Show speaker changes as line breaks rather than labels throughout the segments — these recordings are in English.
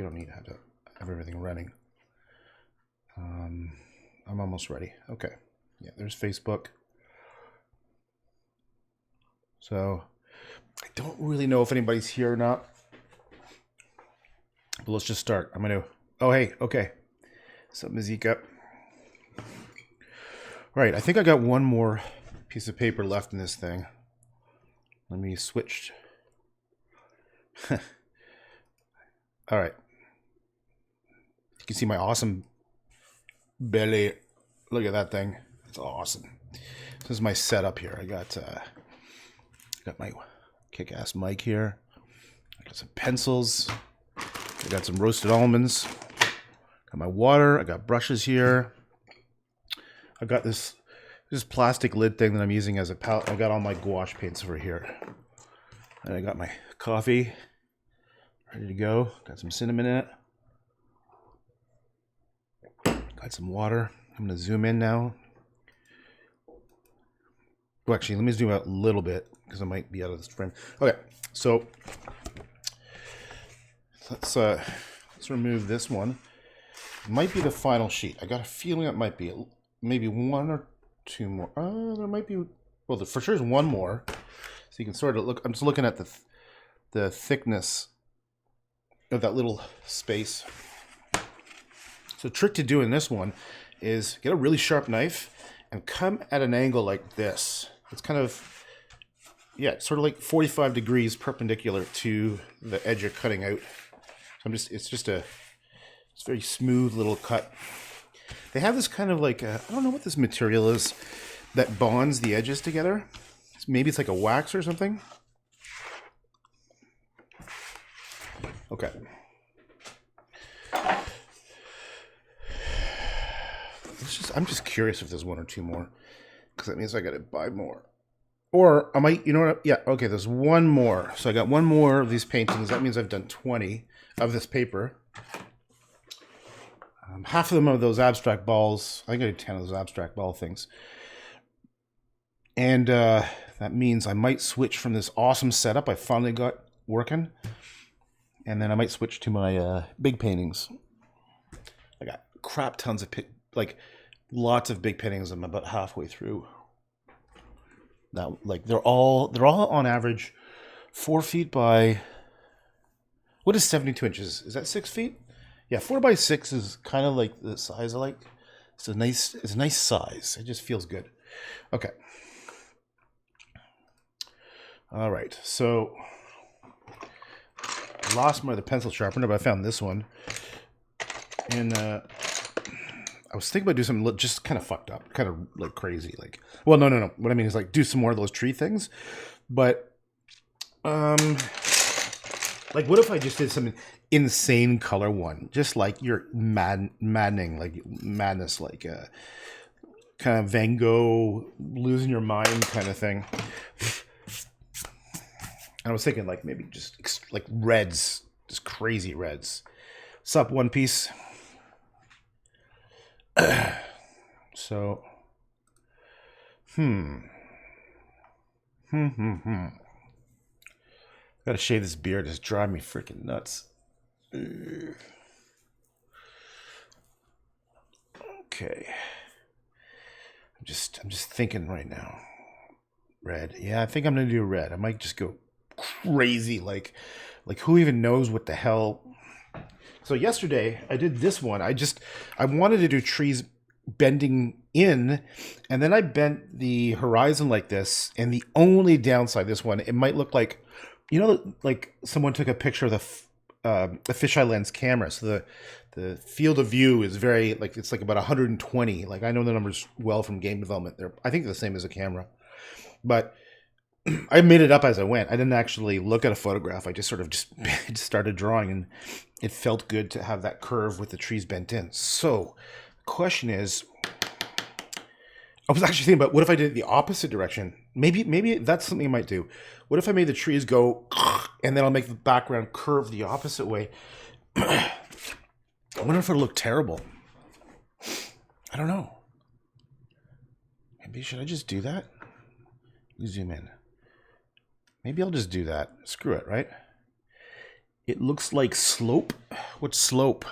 You don't need to have everything running. I'm almost ready. Okay. Yeah, there's Facebook. So I don't really know if anybody's here or not. But let's just start. I'm going to... Oh, hey. Okay. What's up, Mazika? All right. I think I got one more piece of paper left in this thing. Let me switch. All right. You can see my awesome belly. Look at that thing. It's awesome. This is my setup here. I got my kick-ass mic here. I got some pencils. I got some roasted almonds. Got my water. I got brushes here. I got this plastic lid thing that I'm using as a palette. I got all my gouache paints over here. And I got my coffee ready to go. Got some cinnamon in it. Got some water. I'm going to zoom in now. Well, actually, let me zoom out a little bit because I might be out of this frame. Okay, so let's remove this one. It might be the final sheet. I got a feeling it might be maybe one or two more. There might be. Well, for sure is one more. So you can sort of look. I'm just looking at the thickness of that little space. So the trick to doing this one is get a really sharp knife and come at an angle like this. It's kind of, yeah, sort of like 45 degrees perpendicular to the edge you're cutting out. So it's very smooth little cut. They have this kind of like, I don't know what this material is that bonds the edges together. Maybe it's like a wax or something. Okay. I'm just curious if there's one or two more, because that means I got to buy more. Or I might, you know what? Yeah, okay, there's one more. So I got one more of these paintings. That means I've done 20 of this paper. Half of them are those abstract balls. I think I did 10 of those abstract ball things. And that means I might switch from this awesome setup I finally got working. And then I might switch to my big paintings. I got crap tons of lots of big paintings. I'm about halfway through. Now, like they're all on average 4 feet by. What is 72 inches? Is that 6 feet? Yeah, 4 by 6 is kind of like the size I like. It's a nice size. It just feels good. Okay. All right. So I lost the pencil sharpener, but I found this one, and I was thinking about doing something just kind of fucked up, kind of like crazy. Like, well, no. What I mean is like do some more of those tree things, but like what if I just did something insane color one, just like you're maddening, like madness, like kind of Van Gogh losing your mind kind of thing. And I was thinking like maybe just like reds, just crazy reds. What's up, One Piece? So, Gotta shave this beard. It's driving me freaking nuts. Okay. I'm just thinking right now. Red. Yeah, I think I'm gonna do red. I might just go crazy. Like who even knows what the hell. So yesterday I did this one. I wanted to do trees bending in, and then I bent the horizon like this, and the only downside this one, it might look like, like someone took a picture of the fisheye lens camera. So the field of view is very it's like about 120. Like I know the numbers well from game development. I think they're the same as a camera, but I made it up as I went. I didn't actually look at a photograph. I just sort of just started drawing, and it felt good to have that curve with the trees bent in. So the question is, I was actually thinking about what if I did it the opposite direction? Maybe that's something I might do. What if I made the trees go, and then I'll make the background curve the opposite way? I wonder if it'll look terrible. I don't know. Maybe should I just do that? Zoom in. Maybe I'll just do that. Screw it, right? It looks like slope. What's slope?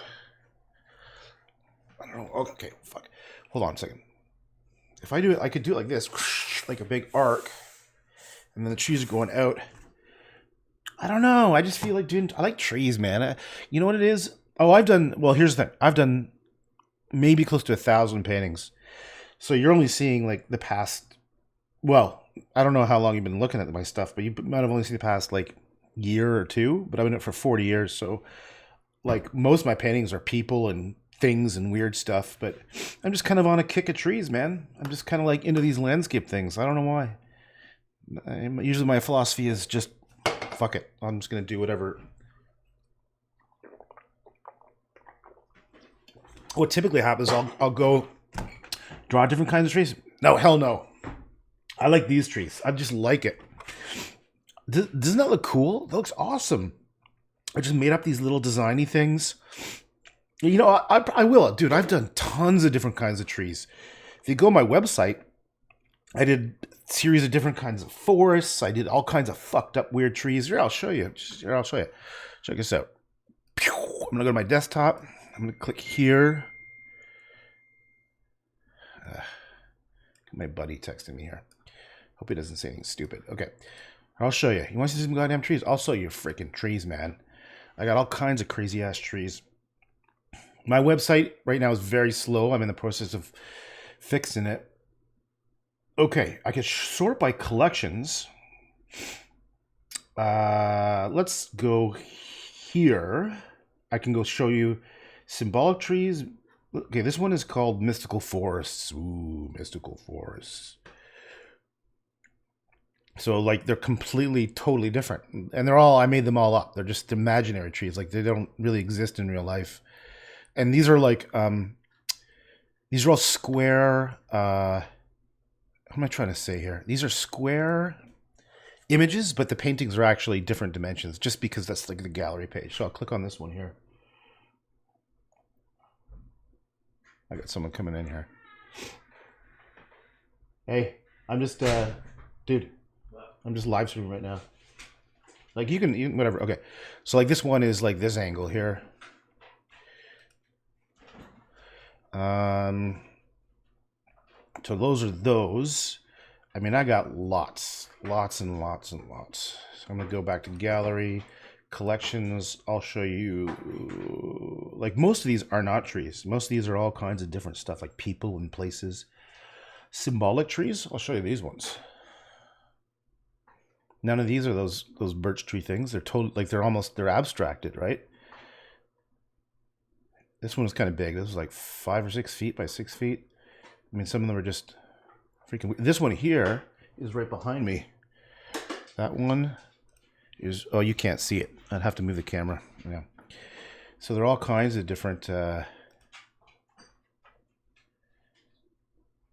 I don't know. Okay, fuck. Hold on a second. If I do it, I could do it like this, like a big arc, and then the trees are going out. I don't know. I just feel like doing. I like trees, man. You know what it is? Oh, I've done. Well, here's the thing. I've done maybe close to 1,000 paintings. So you're only seeing like the past. Well, I don't know how long you've been looking at my stuff, but you might have only seen the past like year or two. But I've been doing it for 40 years, so like most of my paintings are people and things and weird stuff. But I'm just kind of on a kick of trees, man. I'm just kind of like into these landscape things. I don't know why. Usually my philosophy is just fuck it. I'm just gonna do whatever. What typically happens, I'll go draw different kinds of trees. No, hell no. I like these trees. I just like it. Doesn't that look cool? That looks awesome. I just made up these little designy things. You know, I will, dude. I've done tons of different kinds of trees. If you go on my website, I did a series of different kinds of forests. I did all kinds of fucked up weird trees. Here, I'll show you. Here, I'll show you. Check this out. I'm gonna go to my desktop. I'm gonna click here. My buddy texting me here. Hope he doesn't say anything stupid. Okay, I'll show you. You want to see some goddamn trees? I'll show you freaking trees, man. I got all kinds of crazy ass trees. My website right now is very slow. I'm in the process of fixing it. Okay, I can sort by collections. Let's go here. I can go show you symbolic trees. Okay, this one is called Mystical Forests. Ooh, Mystical Forests. So, like, they're completely, totally different. And they're all, I made them all up. They're just imaginary trees. Like, they don't really exist in real life. And these are like, these are all square, what am I trying to say here? These are square images, but the paintings are actually different dimensions, just because that's like the gallery page. So I'll click on this one here. I got someone coming in here. Hey, I'm just, dude, I'm just live streaming right now. Like you can whatever. Okay, so like this one is like this angle here. So those are those. I mean, I got lots and lots and lots. So I'm gonna go back to gallery, collections. I'll show you, like most of these are not trees. Most of these are all kinds of different stuff, like people and places. Symbolic trees, I'll show you these ones. None of these are those birch tree things. They're totally, like they're abstracted, right? This one was kind of big. This was like 5 or 6 feet by 6 feet. I mean, some of them are just freaking weird. This one here is right behind me. That one is, oh, you can't see it. I'd have to move the camera. Yeah. So there are all kinds of different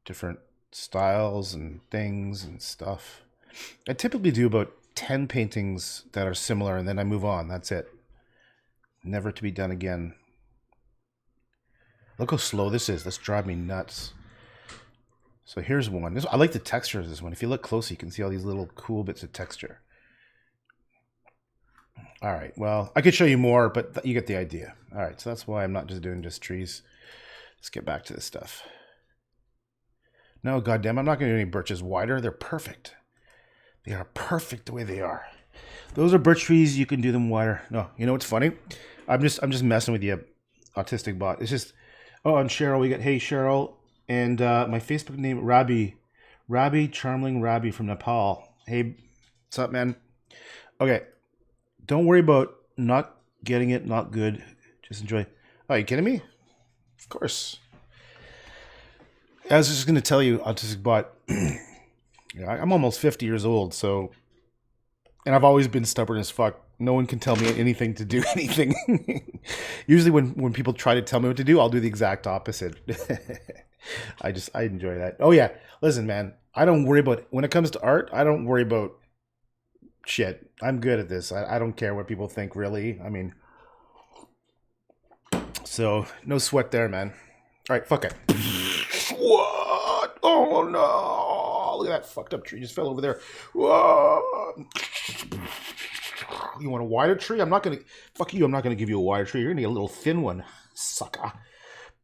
different styles and things and stuff. I typically do about 10 paintings that are similar, and then I move on. That's it. Never to be done again. Look how slow this is. This drives me nuts. So here's one. I like the texture of this one. If you look close, you can see all these little cool bits of texture. All right. Well, I could show you more, but you get the idea. All right. So that's why I'm not just doing just trees. Let's get back to this stuff. No, goddamn, I'm not going to do any birches wider. They're perfect. They are perfect the way they are. Those are birch trees. You can do them wider. No, you know what's funny? I'm just messing with you, autistic bot. It's just, oh, and Cheryl, we got, hey, Cheryl. And my Facebook name, Rabi Charmling Rabi from Nepal. Hey, what's up, man? Okay, don't worry about not getting it, not good. Just enjoy. Oh, are you kidding me? Of course. I was just going to tell you, autistic bot, I'm almost 50 years old, so, and I've always been stubborn as fuck. No one can tell me anything to do anything. Usually when people try to tell me what to do, I'll do the exact opposite. I enjoy that. Oh yeah, listen, man, I don't worry about, when it comes to art, I don't worry about shit. I'm good at this. I don't care what people think, really. I mean, so no sweat there, man. All right, fuck it. What? Oh no! Look at that fucked up tree just fell over there. Whoa! You want a wider tree? I'm not gonna. Fuck you. I'm not gonna give you a wider tree. You're gonna get a little thin one, sucker.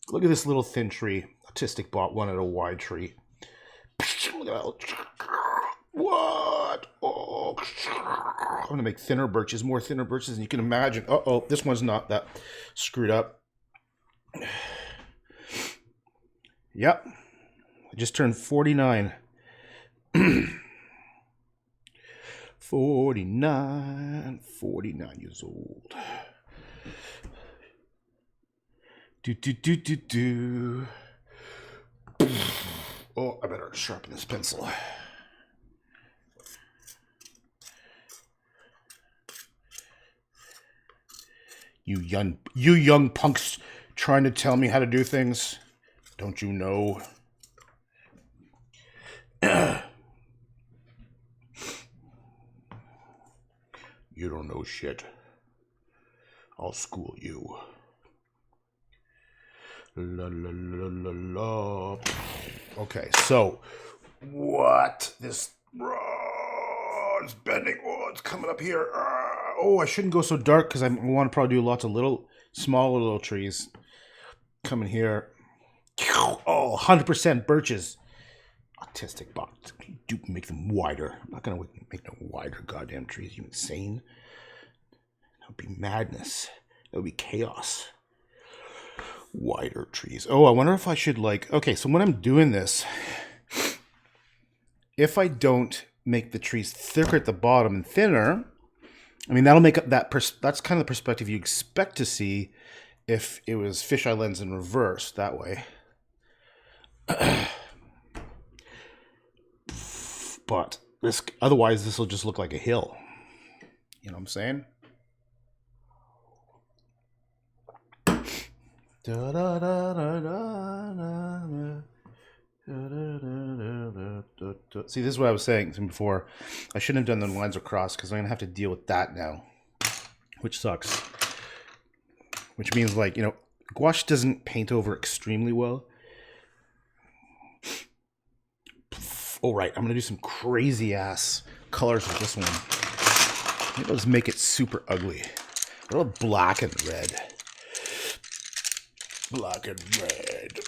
Look at this little thin tree. Autistic bought one at a wide tree. Look at that. What? Oh, I'm gonna make thinner birches, more thinner birches than you can imagine. Uh-oh, this one's not that screwed up. Yep. I just turned 49. 49 years old. Do. Oh, I better sharpen this pencil. You young punks trying to tell me how to do things. Don't you know? You don't know shit. I'll school you. La la la la la. Okay, so what? This it's bending. Oh, it's coming up here. Oh, I shouldn't go so dark because I want to probably do lots of smaller little trees. Coming here. Oh, 100% birches. Autistic box. Do make them wider. I'm not gonna make no wider goddamn trees. You insane? That would be madness. That would be chaos. Wider trees. Oh, I wonder if I should okay, so when I'm doing this, if I don't make the trees thicker at the bottom and thinner, I mean, that'll make up that's kind of the perspective you expect to see if it was fisheye lens in reverse that way. But otherwise this will just look like a hill. You know what I'm saying? See, this is what I was saying before. I shouldn't have done the lines across because I'm gonna have to deal with that now, which sucks. Which means gouache doesn't paint over extremely well. Oh right, I'm gonna do some crazy ass colors with this one. Maybe I'll just make it super ugly. What about black and red? Black and red.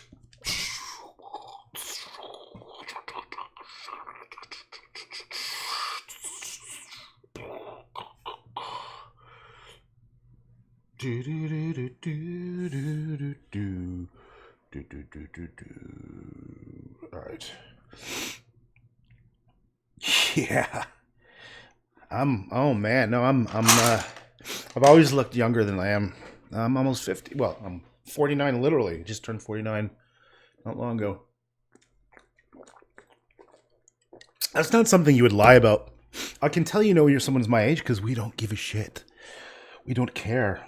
All right. Yeah. Oh man, no, I've always looked younger than I am. I'm almost 50. Well, I'm 49 literally. Just turned 49 not long ago. That's not something you would lie about. I can tell you're someone's my age because we don't give a shit. We don't care.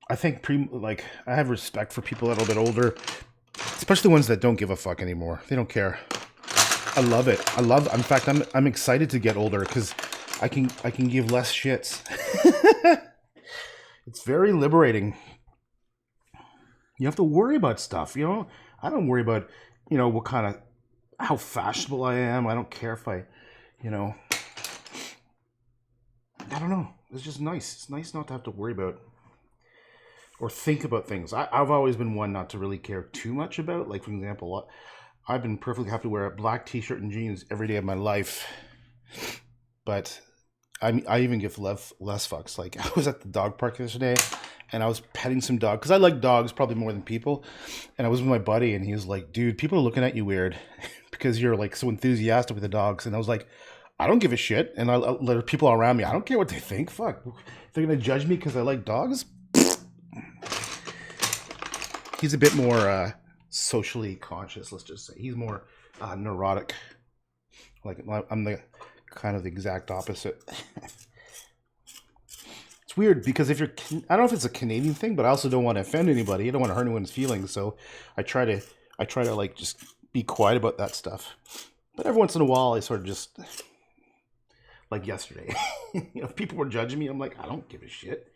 I think I have respect for people that are a bit older, especially ones that don't give a fuck anymore. They don't care. I love it. In fact, I'm excited to get older because I can give less shits. It's very liberating. You have to worry about stuff, I don't worry about, what kind of how fashionable I am. I don't care if I don't know. It's just nice. It's nice not to have to worry about or think about things. I've always been one not to really care too much about. Like, for example, I've been perfectly happy to wear a black t-shirt and jeans every day of my life. But I even give less fucks. Like, I was at the dog park yesterday and I was petting some dog because I like dogs probably more than people. And I was with my buddy and he was like, dude, people are looking at you weird because you're so enthusiastic with the dogs. And I was like, I don't give a shit. And I let people around me, I don't care what they think. Fuck. If they're going to judge me because I like dogs. He's a bit more socially conscious, let's just say. He's more neurotic. Like, I'm the kind of the exact opposite. It's weird because I don't know if it's a Canadian thing, but I also don't want to offend anybody. I don't want to hurt anyone's feelings, so I try to just be quiet about that stuff. But every once in a while, I sort of just, like yesterday, if people were judging me, I'm like, I don't give a shit.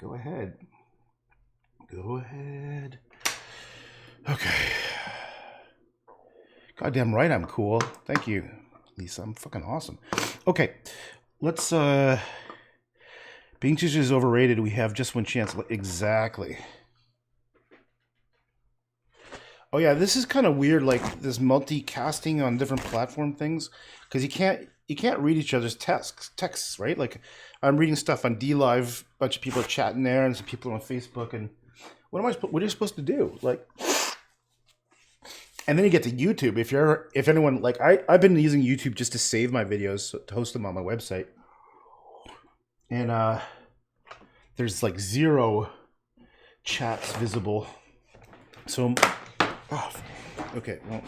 Go ahead. Go ahead. Okay. Goddamn right I'm cool. Thank you, Lisa. I'm fucking awesome. Okay. let's being teacher is overrated. We have just one chance. Exactly. Oh yeah, this is kind of weird, like this multicasting on different platform things, because you can't read each other's texts, right? Like I'm reading stuff on D Live, a bunch of people are chatting there, and some people on Facebook, and what are you supposed to do? Like, and then you get to YouTube. If anyone like I've been using YouTube just to save my videos to host them on my website, and there's like zero chats visible. So, oh, okay, well.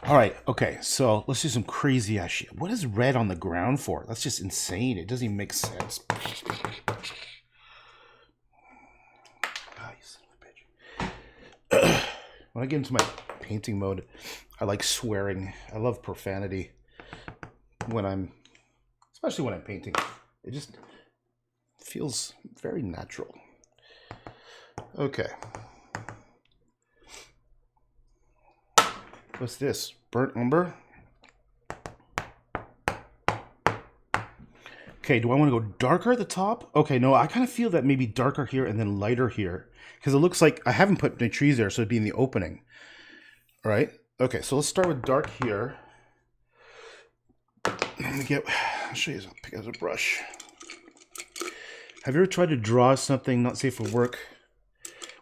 All right, okay, so let's do some crazy ass shit. What is red on the ground for? That's just insane. It doesn't even make sense. Oh, you son of a bitch. When I get into my painting mode, I like swearing. I love profanity especially when I'm painting. It just feels very natural. Okay. What's this? Burnt umber? Okay, do I want to go darker at the top? Okay, no, I kind of feel that maybe darker here and then lighter here. Because it looks like I haven't put any trees there, so it'd be in the opening. All right? Okay, so let's start with dark here. I'll show you. I'll pick out a brush. Have you ever tried to draw something not safe for work?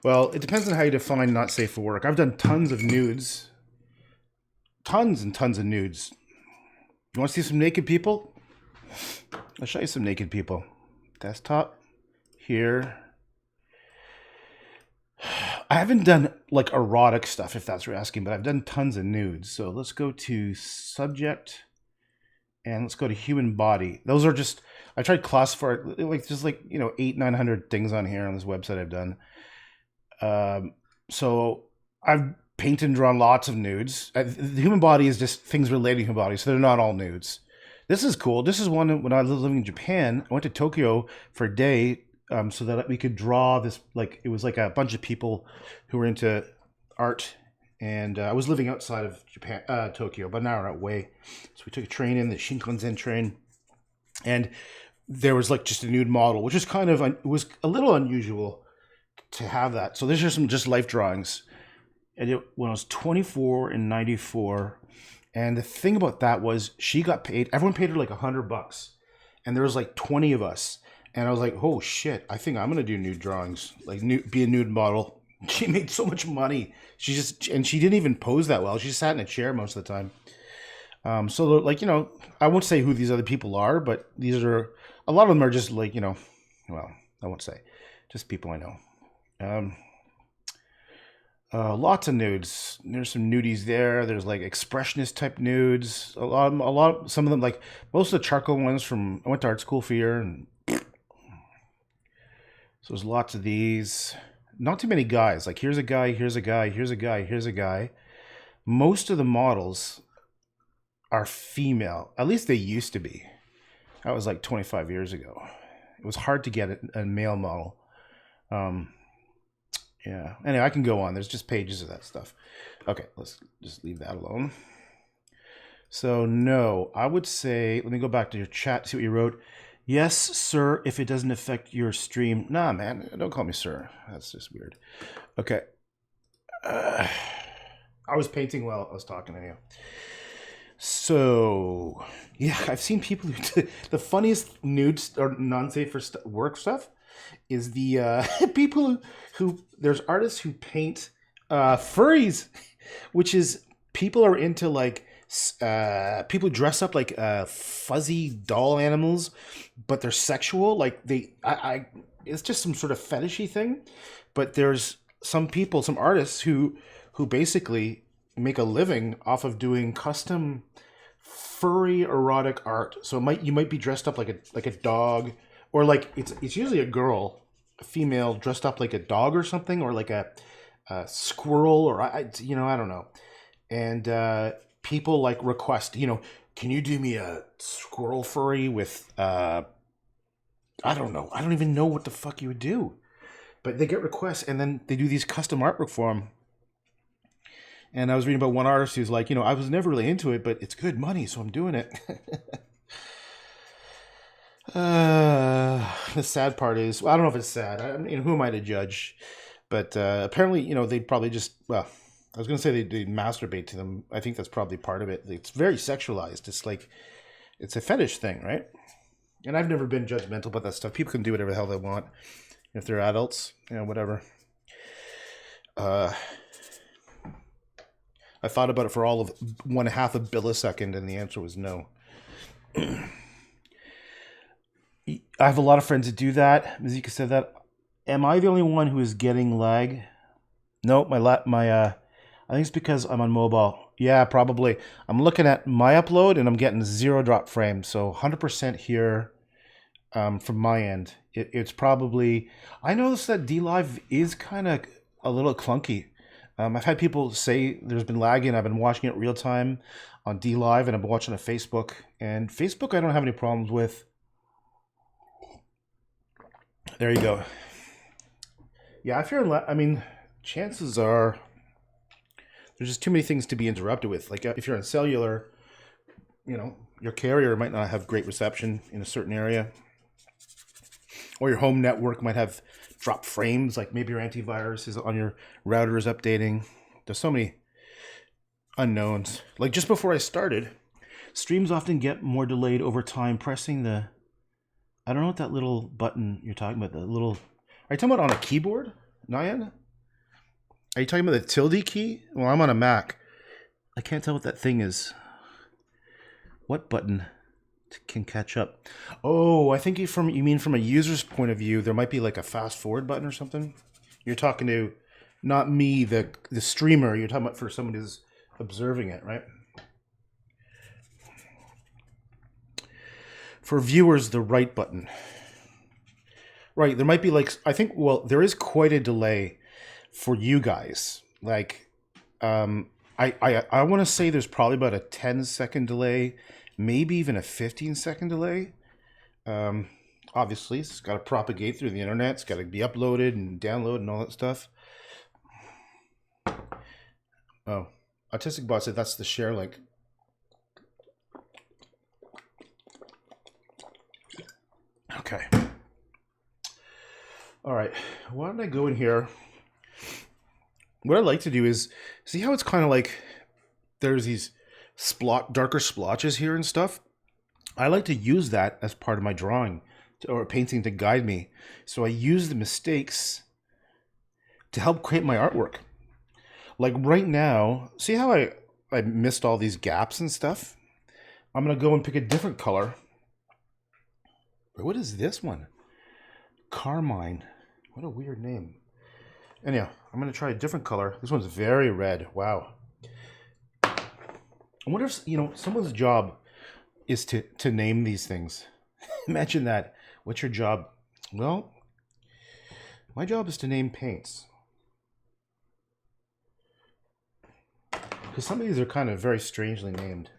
Well, it depends on how you define not safe for work. I've done tons of nudes. Tons and tons of nudes. You want to see some naked people? I'll show you some naked people. Desktop. Here. I haven't done like erotic stuff, if that's what you're asking, but I've done tons of nudes. So let's go to subject. And let's go to human body. Those are just, I tried classify like just like, 800-900 things on here on this website I've done. So I've painted and drawn lots of nudes. The human body is just things related to human body, so they're not all nudes. This is cool. This is one when I was living in Japan. I went to Tokyo for a day so that we could draw this, like, it was like a bunch of people who were into art. And I was living outside of Japan, Tokyo, about an hour away. So we took a train in, the Shinkansen train. And there was like just a nude model, which is kind of, it was a little unusual to have that. So these are some just life drawings. And when I was 24 in 94. And the thing about that was she got paid, everyone paid her like $100. And there was like 20 of us. And I was like, oh shit, I think I'm going to do nude drawings, like be a nude model. She made so much money. She didn't even pose that well. She sat in a chair most of the time. So like, I won't say who these other people are, but these are, a lot of them are just like, well, I won't say, just people I know. Lots of nudes. There's some nudies there. There's like expressionist type nudes. Some of them, like most of the charcoal ones I went to art school for a year, and so there's lots of these. Not too many guys. Like here's a guy, here's a guy, here's a guy, here's a guy. Most of the models are female. At least they used to be. That was like 25 years ago. It was hard to get a male model. Yeah. Anyway, I can go on. There's just pages of that stuff. Okay, let's just leave that alone. So no, I would say, let me go back to your chat, see what you wrote. Yes, sir, if it doesn't affect your stream. Nah, man, don't call me sir. That's just weird. Okay. I was painting while I was talking to you. So, yeah, I've seen people who the funniest nudes or non-safe for work stuff is the people who, there's artists who paint furries, which is people are into like, people dress up like fuzzy doll animals, but they're sexual. Like it's just some sort of fetishy thing. But there's some artists who basically make a living off of doing custom furry erotic art. So you might be dressed up like a dog, or like it's usually a girl, a female dressed up like a dog or something, or like a squirrel, or I don't know, and people like request, can you do me a squirrel furry with, I don't know. I don't even know what the fuck you would do. But they get requests, and then they do these custom artwork for them. And I was reading about one artist who's like, I was never really into it, but it's good money, so I'm doing it. The sad part is, well, I don't know if it's sad. I mean, who am I to judge? But apparently, they probably just, well, I was going to say they masturbate to them. I think that's probably part of it. It's very sexualized. It's like, it's a fetish thing, right? And I've never been judgmental about that stuff. People can do whatever the hell they want if they're adults, whatever. I thought about it for all of 1/2 a millisecond, and the answer was no. I have a lot of friends that do that. Mazika said that. Am I the only one who is getting lag? No, I think it's because I'm on mobile. Yeah, probably. I'm looking at my upload and I'm getting 0 drop frames. So 100% here from my end. It's probably... I noticed that DLive is kind of a little clunky. I've had people say there's been lagging. I've been watching it real time on DLive and I've been watching it on Facebook. And Facebook I don't have any problems with. There you go. Yeah, if you're chances are there's just too many things to be interrupted with. Like if you're on cellular, your carrier might not have great reception in a certain area. Or your home network might have dropped frames, like maybe your antivirus is on your router is updating. There's so many unknowns. Like just before I started, streams often get more delayed over time. Pressing I don't know what that little button you're talking about. Are you talking about on a keyboard, Nyan? Are you talking about the tilde key? Well, I'm on a Mac. I can't tell what that thing is. What button can catch up? Oh, I think you mean from a user's point of view, there might be like a fast forward button or something. You're talking to not me, the streamer. You're talking about for someone who's observing it, right? For viewers, the right button. Right, there might be there is quite a delay for you guys. Like, I want to say there's probably about a 10-second delay, maybe even a 15-second delay. Obviously, it's got to propagate through the internet. It's got to be uploaded and downloaded and all that stuff. Oh, Autistic Bot said that's the share link. Okay. All right. Why don't I go in here? What I like to do is see how it's kind of like there's these darker splotches here and stuff. I like to use that as part of my drawing or painting to guide me. So I use the mistakes to help create my artwork. Like right now, see how I missed all these gaps and stuff? I'm going to go and pick a different color. What is this one? Carmine. What a weird name. Anyhow, I'm going to try a different color. This one's very red. Wow. I wonder if, someone's job is to name these things. Imagine that. What's your job? Well, my job is to name paints. Because some of these are kind of very strangely named.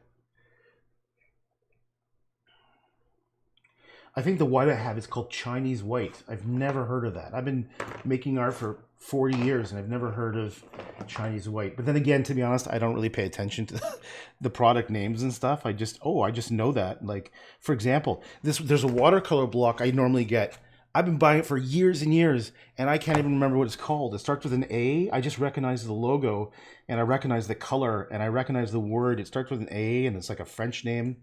I think the white I have is called Chinese white. I've never heard of that. I've been making art for 40 years and I've never heard of Chinese white. But then again, to be honest, I don't really pay attention to the product names and stuff. I just know that. Like, for example, there's a watercolor block I normally get. I've been buying it for years and years and I can't even remember what it's called. It starts with an A. I just recognize the logo and I recognize the color and I recognize the word. It starts with an A and it's like a French name.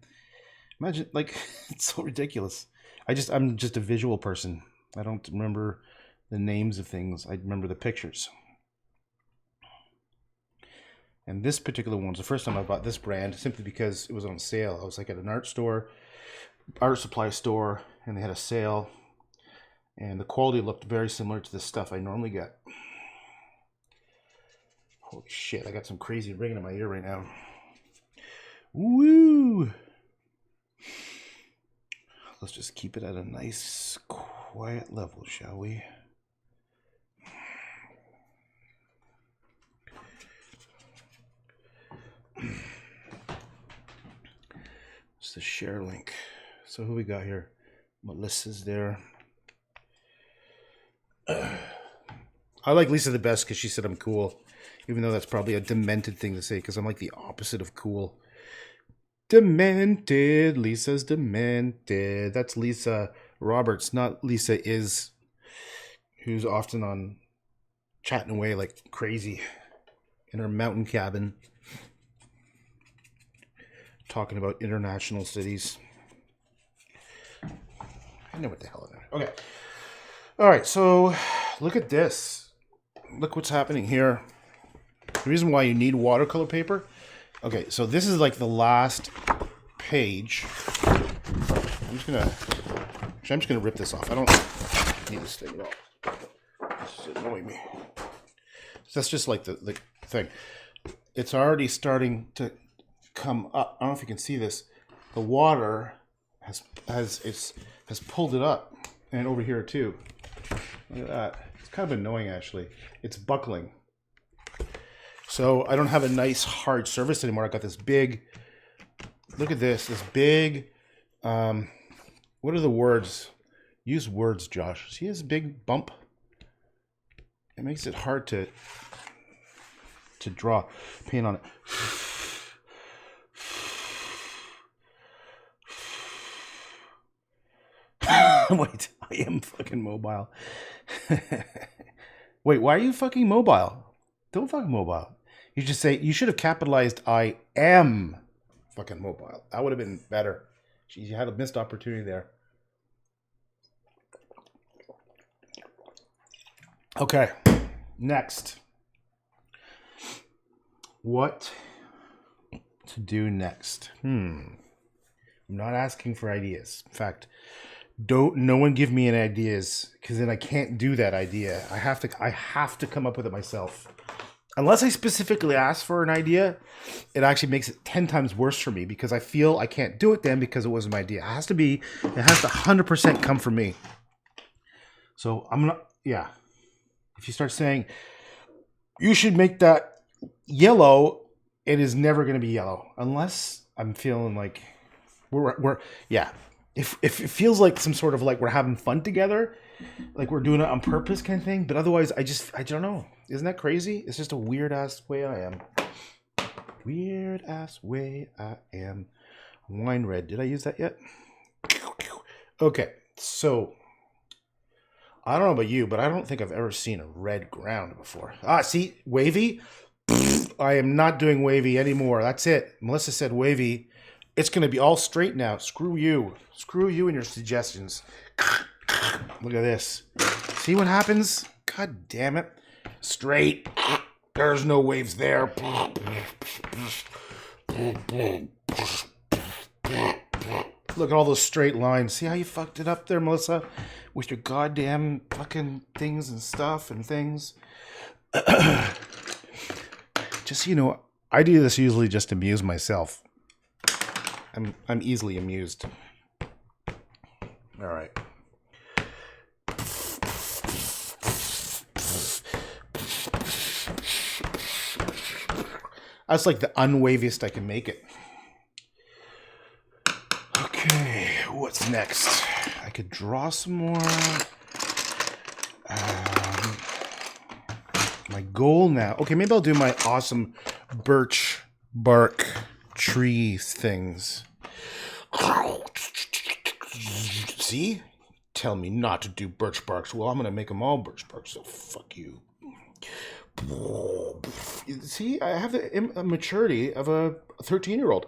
Imagine, like, it's so ridiculous. I'm just a visual person. I don't remember the names of things. I remember the pictures. And this particular one was the first time I bought this brand simply because it was on sale. I was like at an art supply store, and they had a sale. And the quality looked very similar to the stuff I normally get. Holy shit, I got some crazy ringing in my ear right now. Woo! Let's just keep it at a nice, quiet level, shall we? It's the share link. So who we got here? Melissa's there. I like Lisa the best because she said I'm cool. Even though that's probably a demented thing to say, because I'm like the opposite of cool. Demented. Lisa's demented. That's Lisa Roberts, not Lisa Is, who's often on chatting away like crazy in her mountain cabin, talking about international cities. I know what the hell it is. Okay. All right, so look at this. Look what's happening here. The reason why you need watercolor paper. Okay, so this is like the last page. I'm just gonna rip this off. I don't need this thing at all. It's annoying me. So that's just like the thing. It's already starting to come up. I don't know if you can see this. The water has pulled it up, and over here too. Look at that. It's kind of annoying, actually. It's buckling. So I don't have a nice hard surface anymore. I got this big, look at this big, what are the words? Use words, Josh. See this big bump? It makes it hard to draw paint on it. Wait, I am fucking mobile. Wait, why are you fucking mobile? Don't fucking mobile. You just say, you should have capitalized I am fucking mobile. That would have been better. Jeez, you had a missed opportunity there. Okay, next. What to do next? I'm not asking for ideas. In fact, no one give me any ideas, because then I can't do that idea. I have to come up with it myself. Unless I specifically ask for an idea, it actually makes it 10 times worse for me, because I feel I can't do it then because it wasn't my idea. It has to 100% come from me. So I'm not, yeah. If you start saying, you should make that yellow, it is never going to be yellow. Unless I'm feeling like yeah. If it feels like some sort of like we're having fun together, like we're doing it on purpose kind of thing. But otherwise, I don't know. Isn't that crazy? It's just a weird ass way I am. Weird ass way I am. Wine red. Did I use that yet? Okay, so I don't know about you, but I don't think I've ever seen a red ground before. See, wavy. I am not doing wavy anymore. That's it. Melissa said wavy. It's going to be all straight now. Screw you. Screw you and your suggestions. Look at this. See what happens? God damn it. Straight. There's no waves there. Look at all those straight lines. See how you fucked it up there, Melissa? With your goddamn fucking things and stuff and things. Just so you know, I do this usually just to amuse myself. I'm easily amused. All right. That's like the unwaviest I can make it. Okay, what's next? I could draw some more. My goal now. Okay, maybe I'll do my awesome birch bark tree things. See? Tell me not to do birch barks. Well, I'm going to make them all birch barks, so fuck you. See, I have the maturity of a 13-year-old.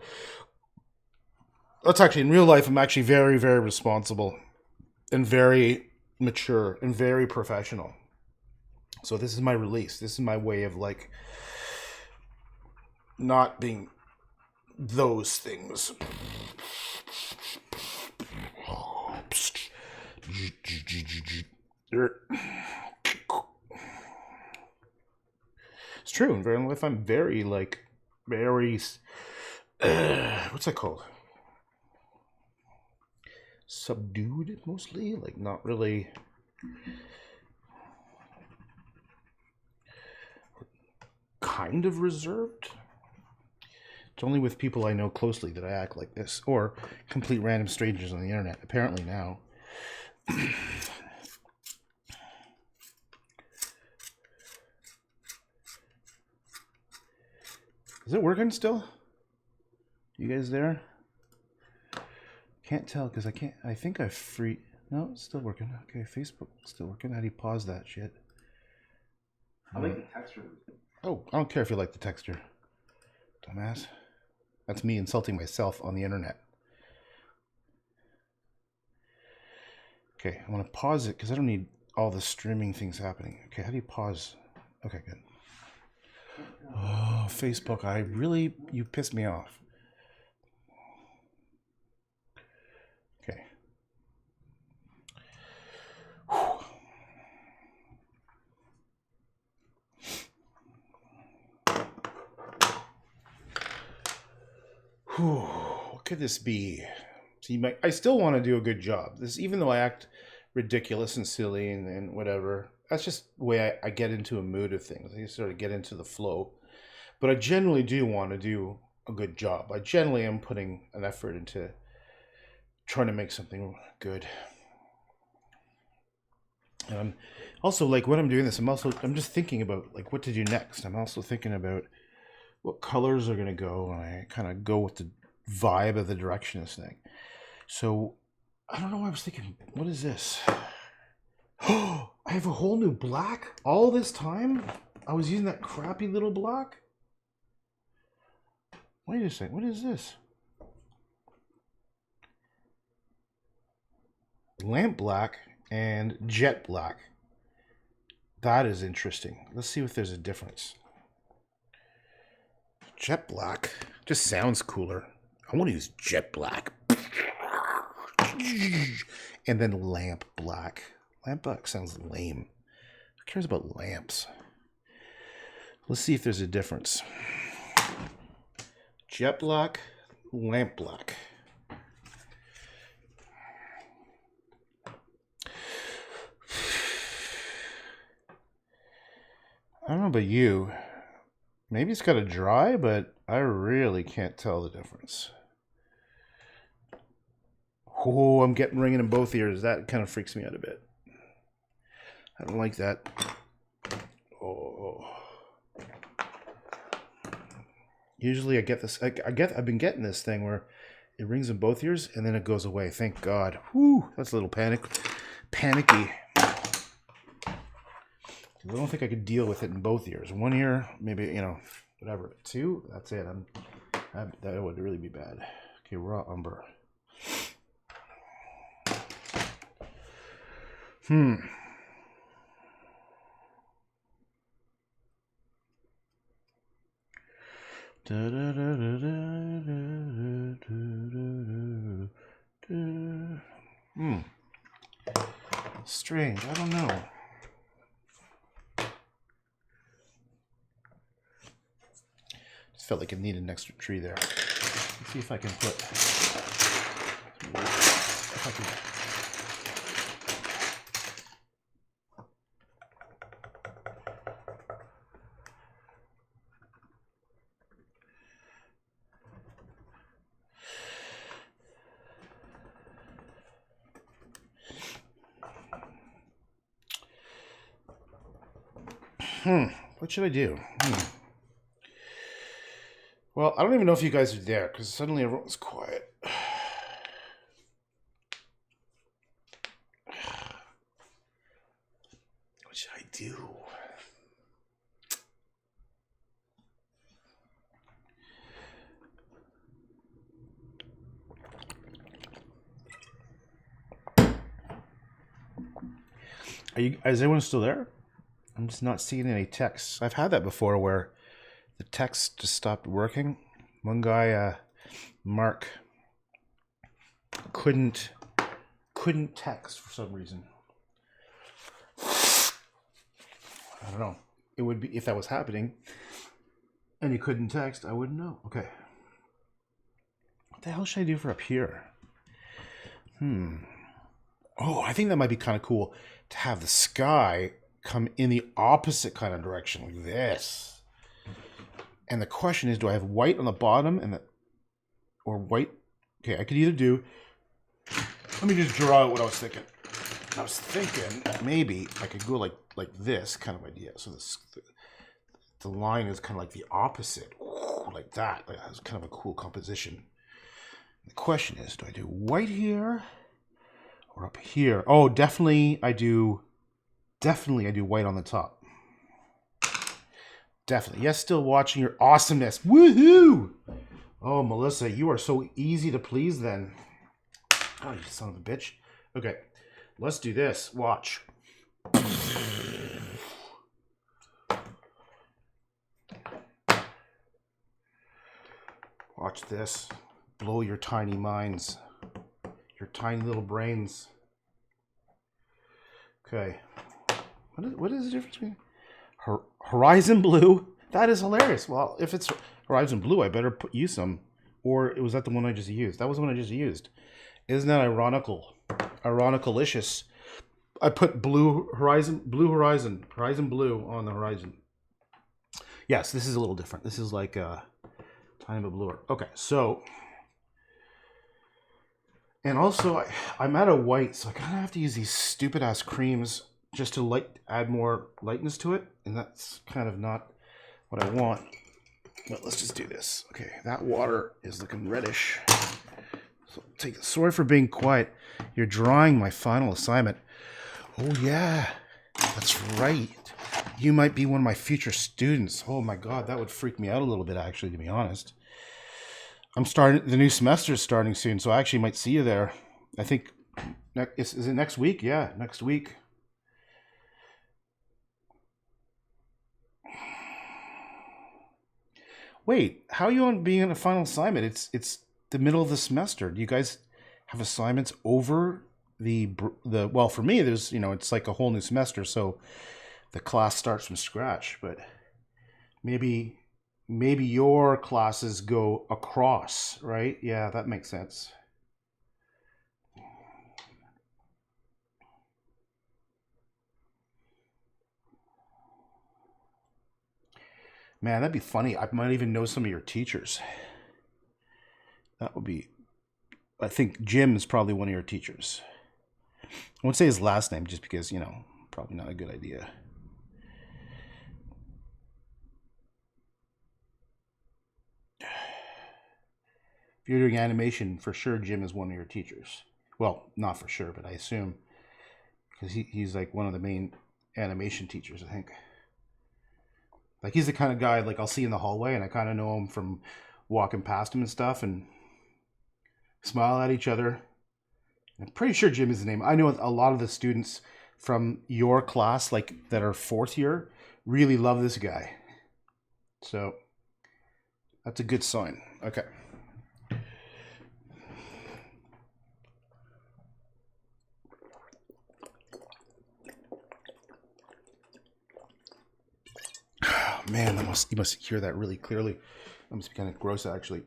That's actually, in real life, I'm actually very, very responsible and very mature and very professional. So this is my release. This is my way of, like, not being those things. It's true. In real life, I'm very, like, very, what's that called? Subdued, mostly. Like, not really. Kind of reserved. It's only with people I know closely that I act like this, or complete random strangers on the internet, apparently now. Is it working still? You guys there? Can't tell because I can't. I think I free. No, it's still working. Okay, Facebook still working. How do you pause that shit?
I like the texture.
Oh, I don't care if you like the texture. Dumbass. That's me insulting myself on the internet. Okay, I'm going to pause it because I don't need all the streaming things happening. Okay, how do you pause? Okay, good. Oh, Facebook, you pissed me off. Okay. What could this be? See, I still want to do a good job. This, even though I act ridiculous and silly and whatever, that's just the way I get into a mood of things. I just sort of get into the flow. But I generally do want to do a good job. I generally am putting an effort into trying to make something good. And also, like, when I'm doing this, I'm just thinking about, like, what to do next. I'm also thinking about what colors are going to go, and I kind of go with the vibe of the direction of this thing. So, I don't know why I was thinking, what is this? Oh, I have a whole new black all this time? I was using that crappy little black? Wait a second, what is this? Lamp black and jet black. That is interesting. Let's see if there's a difference. Jet black just sounds cooler. I want to use jet black. And then lamp black. Lamp black sounds lame. Who cares about lamps? Let's see if there's a difference. Jet black, lamp black. I don't know about you. Maybe it's got a dry, but I really can't tell the difference. Oh, I'm getting ringing in both ears. That kind of freaks me out a bit. I don't like that. Oh. Usually I get this. I've been getting this thing where it rings in both ears and then it goes away. Thank God. Whew, that's a little panicky. I don't think I could deal with it in both ears. One ear, maybe, whatever. Two, that's it. That would really be bad. Okay, raw umber. Strange. I don't know. Just felt like it needed an extra tree there. Let's see if I can put. What should I do? Well, I don't even know if you guys are there because suddenly everyone's quiet. What should I do? Is everyone still there? I'm just not seeing any texts. I've had that before where the text just stopped working. One guy, Mark, couldn't text for some reason. I don't know. It would be if that was happening and you couldn't text, I wouldn't know. Okay. What the hell should I do for up here? Oh, I think that might be kind of cool to have the sky come in the opposite kind of direction, like this. And the question is, do I have white on the bottom or white? Okay, I could either do. Let me just draw out what I was thinking. I was thinking maybe I could go like this kind of idea. So the line is kind of like the opposite. like that. Like, that's kind of a cool composition. The question is, do I do white here or up here? Oh, definitely I do white on the top. Definitely. Yes, still watching your awesomeness. Woohoo! Oh, Melissa, you are so easy to please then. Oh, you son of a bitch. Okay, let's do this. Watch. Watch this. Blow your tiny minds. Your tiny little brains. Okay. What is the difference between Horizon Blue? That is hilarious. Well, if it's Horizon Blue, I better use some. Or was that the one I just used? That was the one I just used. Isn't that ironical? Ironicalicious. I put Horizon Blue on the horizon. Yes, this is a little different. This is like a tiny bit bluer. Okay, so, and also I'm out of white, so I kind of have to use these stupid ass creams just to add more lightness to it, and that's kind of not what I want. But let's just do this. Okay, that water is looking reddish. So sorry for being quiet. You're drawing my final assignment. Oh yeah, that's right. You might be one of my future students. Oh my God, that would freak me out a little bit, actually, to be honest. The new semester is starting soon, so I actually might see you there. I think, is it next week? Yeah, next week. Wait, how are you on being in a final assignment? It's the middle of the semester. Do you guys have assignments over the well, for me, there's, it's like a whole new semester, so the class starts from scratch, but maybe your classes go across, right? Yeah, that makes sense. Man, that'd be funny. I might even know some of your teachers. That would be, I think Jim is probably one of your teachers. I won't say his last name just because, probably not a good idea. If you're doing animation, for sure Jim is one of your teachers. Well, not for sure, but I assume, because he's like one of the main animation teachers, I think. Like, he's the kind of guy, like, I'll see in the hallway, and I kind of know him from walking past him and stuff, and smile at each other. I'm pretty sure Jim is the name. I know a lot of the students from your class, like, that are fourth year, really love this guy. So, that's a good sign. Okay. Man, you must hear that really clearly. That must be kind of gross, actually.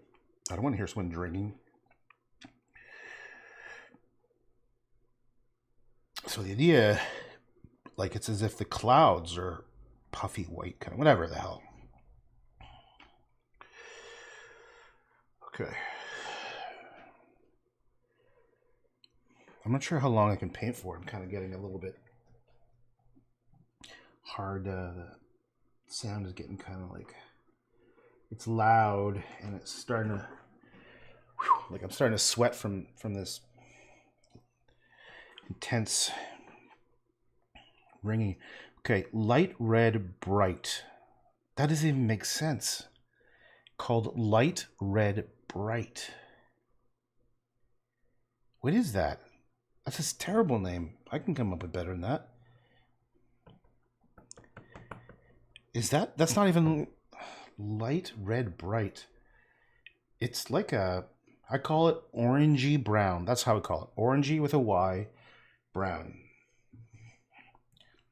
I don't want to hear someone drinking. So the idea, like, it's as if the clouds are puffy white, kind of, whatever the hell. Okay. I'm not sure how long I can paint for. I'm kind of getting a little bit hard. The sound is getting kind of like, it's loud, and it's starting to, like, I'm starting to sweat from this intense ringing. Okay, light red bright. That doesn't even make sense. Called light red bright. What is that? That's a terrible name. I can come up with better than that. That's not even light red bright. It's like I call it orangey brown. That's how I call it. Orangey with a Y, brown.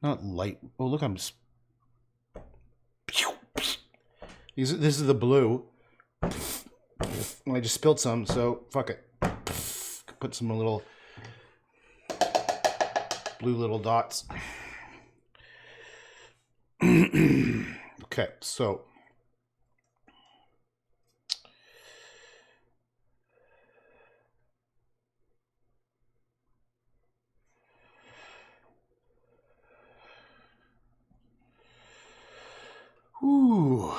Not light. Oh, look, this is the blue. I just spilled some, so fuck it. Put some little blue little dots. Okay, so ooh.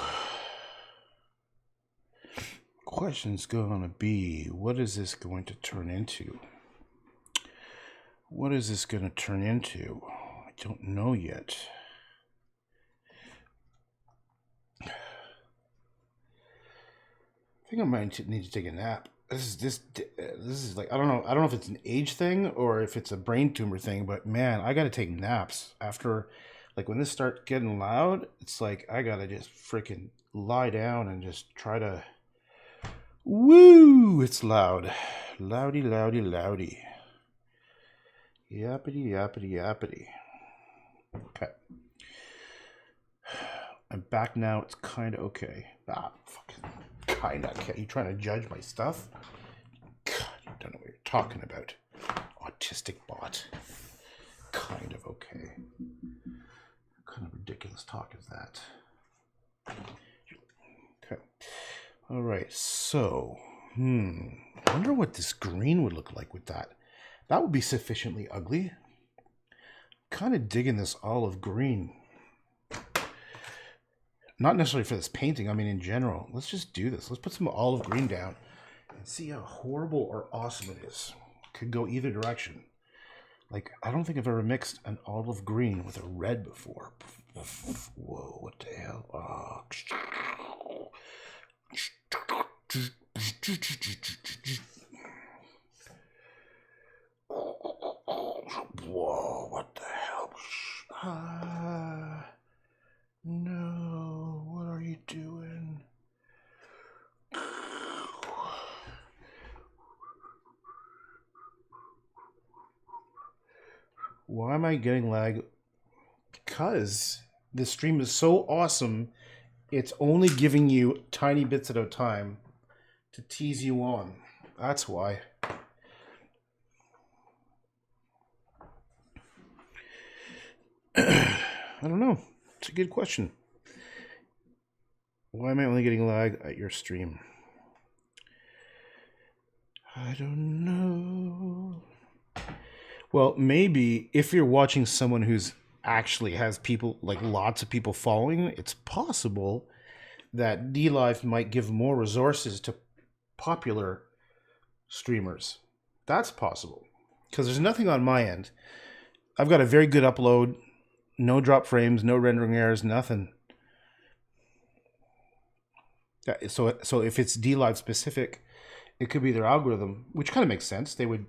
question's going to be, what is this going to turn into? What is this going to turn into? I don't know yet. I think I might need to take a nap. This is like, I don't know if it's an age thing or if it's a brain tumor thing, but man, I got to take naps after, like, when this starts getting loud. It's like I got to just freaking lie down and just try to, woo, it's loud. Loudy, loudy, loudy. Yappity, yappity, yappity. Okay. I'm back now. It's kind of okay. Fucking kind of okay. You trying to judge my stuff? God, you don't know what you're talking about. Autistic bot. Kind of okay. What kind of ridiculous talk is that? Okay. All right. So, I wonder what this green would look like with that. That would be sufficiently ugly. Kind of digging this olive green. Not necessarily for this painting, I mean in general. Let's just do this. Let's put some olive green down and see how horrible or awesome it is. Could go either direction. Like, I don't think I've ever mixed an olive green with a red before. Whoa, what the hell? Whoa, what the hell? No, what are you doing? Why am I getting lag? Because this stream is so awesome, it's only giving you tiny bits at a time to tease you on. That's why. I don't know. It's a good question. Why am I only getting lag at your stream? I don't know. Well, maybe if you're watching someone who's actually has people, like lots of people following, it's possible that DLive might give more resources to popular streamers. That's possible. Because there's nothing on my end. I've got a very good upload. No drop frames, no rendering errors, nothing. So if it's DLive specific, it could be their algorithm, which kind of makes sense. They would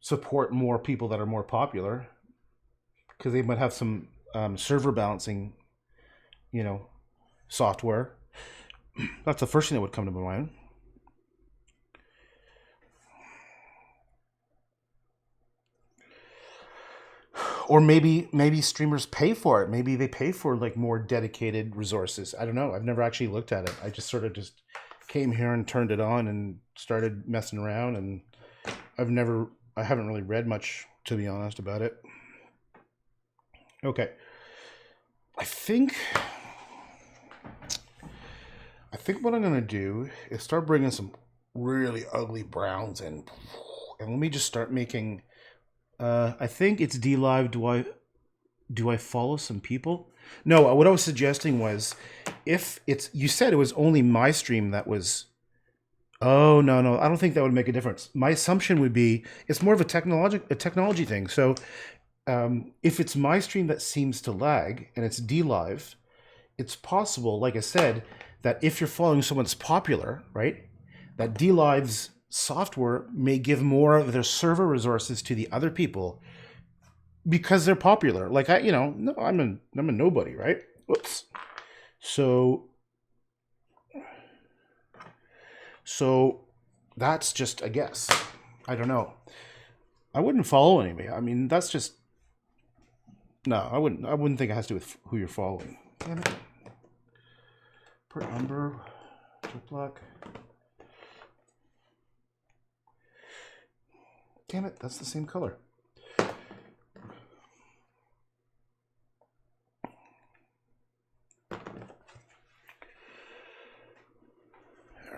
support more people that are more popular because they might have some server balancing, software. That's the first thing that would come to my mind. Or maybe streamers pay for it. Maybe they pay for like more dedicated resources. I don't know. I've never actually looked at it. I just sort of just came here and turned it on and started messing around, and I haven't really read much, to be honest, about it. Okay. I think what I'm going to do is start bringing some really ugly browns in, and let me just start making I think it's DLive. Do I follow some people? No, what I was suggesting was, if it's, you said it was only my stream that was. Oh no, I don't think that would make a difference. My assumption would be it's more of a technology thing. So if it's my stream that seems to lag and it's DLive, it's possible, like I said, that if you're following someone that's popular, right, that DLive's software may give more of their server resources to the other people because they're popular. Like I'm a nobody, right? Whoops. So that's just a guess. I don't know. I wouldn't follow anybody. I mean, that's just no. I wouldn't think it has to do with who you're following. Damn it. Per number, black. Damn it, that's the same color.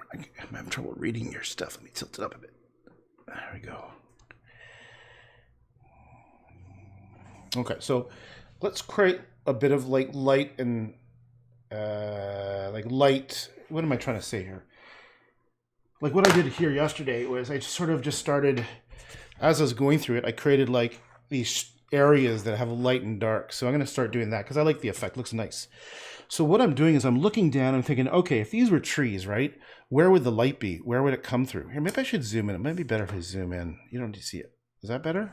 I'm having trouble reading your stuff. Let me tilt it up a bit. There we go. Okay, so let's create a bit of like light and light. What am I trying to say here? like what I did here yesterday was I just sort of just started, as I was going through it, I created like these areas that have light and dark. So I'm going to start doing that because I like the effect. It looks nice. So what I'm doing is I'm looking down and thinking, okay, if these were trees, right, where would the light be? Where would it come through? Here, maybe I should zoom in. It might be better if I zoom in. You don't need to see it. Is that better?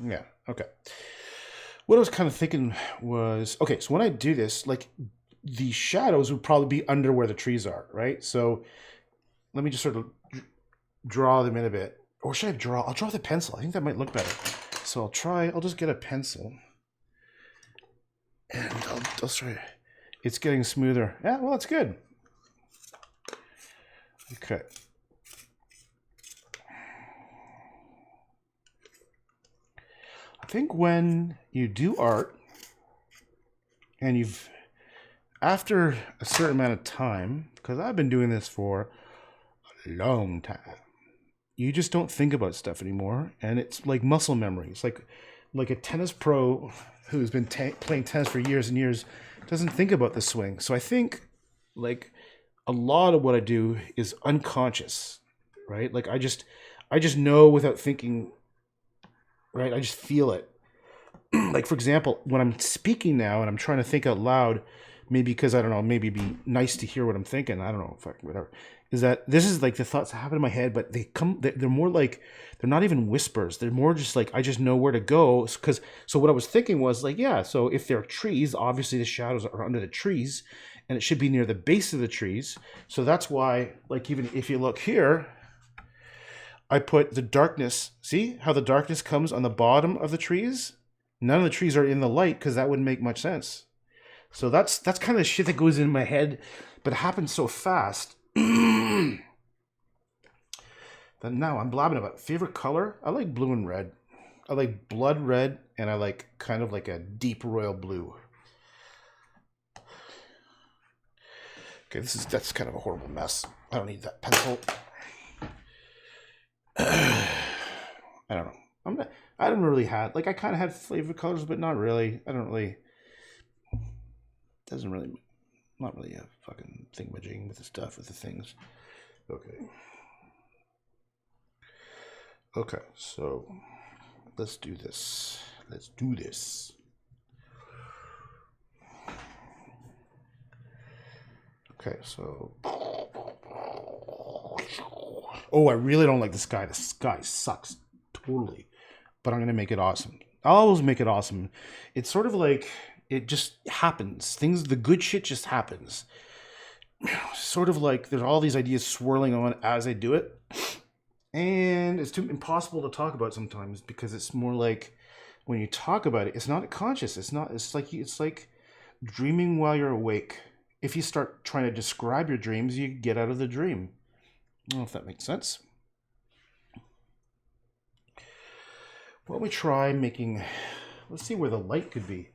Yeah. Okay. What I was kind of thinking was, okay, so when I do this, like the shadows would probably be under where the trees are, right? So let me just sort of draw them in a bit. Or should I draw? I'll draw the pencil. I think that might look better. So I'll just get a pencil. And I'll try. It's getting smoother. Yeah, well, that's good. Okay. I think when you do art, and after a certain amount of time, because I've been doing this for a long time, you just don't think about stuff anymore, and it's like muscle memory. It's like a tennis pro who's been playing tennis for years and years doesn't think about the swing. So I think like a lot of what I do is unconscious, right? Like I just know without thinking, right? I just feel it. Like for example, when I'm speaking now and I'm trying to think out loud, maybe because I don't know, maybe it'd be nice to hear what I'm thinking. I don't know, fuck, whatever. Is that this is like the thoughts that happen in my head, but they're more like they're not even whispers. They're more just like I just know where to go. So what I was thinking was like, yeah, so if there are trees, obviously the shadows are under the trees, and it should be near the base of the trees. So that's why, like, even if you look here, I put the darkness. See how the darkness comes on the bottom of the trees? None of the trees are in the light because that wouldn't make much sense. So that's kind of the shit that goes in my head, but it happens so fast. Then now I'm blabbing about favorite color. I like blue and red. I like blood red, and I like kind of like a deep royal blue. Okay, that's kind of a horrible mess. I don't need that pencil. I don't know. I don't really have like I kind of had favorite colors, but not really. I don't really. Doesn't really. Not really a fucking thingamajig with the stuff with the things. Okay. Okay, so let's do this. Let's do this. Okay, so. Oh, I really don't like the sky. The sky sucks totally. But I'm going to make it awesome. I'll always make it awesome. It's sort of like it just happens. The good shit just happens. Sort of like there's all these ideas swirling on as I do it. And it's too impossible to talk about sometimes because it's more like when you talk about it, it's not conscious. It's like dreaming while you're awake. If you start trying to describe your dreams, you get out of the dream. I don't know if that makes sense. Why don't we try making, let's see where the light could be.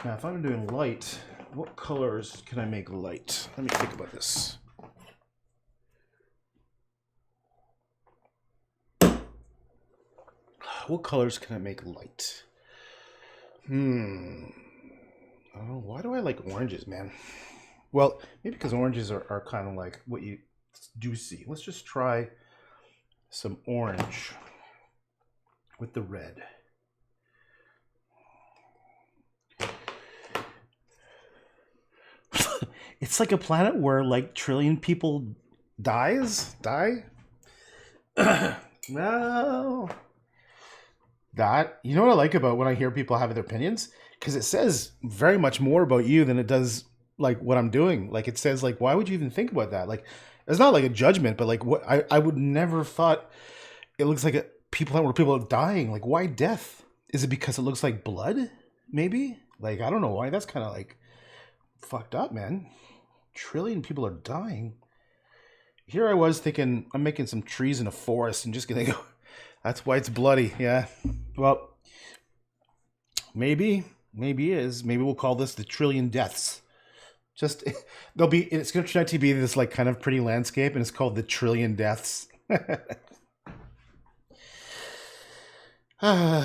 Now, if I'm doing light, what colors can I make light? Let me think about this. What colors can I make light? Oh, why do I like oranges, man? Well, maybe because oranges are kind of like what you do see. Let's just try some orange with the red. It's like a planet where like trillion people die. No. That, you know what I like about when I hear people have their opinions? Because it says very much more about you than it does like what I'm doing. Like it says like, why would you even think about that? Like it's not like a judgment, but like what I would never thought it looks like people are dying. Like why death? Is it because it looks like blood? Maybe? Like I don't know why. That's kind of like fucked up, man. Trillion people are dying. Here I was thinking I'm making some trees in a forest and just gonna go. That's why it's bloody. Yeah. Well, maybe is. Maybe we'll call this the trillion deaths. Just it's going to turn out to be this like kind of pretty landscape, and it's called the trillion deaths. So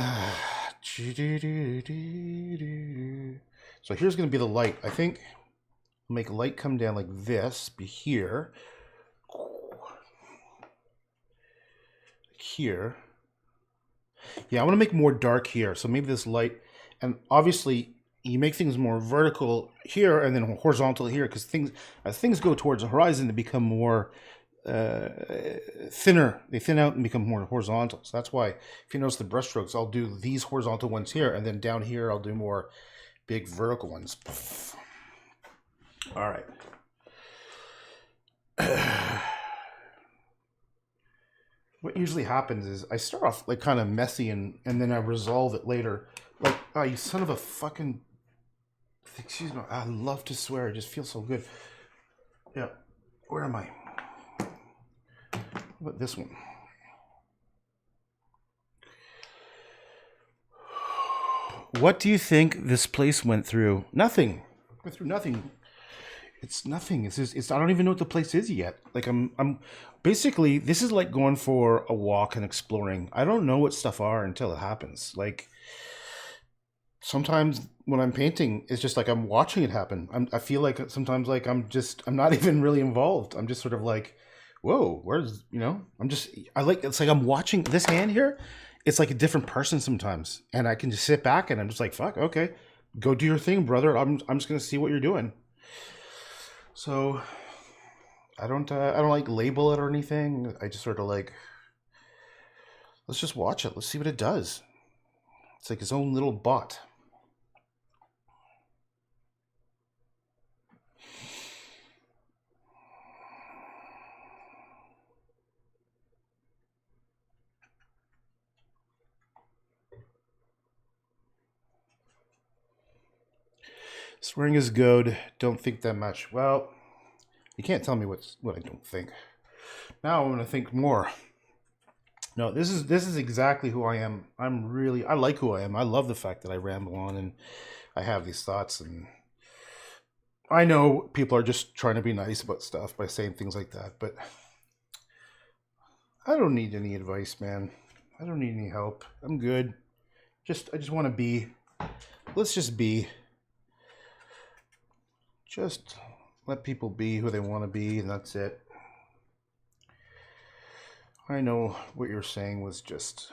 here's going to be the light. I think I'll make light come down like this, be here. here. Yeah, I want to make more dark here. So maybe this light, and obviously you make things more vertical here and then horizontal here, because things as things go towards the horizon, they become more thinner. They thin out and become more horizontal. So that's why, if you notice the brush strokes, I'll do these horizontal ones here, and then down here I'll do more big vertical ones. All right. What usually happens is I start off like kind of messy, and then I resolve it later. Like, oh, you son of a fucking... Excuse me. I love to swear. It just feels so good. Yeah. Where am I? What about this one? What do you think this place went through? Nothing. Went through nothing. It's nothing. It's just, I don't even know what the place is yet. Like I'm basically, this is like going for a walk and exploring. I don't know what stuff are until it happens. Like, sometimes when I'm painting, it's just like I'm watching it happen. I feel like sometimes like I'm not even really involved. I'm just sort of like, whoa, I like, it's like I'm watching this hand here. It's like a different person sometimes, and I can just sit back and I'm just like, fuck, okay, go do your thing, brother. I'm just gonna see what you're doing. So I don't like label it or anything. I just sort of like, let's just watch it. Let's see what it does. It's like his own little bot. Swearing is good. Don't think that much. Well, you can't tell me what I don't think. Now I'm gonna think more. No, this is exactly who I am. I like who I am. I love the fact that I ramble on and I have these thoughts, and I know people are just trying to be nice about stuff by saying things like that, but I don't need any advice, man. I don't need any help. I'm good. I just want to be. Let's just be. Just let people be who they want to be, and that's it. I know what you're saying was just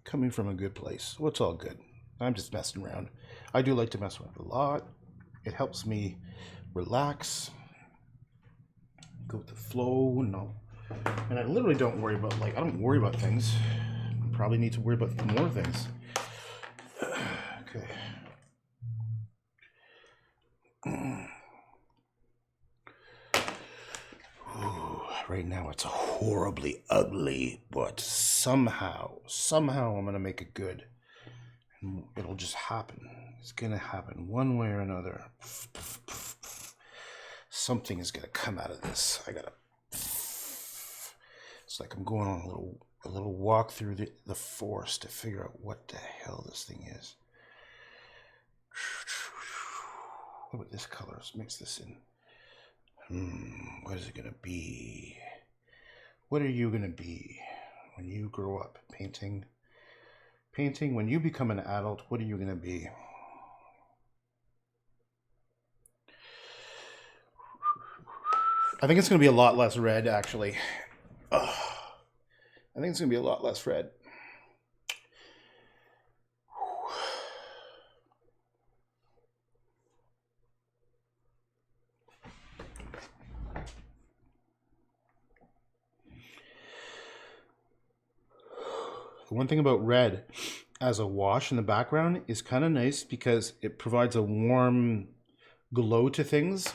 coming from a good place. Well, it's all good. I'm just messing around. I do like to mess around a lot. It helps me relax, go with the flow, and I literally don't worry about, like, I don't worry about things. I probably need to worry about more things. Okay. Ooh, right now it's horribly ugly, but somehow I'm gonna make it good. And it'll just happen. It's gonna happen one way or another. Something is gonna come out of this. It's like I'm going on a little walk through the forest to figure out what the hell this thing is. What about this color? Let's mix this in. What is it gonna be? What are you gonna be when you grow up? Painting. When you become an adult, what are you gonna be? I think it's gonna be a lot less red, actually. I think it's gonna be a lot less red. The one thing about red as a wash in the background is kind of nice because it provides a warm glow to things.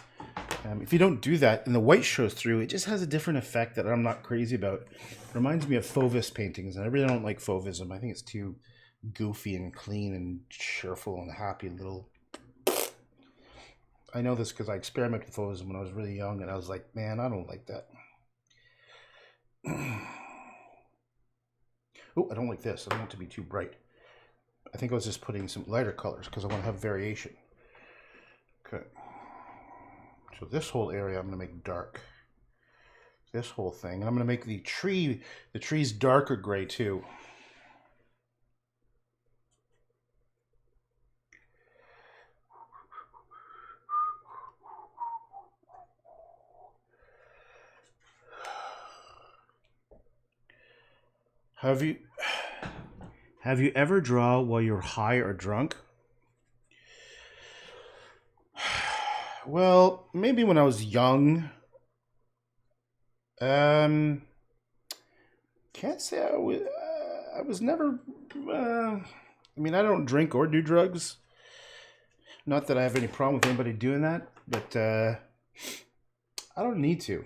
If you don't do that and the white shows through, it just has a different effect that I'm not crazy about. It reminds me of Fauvis paintings, and I really don't like Fauvism. I think it's too goofy and clean and cheerful and happy little. I know this because I experimented with Fauvism when I was really young, and I was like, man, I don't like that. Oh, I don't like this. I don't want it to be too bright. I think I was just putting some lighter colors because I want to have variation. Okay. So this whole area I'm going to make dark. This whole thing. And I'm going to make the trees darker gray too. Have you have you ever drawn while you're high or drunk? Well, maybe when I was young. Um, can't say I was. I was never. I mean, I don't drink or do drugs. Not that I have any problem with anybody doing that, but I don't need to.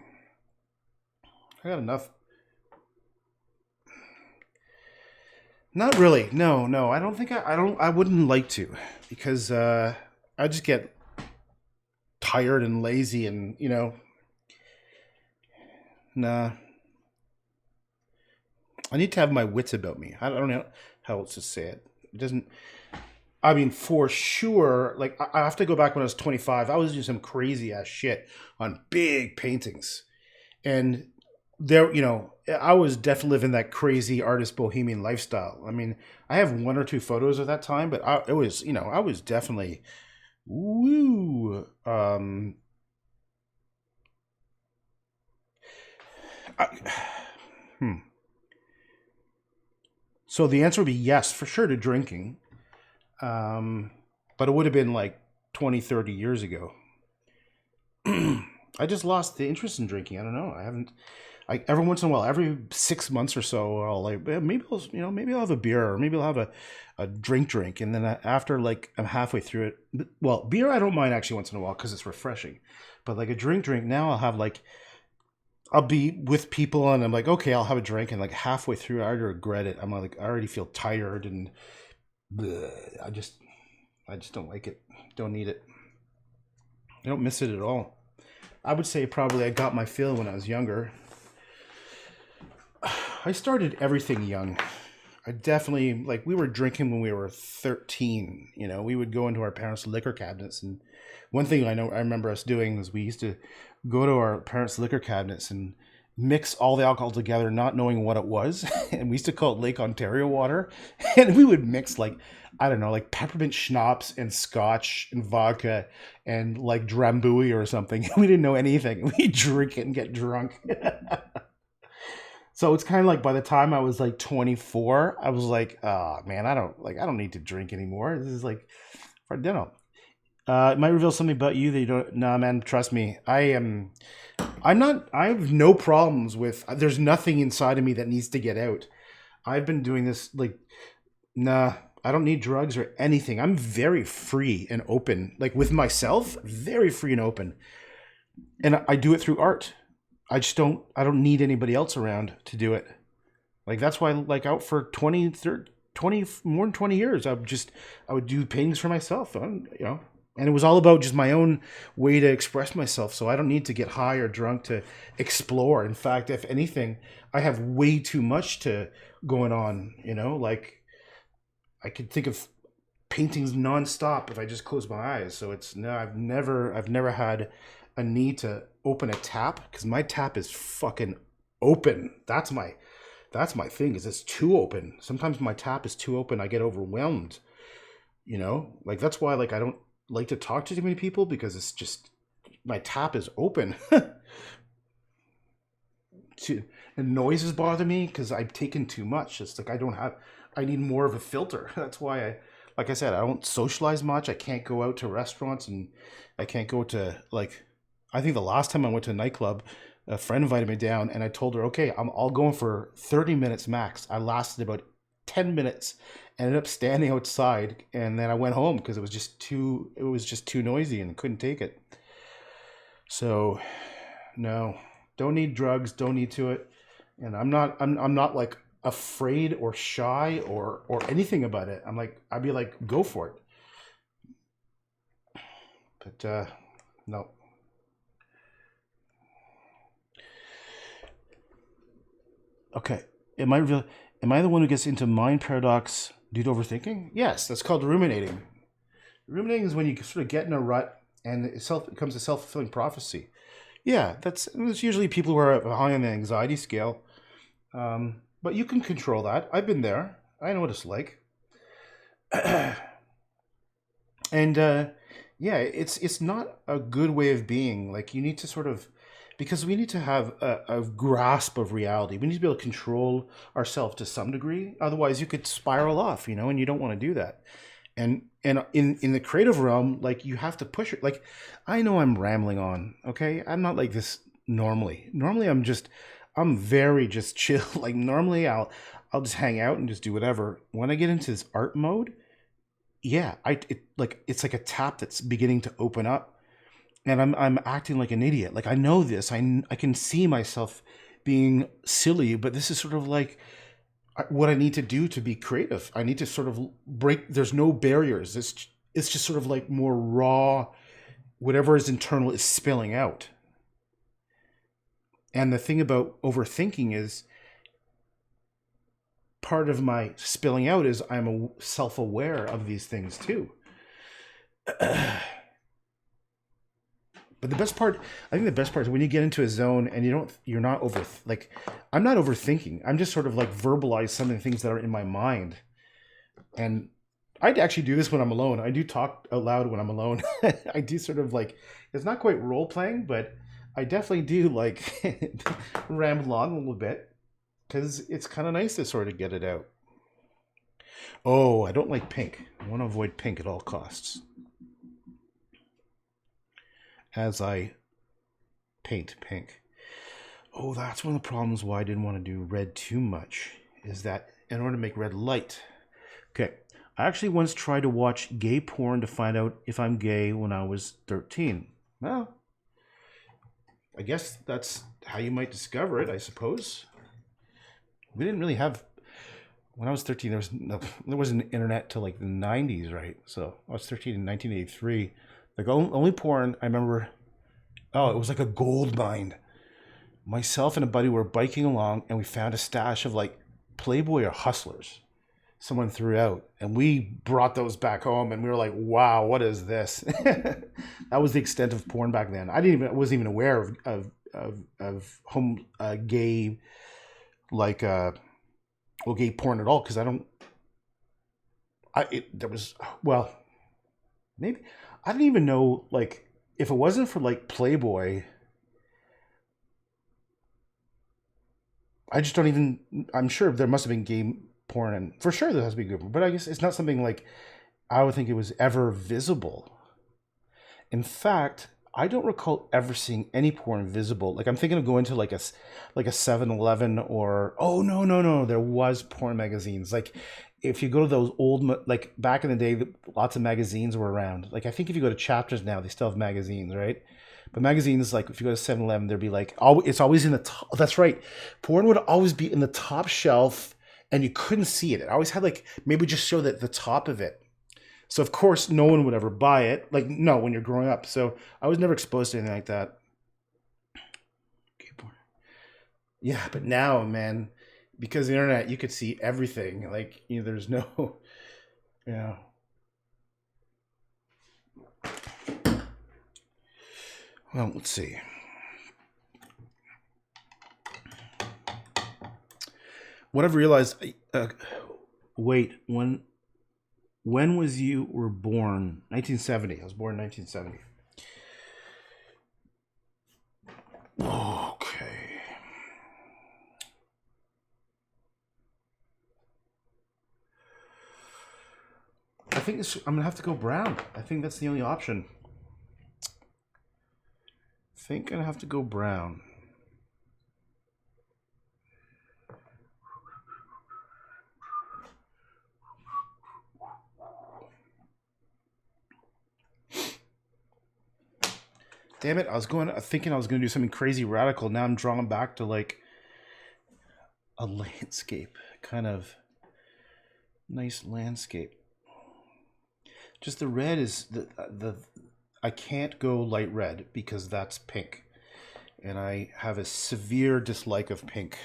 I got enough. Not really. No, no. I don't think I don't. I wouldn't like to, because I just get tired and lazy, and nah. I need to have my wits about me. I don't know how else to say it. It doesn't. I mean, for sure. Like I have to go back when I was 25. I was doing some crazy ass shit on big paintings, and I was definitely living that crazy artist bohemian lifestyle. I mean, I have one or two photos of that time, but it was, I was definitely woo. I, hmm. So the answer would be yes, for sure, to drinking. Um, but it would have been like 20, 30 years ago. I just lost the interest in drinking. I don't know. I haven't. Every once in a while, every 6 months or so, I'll like maybe I'll maybe I'll have a beer, or maybe I'll have a drink, and then after, like, I'm halfway through it. Well, beer I don't mind actually once in a while because it's refreshing, but like a drink now I'll have, like, I'll be with people and I'm like, okay, I'll have a drink, and like halfway through I already regret it. I'm like, I already feel tired, and bleh, I just don't like it. Don't need it. I don't miss it at all. I would say probably I got my fill when I was younger. I started everything young. I definitely, like, we were drinking when we were 13. We would go into our parents' liquor cabinets, and one thing I remember us doing was we used to go to our parents' liquor cabinets and mix all the alcohol together, not knowing what it was, and we used to call it Lake Ontario water, and we would mix, like, I don't know, like peppermint schnapps and scotch and vodka and like drambuie or something. We didn't know anything. We drink it and get drunk. So it's kind of like, by the time I was like 24, I was like, oh man, I don't need to drink anymore. This is like for dinner. It might reveal something about you that you don't. Nah, man, trust me. I'm not. I have no problems with. There's nothing inside of me that needs to get out. I've been doing this, like, nah. I don't need drugs or anything. I'm very free and open, like with myself, very free and open, and I do it through art. I just don't. I don't need anybody else around to do it. Like, that's why, like, out for 20, 30, 20, more than 20 years, I would do paintings for myself. And it was all about just my own way to express myself. So I don't need to get high or drunk to explore. In fact, if anything, I have way too much to going on. Like, I could think of paintings nonstop if I just close my eyes. So it's no, I've never had a need to open a tap, because my tap is fucking open. That's my thing, is it's too open. Sometimes my tap is too open. I get overwhelmed. Like, that's why, like, I don't like to talk to too many people, because it's just my tap is open. And noises bother me because I've taken too much. It's like I need more of a filter. That's why like I said, I don't socialize much. I can't go out to restaurants, and I can't go to, like, I think the last time I went to a nightclub, a friend invited me down, and I told her, okay, I'll go in for 30 minutes max. I lasted about 10 minutes, ended up standing outside, and then I went home because it was just too noisy and couldn't take it. So, no, don't need drugs, don't need to it. And I'm not like afraid or shy or anything about it. I'd be like, go for it. But no. Okay. Am I the one who gets into mind paradox due to overthinking? Yes, that's called ruminating. Ruminating is when you sort of get in a rut, and it becomes a self-fulfilling prophecy. Yeah, it's usually people who are high on the anxiety scale. But you can control that. I've been there. I know what it's like. And yeah, it's not a good way of being. Like, you need to sort of because we need to have a grasp of reality. We need to be able to control ourselves to some degree. Otherwise, you could spiral off, and you don't want to do that. And in the creative realm, like you have to push it. Like I know I'm rambling on, okay? I'm not like this normally. Normally, I'm very just chill. Like normally, I'll just hang out and just do whatever. When I get into this art mode, yeah, it's like a tap that's beginning to open up, and I'm acting like an idiot. Like I know this. I can see myself being silly, but this is sort of like what I need to do to be creative. I need to sort of break. There's no barriers. It's just sort of like more raw. Whatever is internal is spilling out. And the thing about overthinking is part of my spilling out is I'm self-aware of these things too. But the best part, I think the best part is when you get into a zone and you're not like, I'm not overthinking. I'm just sort of like verbalize some of the things that are in my mind. And I actually do this when I'm alone. I do talk out loud when I'm alone. I do sort of like, it's not quite role playing, but I definitely do like ramble on a little bit because it's kind of nice to sort of get it out. Oh, I don't like pink. I want to avoid pink at all costs as I paint pink. Oh, that's one of the problems why I didn't want to do red too much, is that in order to make red light. Okay, I actually once tried to watch gay porn to find out if I'm gay when I was 13. Well, I guess that's how you might discover it, I suppose. We didn't really have, when I was 13, there wasn't internet till like the 90s, right? So I was 13 in 1983. Like only porn I remember, oh, it was like a gold mine. Myself and a buddy were biking along and we found a stash of like Playboy or Hustlers someone threw out, and we brought those back home and we were like, wow, what is this? That was the extent of porn back then. Wasn't even aware of home gay, like gay porn at all, because maybe I didn't even know, like, if it wasn't for like Playboy, I just don't even, I'm sure there must have been gay porn, and for sure there has to be good porn, but I guess it's not something like I would think it was ever visible. In fact, I don't recall ever seeing any porn visible. Like I'm thinking of going to like a 7-Eleven, or oh no, there was porn magazines. Like if you go to those old, like back in the day, lots of magazines were around. Like I think if you go to Chapters now, they still have magazines, right? But magazines, like if you go to 7-Eleven, there'd be like, it's always in the top. That's right. Porn would always be in the top shelf and you couldn't see it. It always had like, maybe just show the top of it. So of course no one would ever buy it. Like, no, when you're growing up. So I was never exposed to anything like that. Okay, porn. Yeah, but now, man, because of the internet, you could see everything. Like, there's no, yeah. Well, let's see. What I've realized, wait, when was you were born? 1970. I was born in 1970. Okay. I think I'm gonna have to go brown. I think that's the only option. I think I'm gonna have to go brown. Damn it, thinking I was going to do something crazy radical. Now I'm drawn back to like a landscape, kind of nice landscape. Just the red is I can't go light red because that's pink. And I have a severe dislike of pink.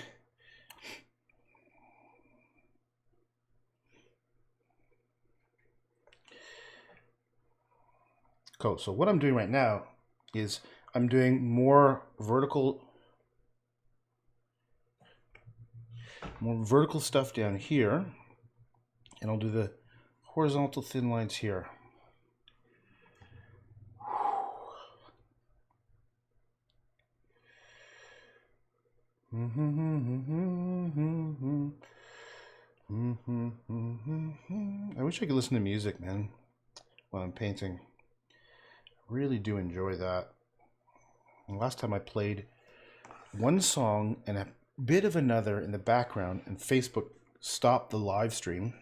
Cool. So what I'm doing right now is I'm doing more vertical stuff down here, and I'll do the horizontal thin lines here. I wish I could listen to music, man, while I'm painting. I really do enjoy that. And last time I played one song and a bit of another in the background, and Facebook stopped the live stream.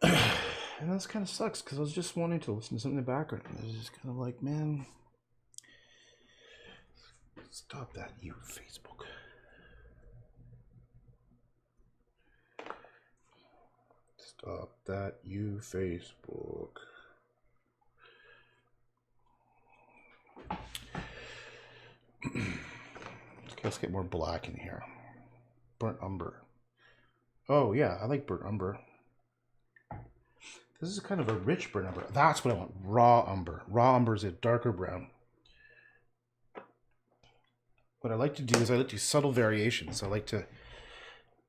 And this kind of sucks because I was just wanting to listen to something in the background. I was just kind of like, man, stop that, you Facebook. Stop that, you Facebook. Let's get more black in here. Burnt umber. Oh yeah, I like burnt umber. This is kind of a rich burnt umber. That's what I want. Raw umber. Raw umber is a darker brown. What I like to do is I like to do subtle variations. I like to.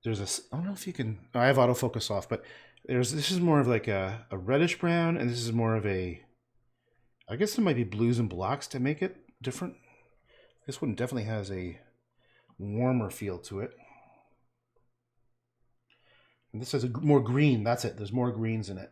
There's a. I don't know if you can. I have autofocus off, but this is more of like a reddish brown, and this is more of a. I guess there might be blues and blacks to make it different. This one definitely has a warmer feel to it. And this has a more green. That's it. There's more greens in it.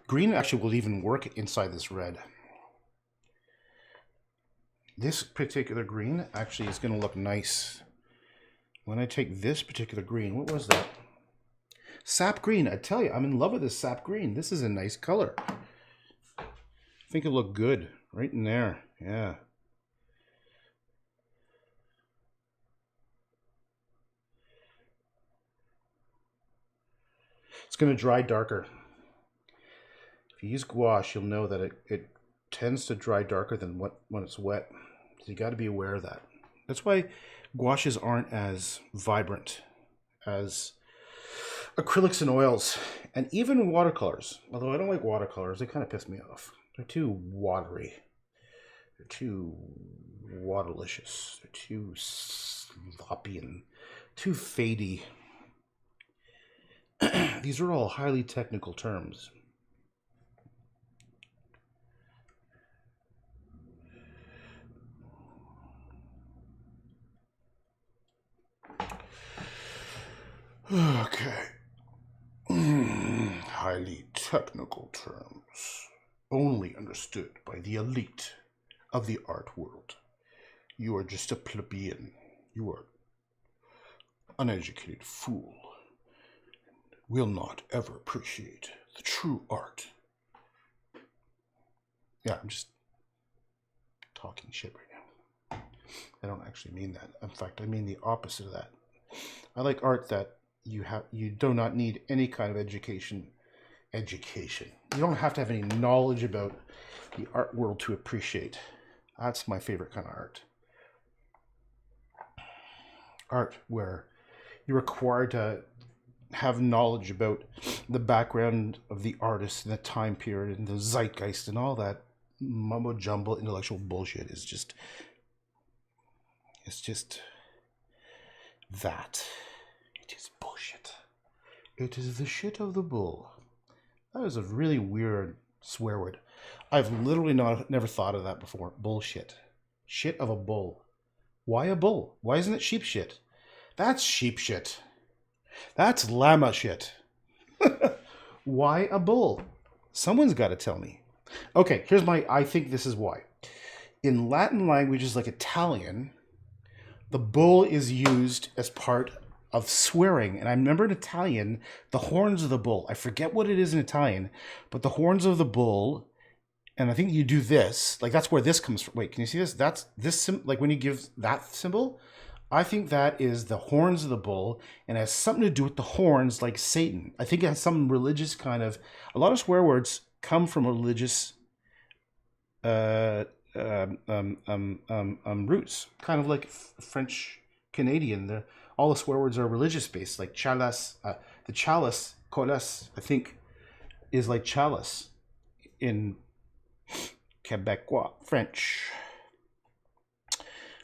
Green actually will even work inside this red. This particular green actually is going to look nice. When I take this particular green, what was that? Sap green. I tell you, I'm in love with this sap green. This is a nice color. I think it'll look good right in there. Yeah. It's going to dry darker. If you use gouache, you'll know that it tends to dry darker than when it's wet. So you got to be aware of that. That's why gouaches aren't as vibrant as acrylics and oils, and even watercolors. Although I don't like watercolors, they kind of piss me off. They're too watery. They're too waterlicious. They're too sloppy and too fadey. These are all highly technical terms. Okay. Highly technical terms, only understood by the elite of the art world. You are just a plebeian. You are uneducated fool. Will not ever appreciate the true art. Yeah, I'm just talking shit right now. I don't actually mean that. In fact, I mean the opposite of that. I like art that you do not need any kind of education. You don't have to have any knowledge about the art world to appreciate. That's my favorite kind of art. Art where you're required to have knowledge about the background of the artist and the time period and the zeitgeist and all that mumbo jumbo intellectual bullshit is just. It's just that. It is bullshit. It is the shit of the bull. That is a really weird swear word. I've literally never thought of that before. Bullshit. Shit of a bull. Why a bull? Why isn't it sheep shit? That's sheep shit. That's llama shit. Why a bull? Someone's got to tell me. Okay, I think this is why. In Latin languages like Italian, the bull is used as part of swearing. And I remember in Italian, the horns of the bull. I forget what it is in Italian, but the horns of the bull, and I think you do this, like that's where this comes from. Wait, can you see this? That's this, like when you give that symbol, I think that is the horns of the bull, and it has something to do with the horns, like Satan. I think it has some religious kind of, a lot of swear words come from religious roots, kind of like French Canadian. All the swear words are religious based, like chalice, the chalice, colas. I think is like chalice in Quebecois French.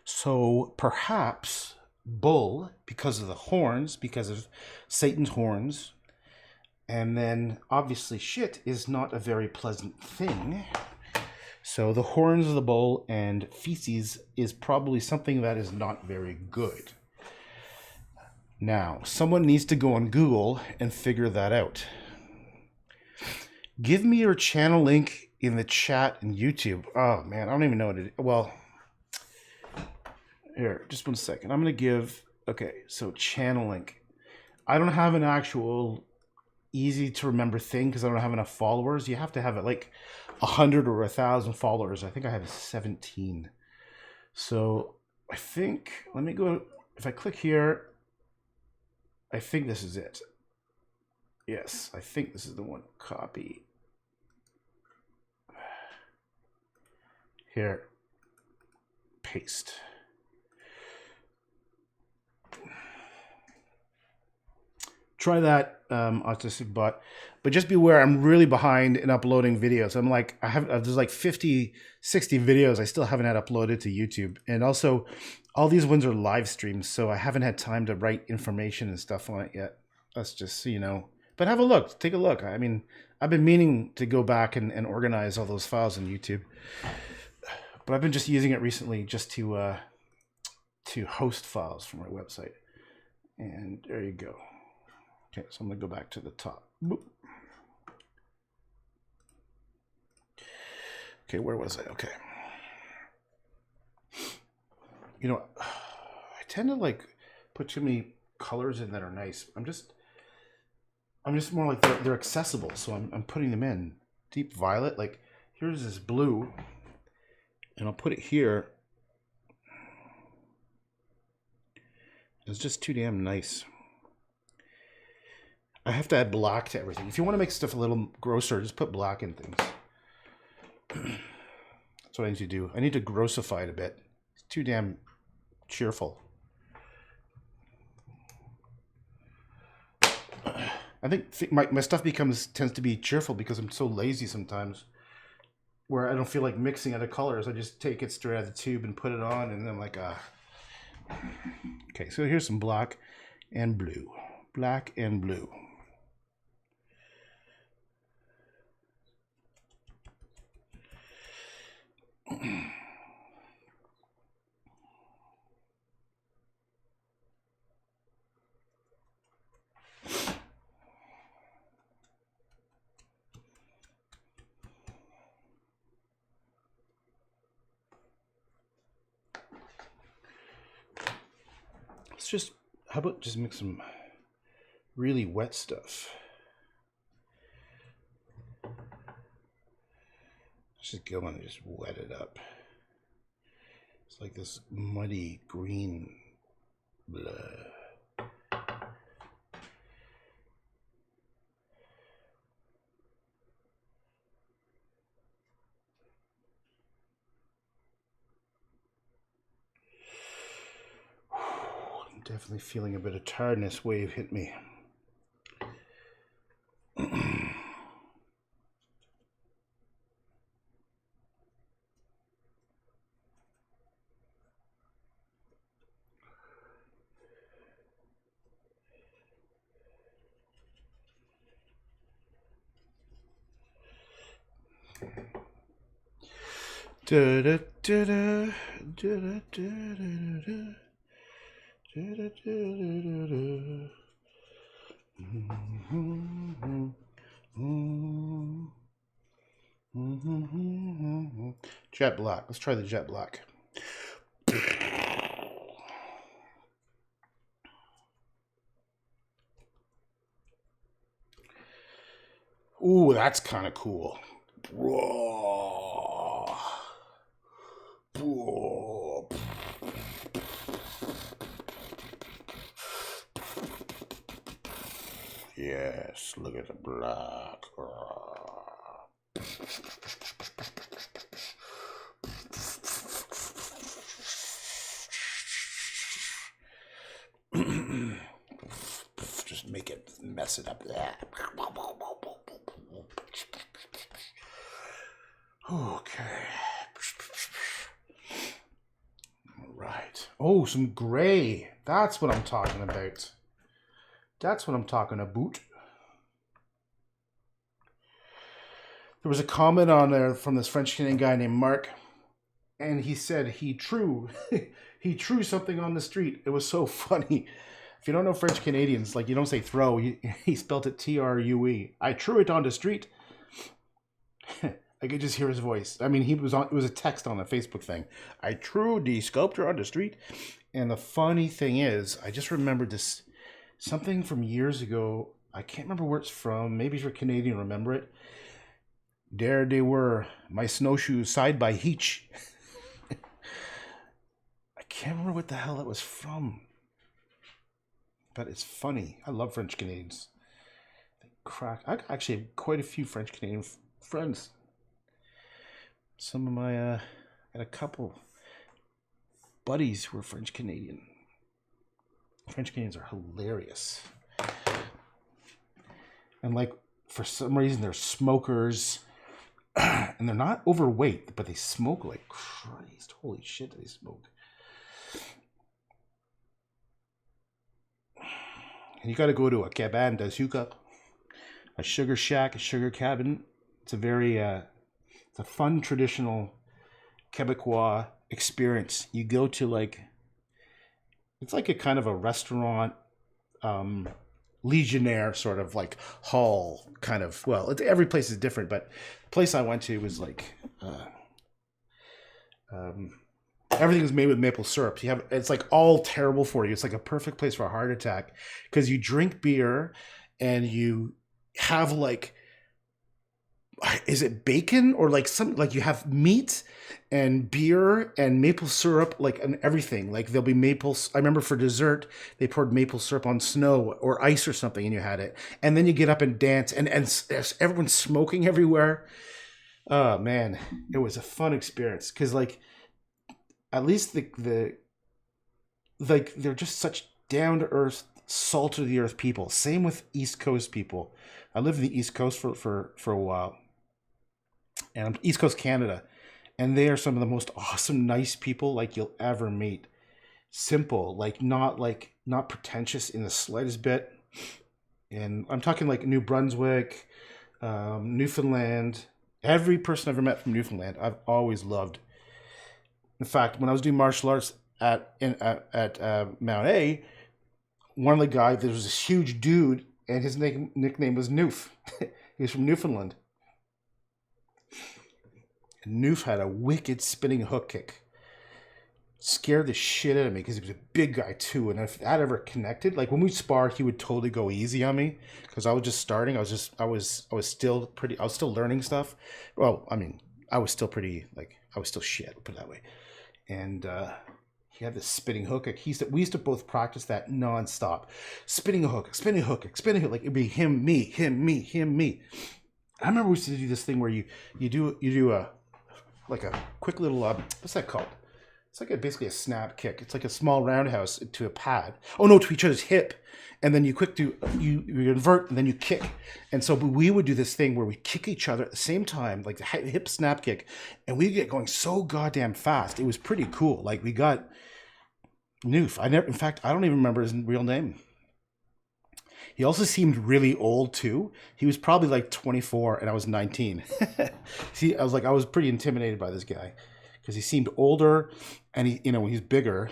So perhaps bull, because of the horns, because of Satan's horns, and then obviously shit is not a very pleasant thing. So the horns of the bull and feces is probably something that is not very good. Now, someone needs to go on Google and figure that out. Give me your channel link in the chat and YouTube. Oh man, I don't even know what it is. Well, here, just 1 second. I'm going to give, okay, so channel link. I don't have an actual easy to remember thing because I don't have enough followers. You have to have it like 100 or 1,000 followers. I think I have 17. So I think, let me go, if I click here, I think this is it. Yes, I think this is the one. Copy. Here. Paste. Try that, Autistic Bot. But just beware, I'm really behind in uploading videos. I'm like, there's like 50, 60 videos I still haven't had uploaded to YouTube. And also, all these ones are live streams, so I haven't had time to write information and stuff on it yet. That's just, you know. But have a look. Take a look. I mean, I've been meaning to go back and organize all those files on YouTube. But I've been just using it recently just to host files for my website. And there you go. Okay, so I'm going to go back to the top. Boop. Okay, where was I? Okay. You know, I tend to like put too many colors in that are nice. I'm just more like they're accessible, so I'm putting them in. Deep violet, like here's this blue, and I'll put it here. It's just too damn nice. I have to add black to everything. If you want to make stuff a little grosser, just put black in things. That's what I need to do. I need to grossify it a bit. It's too damn cheerful. I think my stuff tends to be cheerful because I'm so lazy sometimes, where I don't feel like mixing other colors. I just take it straight out of the tube and put it on, and then I'm like, ah. Okay, so here's some black and blue. Black and blue. Let's just, how about just mix some really wet stuff? Let's just go and just wet it up. It's like this muddy green blah. I'm definitely feeling a bit of tiredness wave hit me. Da da da da da da da da. Jet black. Let's try the jet black. Ooh, that's kind of cool. Whoa. Whoa. Yes, look at the black. Just make it, mess it up. Okay. All right. Oh, some gray. That's what I'm talking about. That's what I'm talking about. There was a comment on there from this French Canadian guy named Mark, and he said he threw he threw something on the street. It was so funny. If you don't know French Canadians, like you don't say throw, he spelled it True. I threw it on the street. I could just hear his voice. I mean, he was on. It was a text on a Facebook thing. I threw the sculpture on the street, and the funny thing is, I just remembered this something from years ago. I can't remember where it's from. Maybe if you're Canadian, remember it. There they were, my snowshoes side by each. I can't remember what the hell it was from, but it's funny. I love French Canadians. They crack. I actually have quite a few French Canadian friends. Some of my, I had a couple buddies who were French Canadian. French Canadians are hilarious. And like, for some reason, they're smokers. And they're not overweight, but they smoke like Christ. Holy shit, they smoke. And you got to go to a cabane de sucre, a sugar shack, a sugar cabin. It's a very, it's a fun traditional Quebecois experience. You go to like, it's like a kind of a restaurant, Legionnaire sort of like hall kind of. Well, every place is different, but the place I went to was like everything is made with maple syrup. It's like all terrible for you. It's like a perfect place for a heart attack because you drink beer and you have like, is it bacon or like some, like you have meat and beer and maple syrup, like, and everything. Like there'll be I remember for dessert they poured maple syrup on snow or ice or something, and you had it, and then you get up and dance, and everyone's smoking everywhere. Oh man, it was a fun experience because like at least the like they're just such down to earth, salt of the earth people. Same with East Coast people. I lived in the East Coast for a while, and I'm East Coast Canada, and they are some of the most awesome, nice people like you'll ever meet. Simple, like not pretentious in the slightest bit. And I'm talking like New Brunswick, Newfoundland. Every person I've ever met from Newfoundland, I've always loved. In fact, when I was doing martial arts at Mount A, one of the guys, there was this huge dude, and his nickname was Noof. He was from Newfoundland. And Noof had a wicked spinning hook kick. Scared the shit out of me because he was a big guy too, and if that ever connected, like when we spar, he would totally go easy on me because I was just starting. I was still learning stuff. Well, I mean, I was still shit, put it that way. And he had this spinning hook. We used to both practice that nonstop, spinning a hook, spinning a hook, spinning a hook. Like it'd be him, me, him, me, him, me. I remember we used to do this thing where you do a like a quick little what's that called? It's like basically a snap kick. It's like a small roundhouse to a pad. Oh no, to each other's hip, and then you invert and then you kick. And so we would do this thing where we kick each other at the same time, like the hip snap kick, and we get going so goddamn fast. It was pretty cool. Like we got Noof. In fact, I don't even remember his real name. He also seemed really old too. He was probably like 24, and I was 19. See, I was pretty intimidated by this guy because he seemed older, and he's bigger.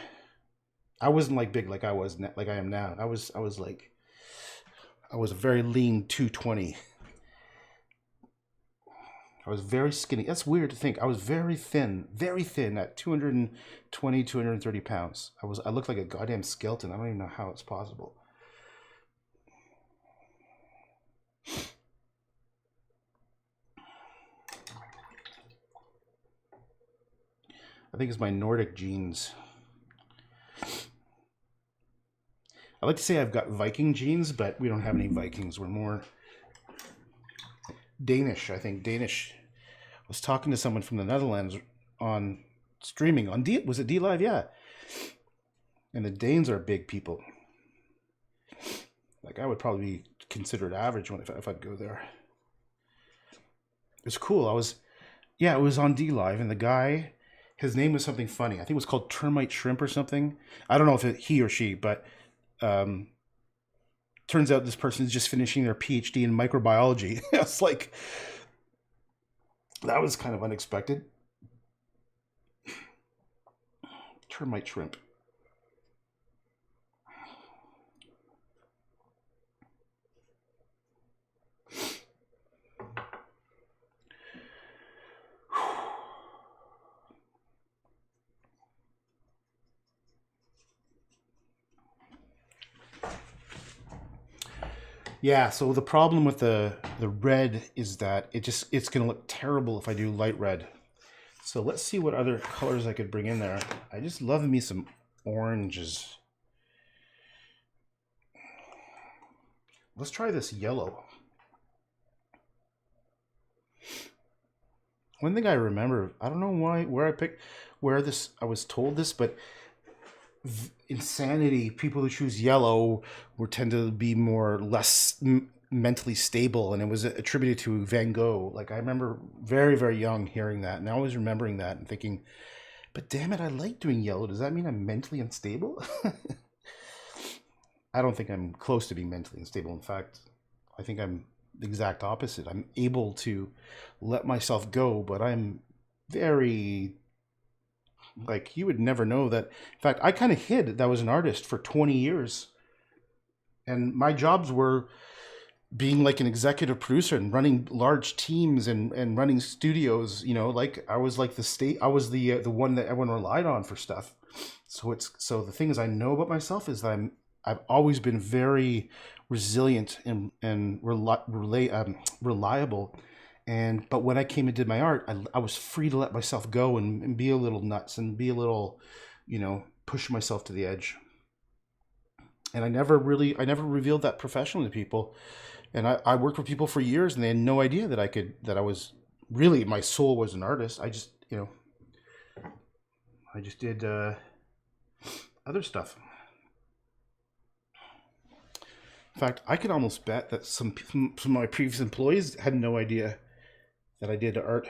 I wasn't like big like I am now. I was a very lean 220. I was very skinny. That's weird to think. I was very thin at 220, 230 pounds. I looked like a goddamn skeleton. I don't even know how it's possible. I think it's my Nordic genes. I like to say I've got Viking genes, but we don't have any Vikings. We're more Danish, I think. Danish. I was talking to someone from the Netherlands on streaming on was it D Live? Yeah. And the Danes are big people. Like I would probably be considered average if I'd go there. It's cool. Yeah, it was on D Live, and the guy, his name was something funny. I think it was called Termite Shrimp or something. I don't know if he or she, but um, turns out this person is just finishing their PhD in microbiology. It's like that was kind of unexpected. Termite Shrimp. Yeah, so the problem with the red is that it's gonna look terrible if I do light red. So let's see what other colors I could bring in there. I just love me some oranges. Let's try this yellow. One thing I remember, I don't know where I was told this, but insanity, people who choose yellow were tend to be more less mentally stable, and it was attributed to Van Gogh. Like I remember very very young hearing that, and I was remembering that and thinking, but damn it, I like doing yellow. Does that mean I'm mentally unstable? I don't think I'm close to being mentally unstable. In fact, I think I'm the exact opposite. I'm able to let myself go, but I'm very, like, you would never know that. In fact, I kind of hid that I was an artist for 20 years. And my jobs were being like an executive producer and running large teams and running studios. Like I was like I was the one that everyone relied on for stuff. So the thing is, I know about myself is that I've always been very resilient and reliable. But when I came and did my art, I was free to let myself go and be a little nuts and be a little, push myself to the edge. And I never revealed that professionally to people. And I worked with people for years, and they had no idea that I was really, my soul was an artist. I just did other stuff. In fact, I could almost bet that some of my previous employees had no idea that I did art.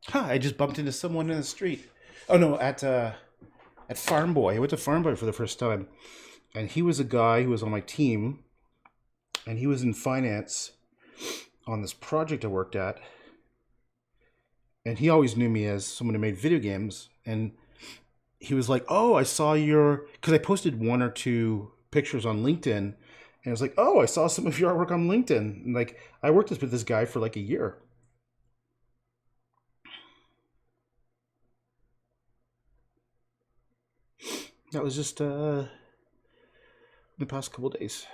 Huh, I just bumped into someone in the street. Oh no, at Farm Boy. I went to Farm Boy for the first time, and he was a guy who was on my team, and he was in finance on this project I worked at, and he always knew me as someone who made video games. And he was like, "Oh, I saw your," because I posted one or two pictures on LinkedIn, and I was like, "Oh, I saw some of your artwork on LinkedIn." And like, I worked with this guy for like a year. That was just the past couple of days.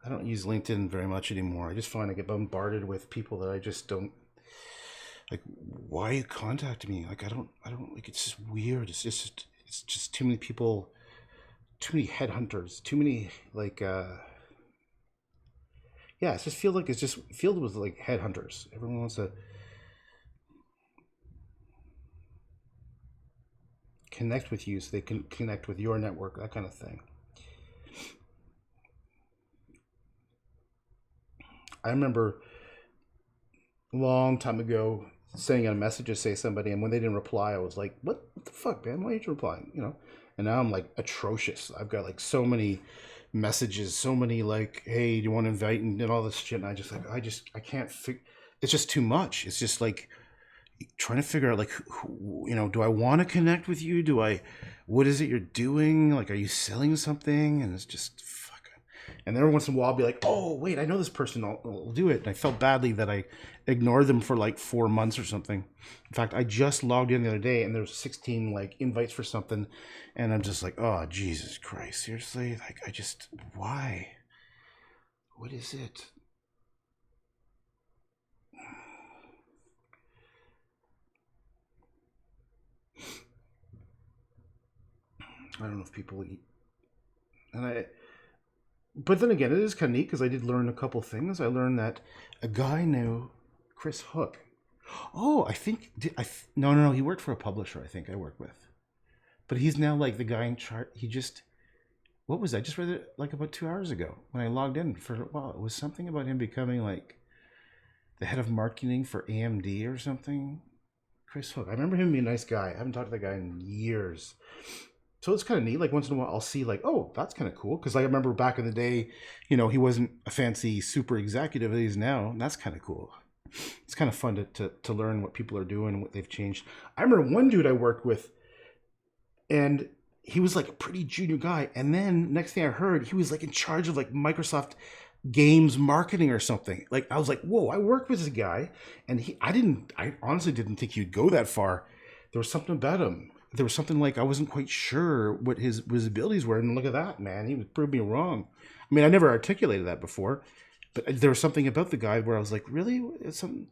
I don't use LinkedIn very much anymore. I just find I get bombarded with people that I just don't like. Why you contact me? Like I don't like. It's just weird. It's just too many people, too many headhunters, too many like. Yeah, it just feels like it's just filled with like headhunters. Everyone wants to connect with you so they can connect with your network, that kind of thing. I remember a long time ago sending a message to say somebody, and when they didn't reply, I was like, what the fuck, man? Why aren't you replying? And now I'm like atrocious. I've got like so many messages, so many like, hey, do you want to invite and all this shit? And I can't figure. It's just too much. It's just like trying to figure out like, do I want to connect with you? What is it you're doing? Like, are you selling something? And it's just fuck. And then every once in a while, I'll be like, oh wait, I know this person. I'll do it. And I felt badly that I ignored them for like 4 months or something. In fact, I just logged in the other day, and there's 16 like invites for something, and I'm just like, oh Jesus Christ, seriously? Like, why? What is it? I don't know if people eat, and but then again, it is kind of neat because I did learn a couple things. I learned that a guy knew Chris Hook. Oh, I think no. He worked for a publisher. I think I work with, but he's now like the guy in charge. He just what was that? I just read it like about 2 hours ago when I logged in for a while. It was something about him becoming like the head of marketing for AMD or something. Chris Hook. I remember him being a nice guy. I haven't talked to that guy in years. So it's kind of neat. Like once in a while, I'll see like, oh, that's kind of cool. Because I remember back in the day, he wasn't a fancy super executive that he is now. And that's kind of cool. It's kind of fun to learn what people are doing and what they've changed. I remember one dude I worked with, and he was like a pretty junior guy. And then next thing I heard, he was like in charge of like Microsoft games marketing or something. Like I was like, whoa, I worked with this guy, and I honestly didn't think he'd go that far. There was something about him. There was something like I wasn't quite sure what his abilities were, and look at that, man. He was proved me wrong. I mean, I never articulated that before, but there was something about the guy where I was like, really? It's something.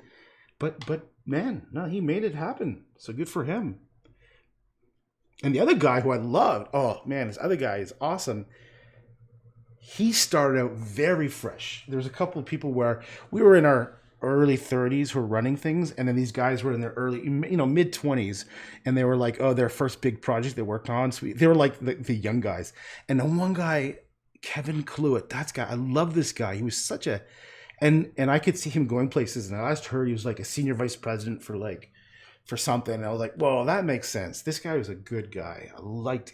But man, no, he made it happen. So good for him. And the other guy who I loved, oh man, this other guy is awesome. He started out very fresh. There was a couple of people where we were in our early 30s who were running things, and then these guys were in their early, mid 20s, and they were like, oh, their first big project they worked on. So they were like the young guys. And then one guy, Kevin Cluett, I love this guy. He was such a, and I could see him going places. And I last heard he was like a senior vice president for something. And I was like, whoa, that makes sense. This guy was a good guy.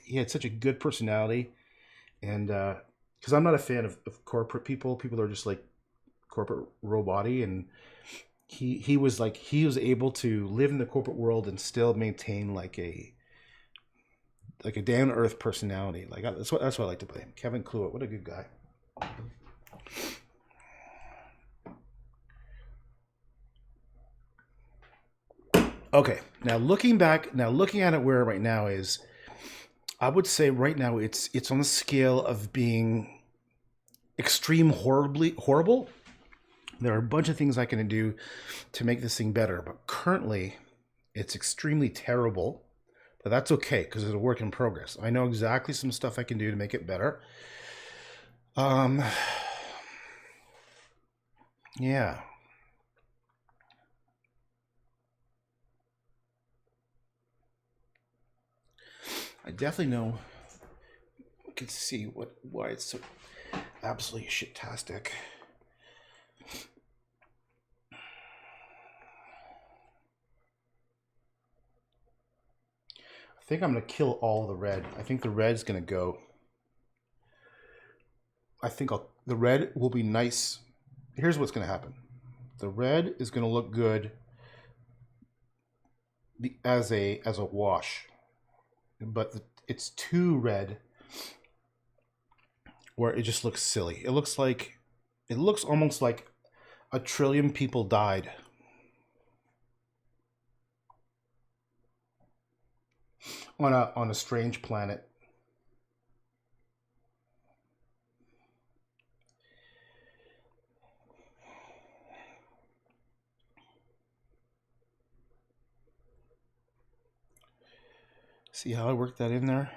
He had such a good personality, and because I'm not a fan of corporate people. People are just like corporate robot-y, and he was able to live in the corporate world and still maintain like a down to earth personality. Like that's what I like to play. Kevin Cluett, what a good guy. Okay, now looking at it where right now is, I would say right now it's on the scale of being extreme horrible. There are a bunch of things I can do to make this thing better, but currently it's extremely terrible. But that's okay because it's a work in progress. I know exactly some stuff I can do to make it better. Yeah. I definitely know. I can see why it's so absolutely shit-tastic. I think I'm going to kill all the red. I think the red's going to go. I think the red will be nice. Here's what's going to happen. The red is going to look good as a wash, but it's too red where it just looks silly. It looks almost like a trillion people died. On a strange planet. See how I worked that in there?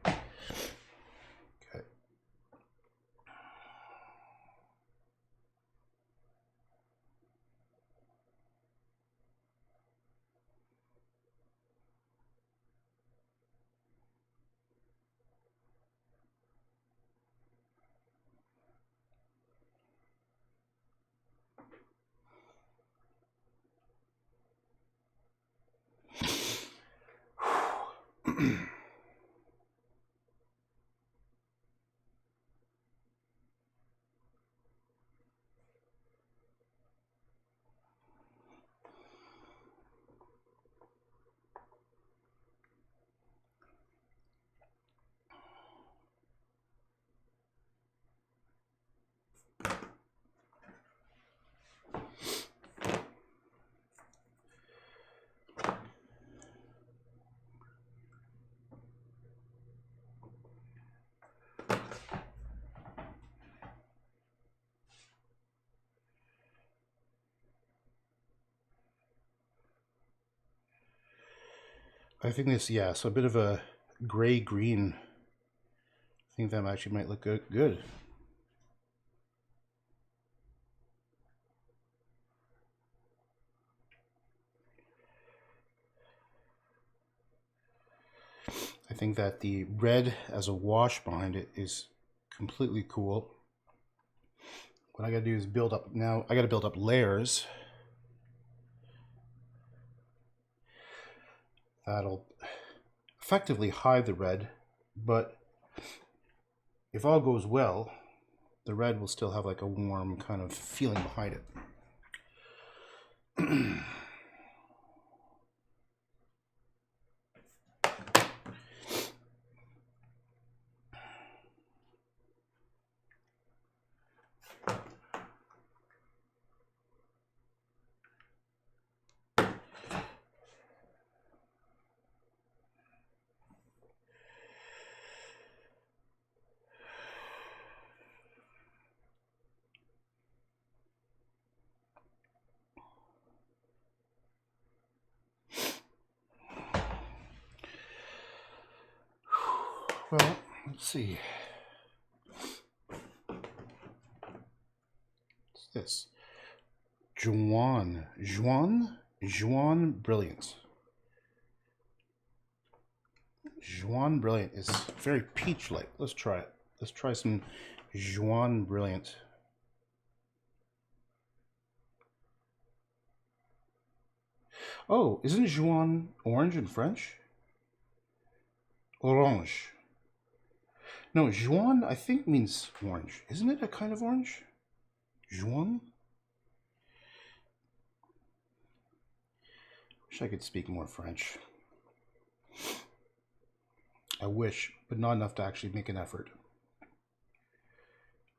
Okay. I think this, yeah, so a bit of a gray-green think that actually might look good. I think that the red as a wash behind it is completely cool. What I gotta do is build up, now I gotta build up layers. That'll effectively hide the red, but if all goes well, the red will still have like a warm kind of feeling behind it. Well, let's see. What's this? Juan Brilliant. Juan Brilliant is very peach-like. Let's try it. Let's try some Juan Brilliant. Oh, isn't Juan orange in French? Orange. No, Juan I think means orange. Isn't it a kind of orange? Juan? Wish I could speak more French. I wish, but not enough to actually make an effort.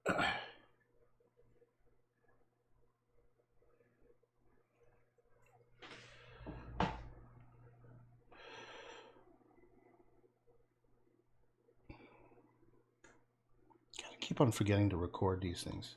I keep on forgetting to record these things.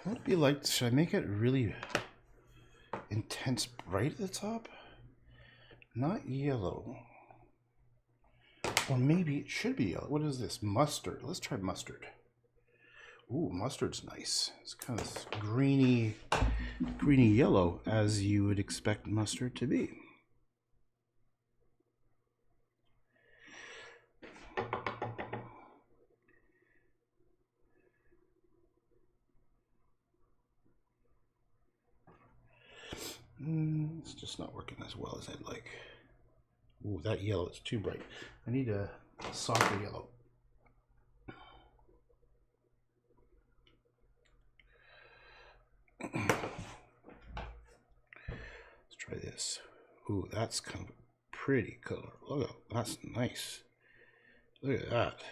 What would it be like? Should I make it really intense bright at the top? Not yellow. Or maybe it should be yellow. What is this? Mustard. Let's try mustard. Ooh, mustard's nice. It's kind of greeny yellow, as you would expect mustard to be. It's just not working as well as I'd like. Ooh, that yellow is too bright. I need a softer yellow. Let's try this. Ooh, that's kind of a pretty color. Look at that. That's nice. Look at that.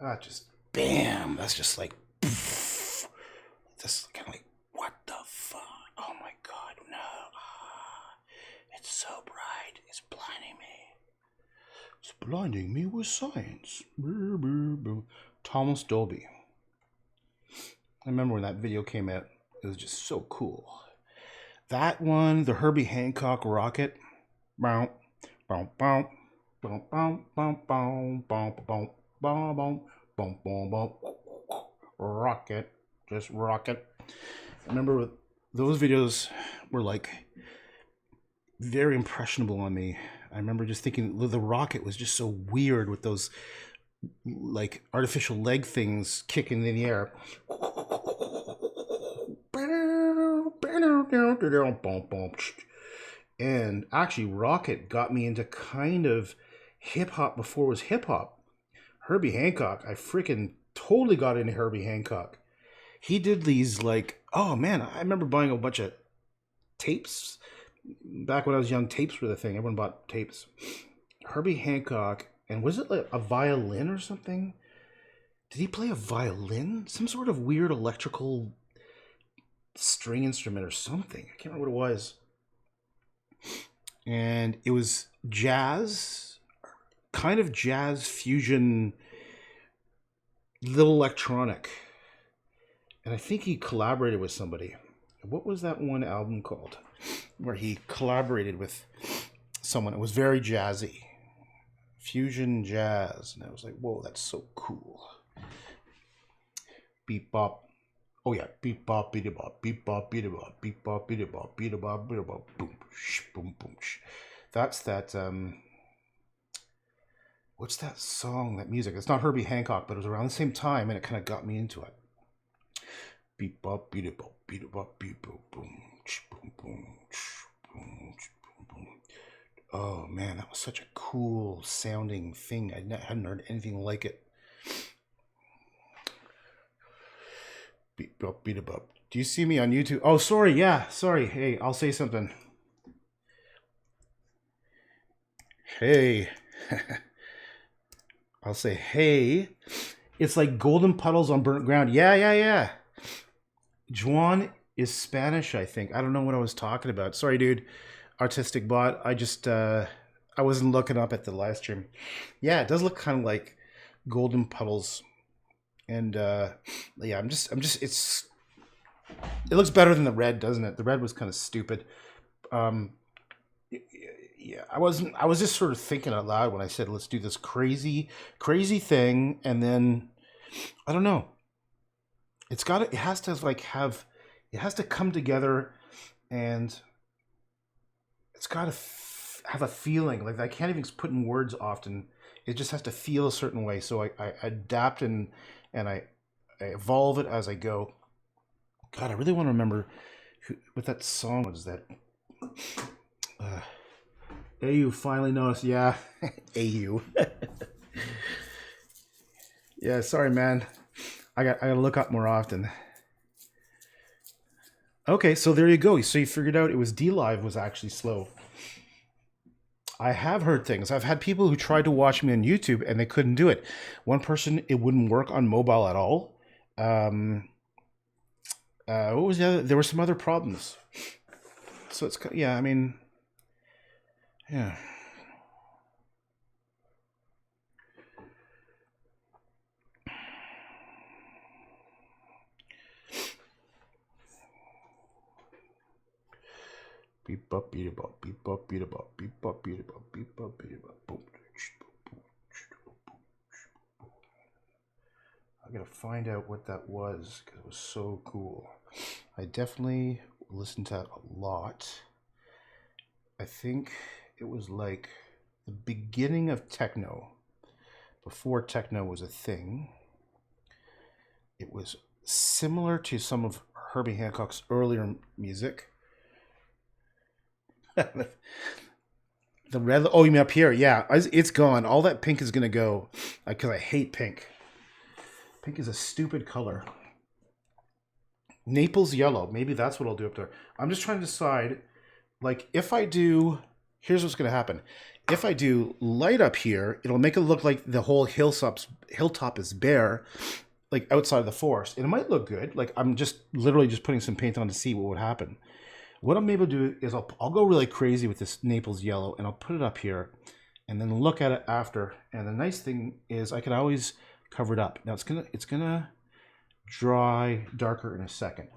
Ah, just bam. That's just like poof. Just kind of like, what the fuck? Oh my god, no. It's so bright. It's blinding me. It's blinding me with science. Thomas Dolby. I remember when that video came out. It was just so cool. That one, the Herbie Hancock rocket. Bow, bow, bow, bow, bow, bow, bow, bow, bow, bow, bow, bow, bow, bow. Rocket, just rocket. I remember those videos were like very impressionable on me. I remember just thinking the rocket was just so weird with those like artificial leg things kicking in the air. And actually rocket got me into kind of hip-hop before it was hip-hop. Herbie Hancock, I freaking totally got into Herbie Hancock. He did these like, oh man, I remember buying a bunch of tapes. Back when I was young, tapes were the thing. Everyone bought tapes. Herbie Hancock And was it like a violin or something? Did he play a violin? Some sort of weird electrical string instrument or something. I can't remember what it was. And it was jazz, kind of jazz fusion, little electronic. And I think he collaborated with somebody. What was that one album called where he collaborated with someone? It was very jazzy, fusion jazz. And I was like, whoa, that's so cool. Beep bop. Oh yeah, beep bop, beat it bop, beep bop, beat it bop, beep bop, beat it bop, beat it bop, beat it bop, boom, sh, boom, boom, sh. That's that. What's that song? That music? It's not Herbie Hancock, but it was around the same time, and it kind of got me into it. Beep bop, beat it bop, beat it bop, beep boom, boom, sh, boom, boom, sh, boom, sh, boom, boom. Oh man, that was such a cool sounding thing. I hadn't heard anything like it. Beep bop, beat it bop. Do you see me on YouTube? Oh, sorry. Yeah, sorry. Hey, I'll say something. Hey. I'll say, hey. It's like golden puddles on burnt ground. Yeah. Juan is Spanish, I think. I don't know what I was talking about. Sorry, dude. Artistic bot. I just, I wasn't looking up at the live stream. Yeah, it does look kind of like golden puddles. And, yeah, I'm just, it looks better than the red, doesn't it? The red was kind of stupid. Yeah, I was just sort of thinking out loud when I said, let's do this crazy thing. And then, I don't know. It has to come together, and it's got to have a feeling. Like, I can't even put in words often. It just has to feel a certain way. So I adapt and I evolve it as I go. God, I really want to remember what that song was. That AU finally noticed. Yeah, AU. Yeah, sorry, man. I gotta look up more often. Okay, so there you go. So you figured out it was DLive was actually slow. I have heard things. I've had people who tried to watch me on YouTube and they couldn't do it. One person, it wouldn't work on mobile at all. What was the other? There were some other problems. So it's, yeah, I mean, yeah. Beep bop beat it bop, beep bop beat it bop, beep bop beat it bop, beep bop beat it bop, boom. I gotta find out what that was because it was so cool. I definitely listened to that a lot. I think it was like the beginning of techno, before techno was a thing. It was similar to some of Herbie Hancock's earlier music. The red, oh, you mean up here? Yeah, it's gone. All that pink is gonna go because I hate pink. Pink is a stupid color. Naples yellow. Maybe that's what I'll do up there. I'm just trying to decide. Like, if I do, here's what's going to happen. If I do light up here, it'll make it look like the whole hilltop is bare, like outside of the forest. And it might look good. Like, I'm just literally just putting some paint on to see what would happen. What I'm able to do is I'll go really crazy with this Naples yellow, and I'll put it up here, and then look at it after. And the nice thing is I can always cover it up. Now it's gonna dry darker in a second.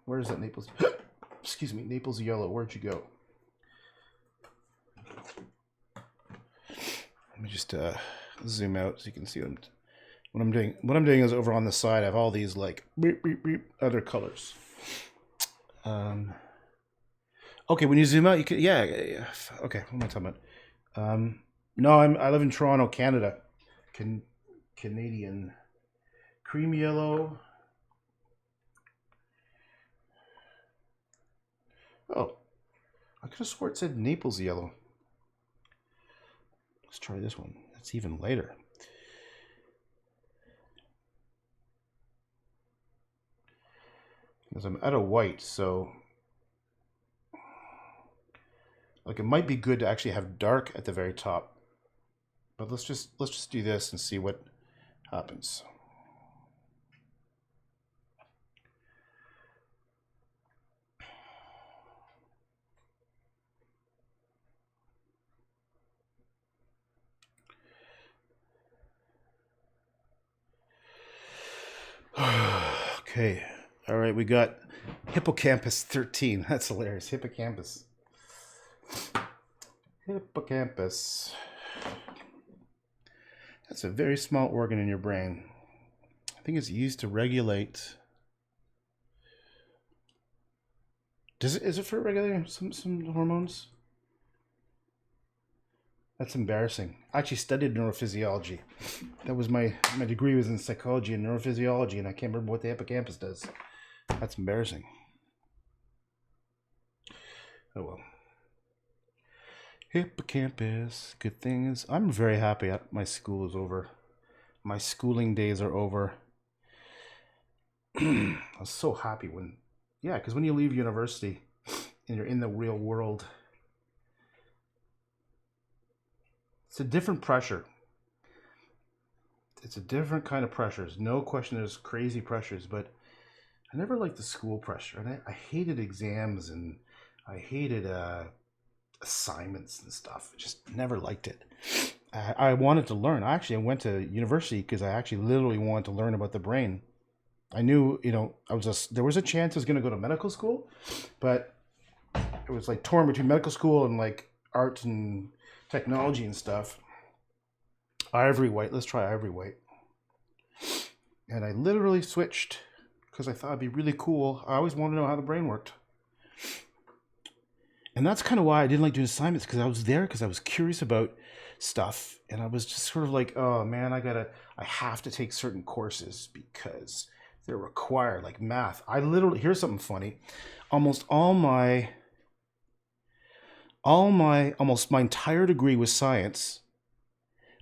Where is that Naples? Excuse me, Naples yellow. Where'd you go? Let me just zoom out so you can see what I'm doing. What I'm doing is over on the side, I have all these like beep, beep, beep, other colors. Okay, when you zoom out, you can yeah. Okay, what am I talking about? No, I live in Toronto, Canada. Canadian cream yellow. Oh, I could have swore it said Naples yellow. Let's try this one. It's even lighter. Because I'm out of white, so Like, it might be good to actually have dark at the very top. But let's just do this and see what happens. Okay. All right, we got Hippocampus 13. That's hilarious. Hippocampus. Hippocampus. That's a very small organ in your brain. I think it's used to regulate. Is it for regulating some hormones? That's embarrassing. I actually studied neurophysiology. That was my degree was in psychology and neurophysiology, and I can't remember what the hippocampus does. That's embarrassing. Oh well. Hippocampus. Good thing is, I'm very happy my school is over. My schooling days are over. I was so happy when, yeah, because when you leave university and you're in the real world, it's a different pressure. It's a different kind of pressures. No question there's crazy pressures, but I never liked the school pressure. And I hated exams and I hated assignments and stuff. I just never liked it. I wanted to learn. I went to university because I actually literally wanted to learn about the brain. I knew, there was a chance I was going to go to medical school, but it was like torn between medical school and like art and technology and stuff. Ivory white. Let's try ivory white. And I literally switched because I thought it'd be really cool. I always wanted to know how the brain worked. And that's kind of why I didn't like doing assignments, because I was there because I was curious about stuff. And I was just sort of like, oh man, I have to take certain courses because they're required, like math. Here's something funny. Almost my entire degree was science,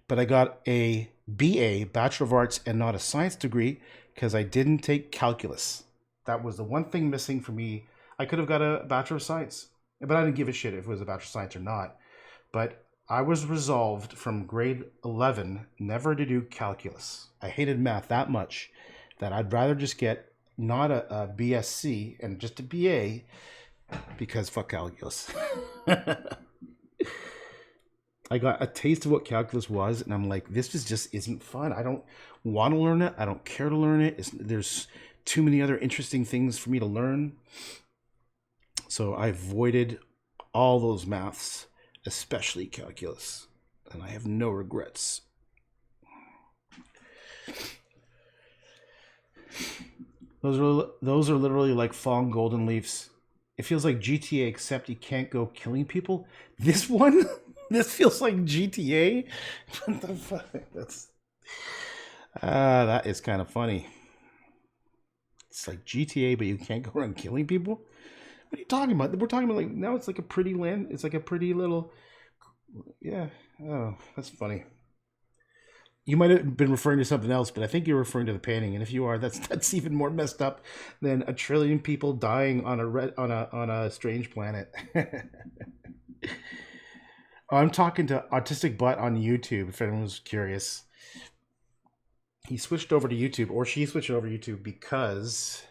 but I got a BA, Bachelor of Arts, and not a science degree because I didn't take calculus. That was the one thing missing for me. I could have got a Bachelor of Science, but I didn't give a shit if it was a Bachelor of Science or not. But I was resolved from grade 11 never to do calculus. I hated math that much that I'd rather just get not a BSc and just a BA, because fuck calculus. I got a taste of what calculus was, and I'm like, this just isn't fun. I don't want to learn it. I don't care to learn it. There's too many other interesting things for me to learn. So I avoided all those maths, especially calculus, and I have no regrets. Those are literally like fallen golden leaves. It feels like GTA, except you can't go killing people. This one, this feels like GTA. What the fuck? That is kind of funny. It's like GTA, but you can't go around killing people. What are you talking about? We're talking about like now. It's like a pretty land. It's like a pretty little. Yeah. Oh, that's funny. You might have been referring to something else, but I think you're referring to the painting. And if you are, that's even more messed up than a trillion people dying on a strange planet. I'm talking to Autistic Butt on YouTube. If anyone was curious, he switched over to YouTube, or she switched over to YouTube because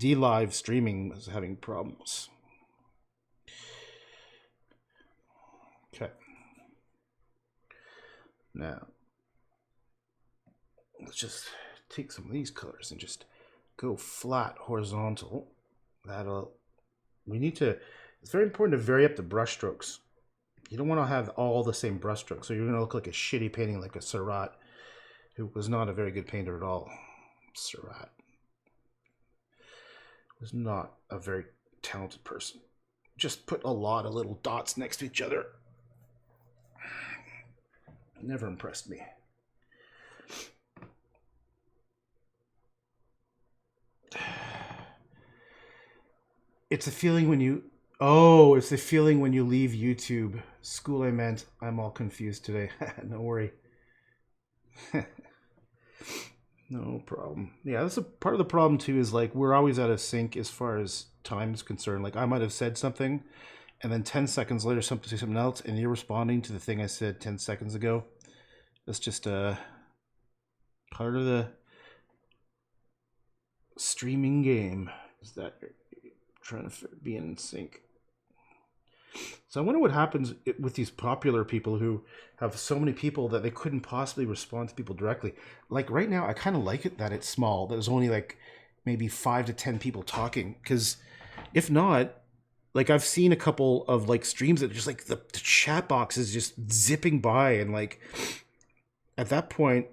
live streaming was having problems. Okay. Now, let's just take some of these colors and just go flat horizontal. It's very important to vary up the brush strokes. You don't want to have all the same brush strokes, so you're going to look like a shitty painting, like a Seurat, who was not a very good painter at all. Seurat was not a very talented person. Just put a lot of little dots next to each other. Never impressed me. It's a feeling when you leave YouTube. School, I meant. I'm all confused today. No worry. No problem. Yeah, that's a part of the problem too, is like we're always out of sync as far as time is concerned. Like I might have said something and then 10 seconds later say something else, and you're responding to the thing I said 10 seconds ago. That's just part of the streaming game, is that you're trying to be in sync. So I wonder what happens with these popular people who have so many people that they couldn't possibly respond to people directly. Like right now, I kind of like it that it's small. There's only like maybe 5 to 10 people talking, because if not, like I've seen a couple of like streams that are just like the chat box is just zipping by, and like at that point,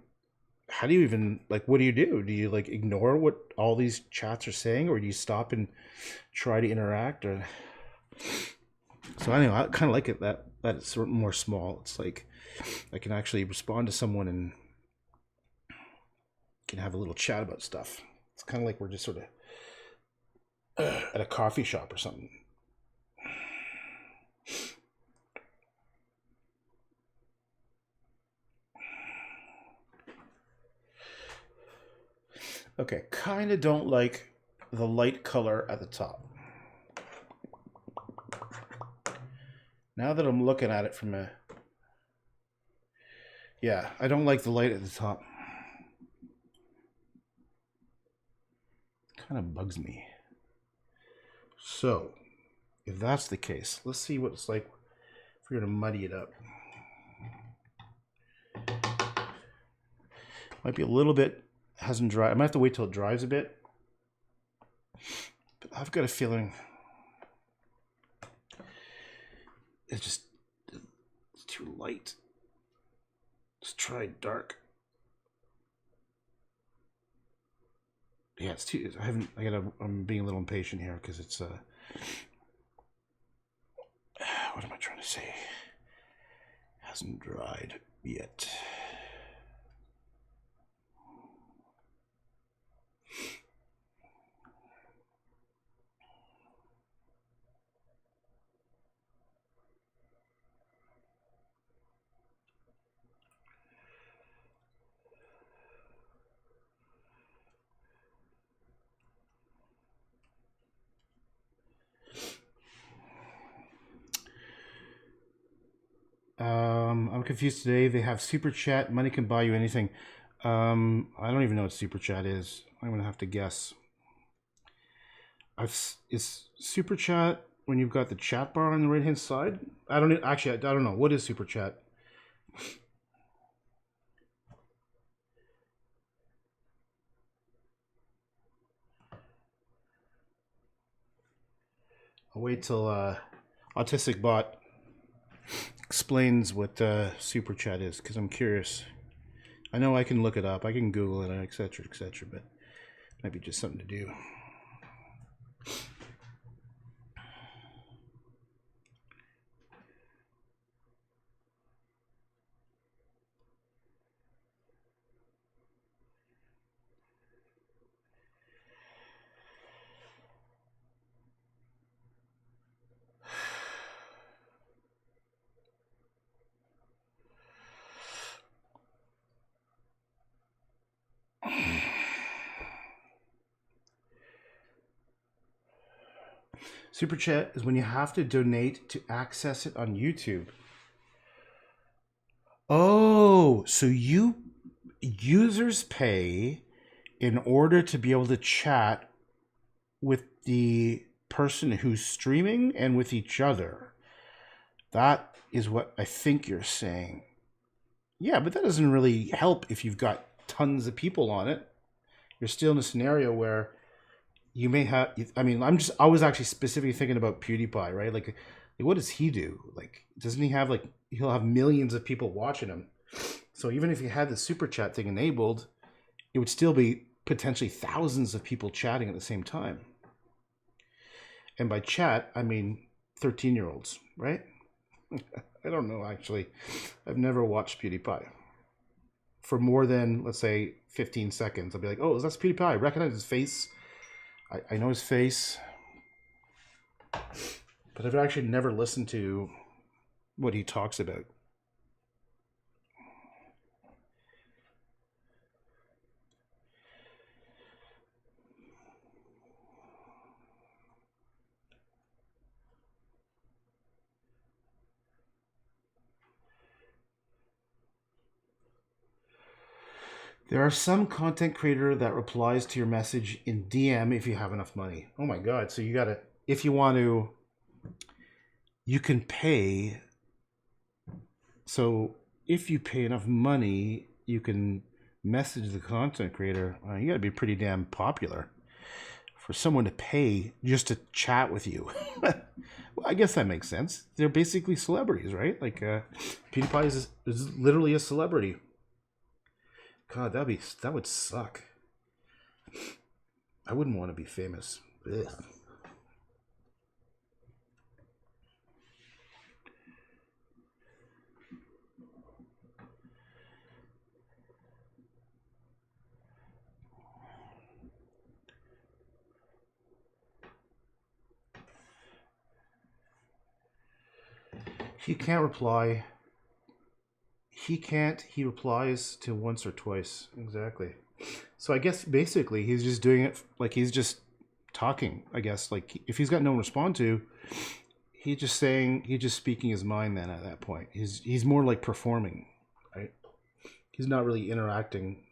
how do you even, like, what do you do? Do you like ignore what all these chats are saying, or do you stop and try to interact? Or so anyway, I kind of like it that it's sort of more small. It's like I can actually respond to someone and can have a little chat about stuff. It's kind of like we're just sort of at a coffee shop or something. Okay, kind of don't like the light color at the top. Now that I'm looking at it from a... Yeah, I don't like the light at the top. Kind of bugs me. So, if that's the case, let's see what it's like if we're going to muddy it up. Might be a little bit, hasn't dried. I might have to wait till it dries a bit. But I've got a feeling it's too light. Let's try dark. Yeah, it's too. I'm being a little impatient here because it's what am I trying to say? Hasn't dried yet. I'm confused today. They have super chat. Money can buy you anything. I don't even know what super chat is. I'm gonna have to guess. Is super chat when you've got the chat bar on the right hand side? I don't know. What is super chat? I'll wait till Autistic Bot explains what super chat is, because I'm curious. I know I can look it up. I can Google it, etc., etc., but it might be just something to do. Super chat is when you have to donate to access it on YouTube. Oh, so users pay in order to be able to chat with the person who's streaming and with each other. That is what I think you're saying. Yeah, but that doesn't really help if you've got tons of people on it. You're still in a scenario where you may have... I mean, I was actually specifically thinking about PewDiePie, right? Like what does he do? Like, doesn't he have, like, he'll have millions of people watching him. So even if you had the super chat thing enabled, it would still be potentially thousands of people chatting at the same time. And by chat, I mean 13-year-olds, right? I don't know, actually. I've never watched PewDiePie. For more than, let's say, 15 seconds, I'll be like, oh, that's PewDiePie. I recognize his face. I know his face. But I've actually never listened to what he talks about. There are some content creator that replies to your message in DM if you have enough money. Oh my god! So you gotta, if you want to, you can pay. So if you pay enough money, you can message the content creator. You gotta be pretty damn popular for someone to pay just to chat with you. Well, I guess that makes sense. They're basically celebrities, right? Like PewDiePie is literally a celebrity. God, that would suck. I wouldn't want to be famous. Ugh. He can't reply. He can't. He replies to once or twice. Exactly. So I guess basically he's just doing it like he's just talking. I guess like if he's got no one to respond to, he's just speaking his mind. Then at that point, he's more like performing, right? He's not really interacting.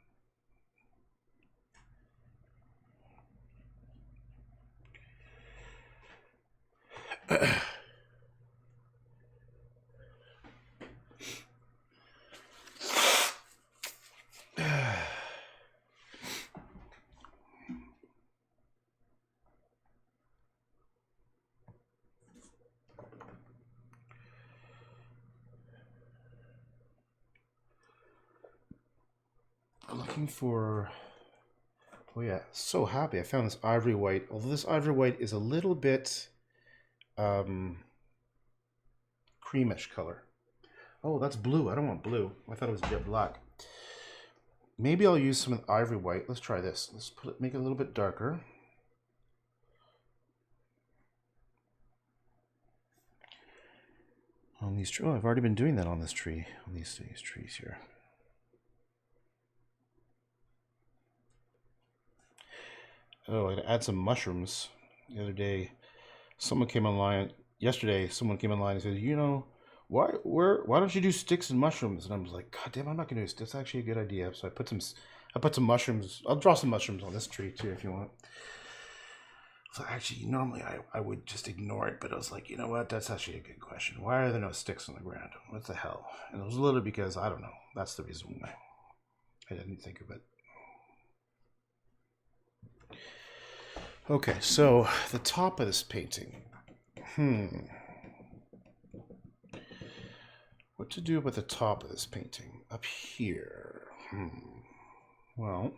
Looking for. Oh yeah, so happy I found this ivory white. Although this ivory white is a little bit creamish color. Oh, that's blue. I don't want blue. I thought it was jet black. Maybe I'll use some ivory white. Let's try this. Let's make it a little bit darker. On these trees. Oh, I've already been doing that on this tree. On these trees here. Oh, I gotta add some mushrooms. The other day, someone came online. Yesterday, someone came online and said, "You know, why don't you do sticks and mushrooms?" And I was like, "God damn, I'm not gonna do this. That's actually a good idea." So I put some mushrooms. I'll draw some mushrooms on this tree too if you want. So actually, normally I would just ignore it, but I was like, you know what? That's actually a good question. Why are there no sticks on the ground? What the hell? And it was literally because I don't know. That's the reason why I didn't think of it. Okay, so the top of this painting. What to do with the top of this painting? Up here. Well,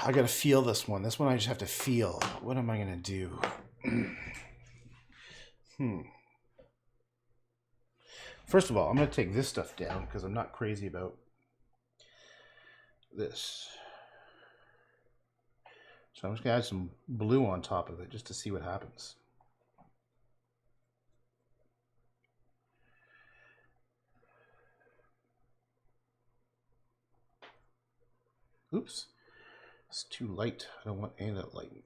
I gotta feel this one. This one I just have to feel. What am I gonna do? First of all, I'm gonna take this stuff down because I'm not crazy about this. So I'm just gonna add some blue on top of it just to see what happens. Oops, it's too light. I don't want any of that light.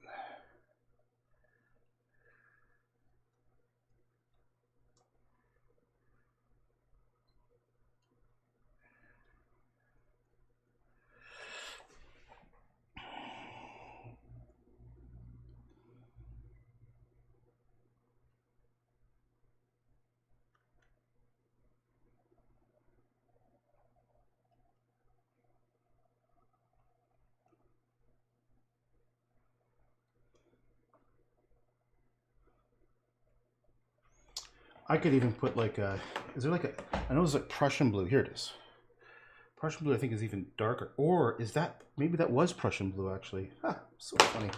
I could even put like a, is there like a, I know there's like Prussian blue. Here it is. Prussian blue I think is even darker. Or is that, maybe that was Prussian blue actually. Huh, so funny.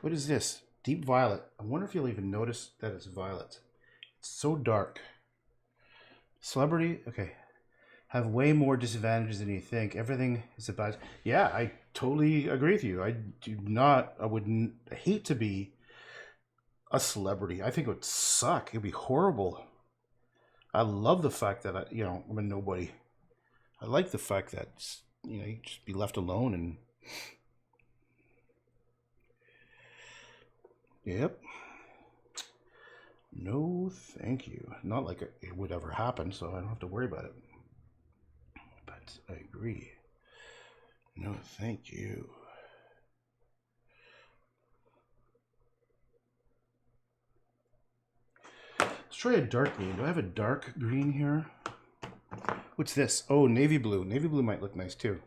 What is this? Deep violet. I wonder if you'll even notice that it's violet. It's so dark. Celebrity, okay. Have way more disadvantages than you think. Everything is about, yeah, I totally agree with you. I wouldn't hate to be a celebrity. I think it would suck. It'd be horrible. I love the fact that I'm a nobody. I like the fact that you just be left alone and. Yep. No, thank you. Not like it would ever happen, so I don't have to worry about it. But that. I agree. No, thank you. Let's try a dark green. Do I have a dark green here? What's this? Oh, navy blue. Navy blue might look nice too.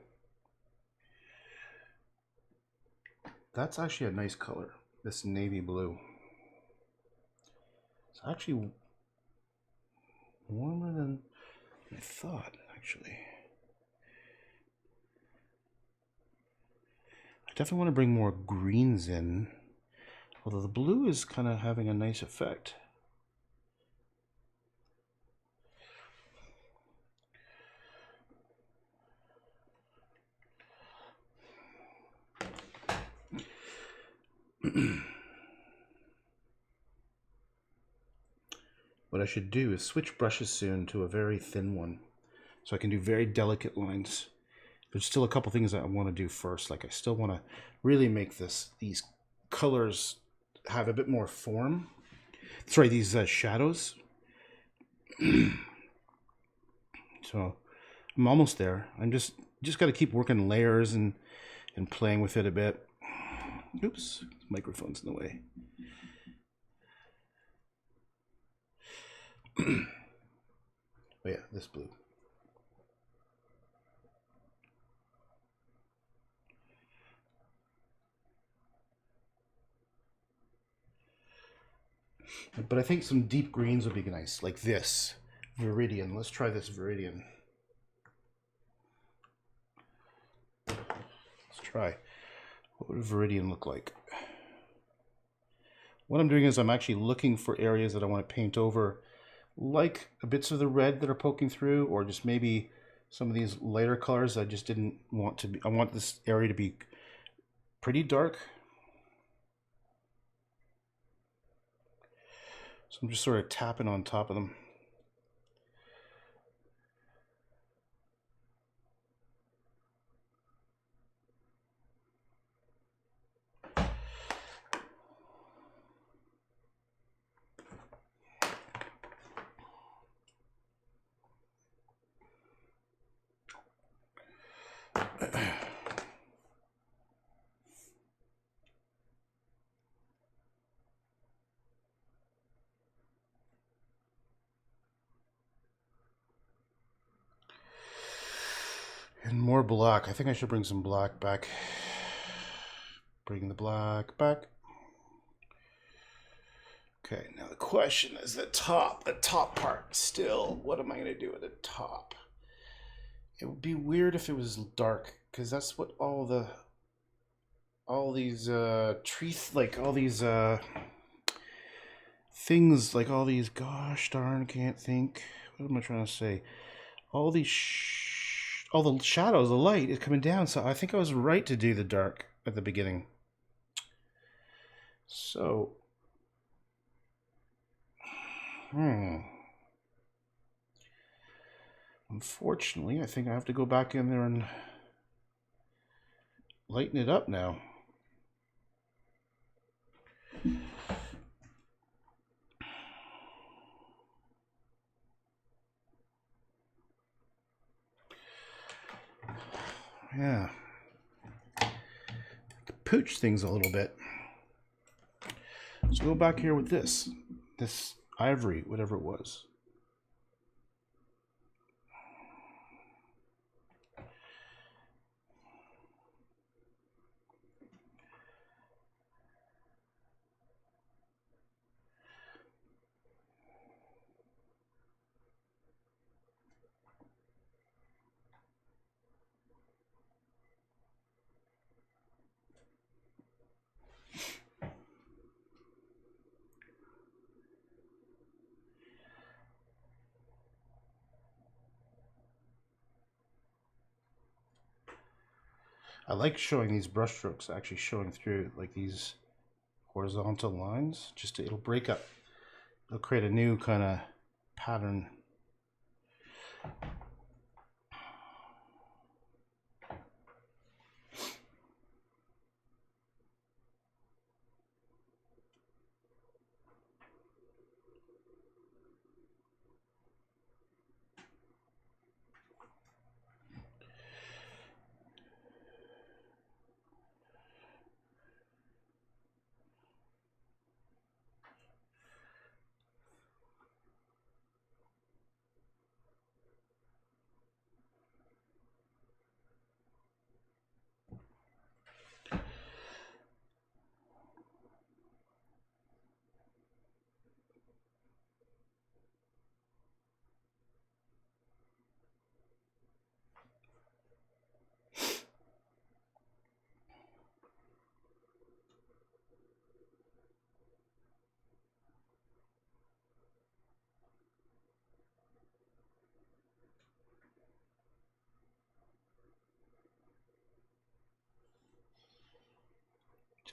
That's actually a nice color, this navy blue. It's actually warmer than I thought, actually. I definitely want to bring more greens in, although the blue is kind of having a nice effect. What I should do is switch brushes soon to a very thin one, so I can do very delicate lines. There's still a couple things that I want to do first. Like I still want to really make these colors have a bit more form. Sorry, these shadows. So I'm almost there. I'm just got to keep working layers and playing with it a bit. Oops, microphone's in the way. Oh yeah, this blue. But I think some deep greens would be nice, like this. Viridian. Let's try this Viridian. Let's try. What would a Viridian look like? What I'm doing is I'm actually looking for areas that I want to paint over, like bits of the red that are poking through, or just maybe some of these lighter colors I just didn't want to be. I want this area to be pretty dark. So I'm just sort of tapping on top of them. And more black. I think I should bring some black back. Bring the black back. Okay, now the question is the top part still. What am I going to do with the top? It would be weird if it was dark, because that's what all these trees, like all these things, like all these, gosh darn, can't think. What am I trying to say? All these all the shadows, the light is coming down, so I think I was right to do the dark at the beginning. So unfortunately, I think I have to go back in there and lighten it up now. Yeah. Pooch things a little bit. So go back here with this ivory, whatever it was. I like showing these brush strokes actually showing through, like these horizontal lines. Just it'll break up. It'll create a new kind of pattern.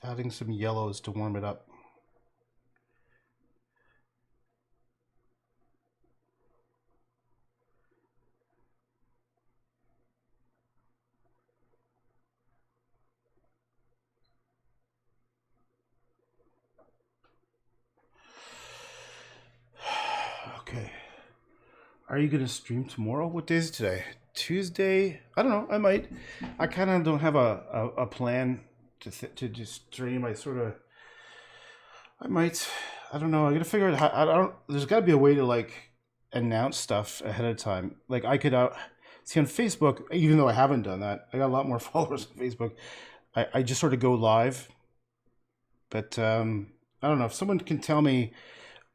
Adding some yellows to warm it up. Okay. Are you going to stream tomorrow? What day is it today? Tuesday? I don't know. I might. I kind of don't have a plan to just stream. I might. I don't know. I got to figure out how. I don't. There's got to be a way to like announce stuff ahead of time. Like I could see on Facebook, even though I haven't done that. I got a lot more followers on Facebook. I just sort of go live. But I don't know if someone can tell me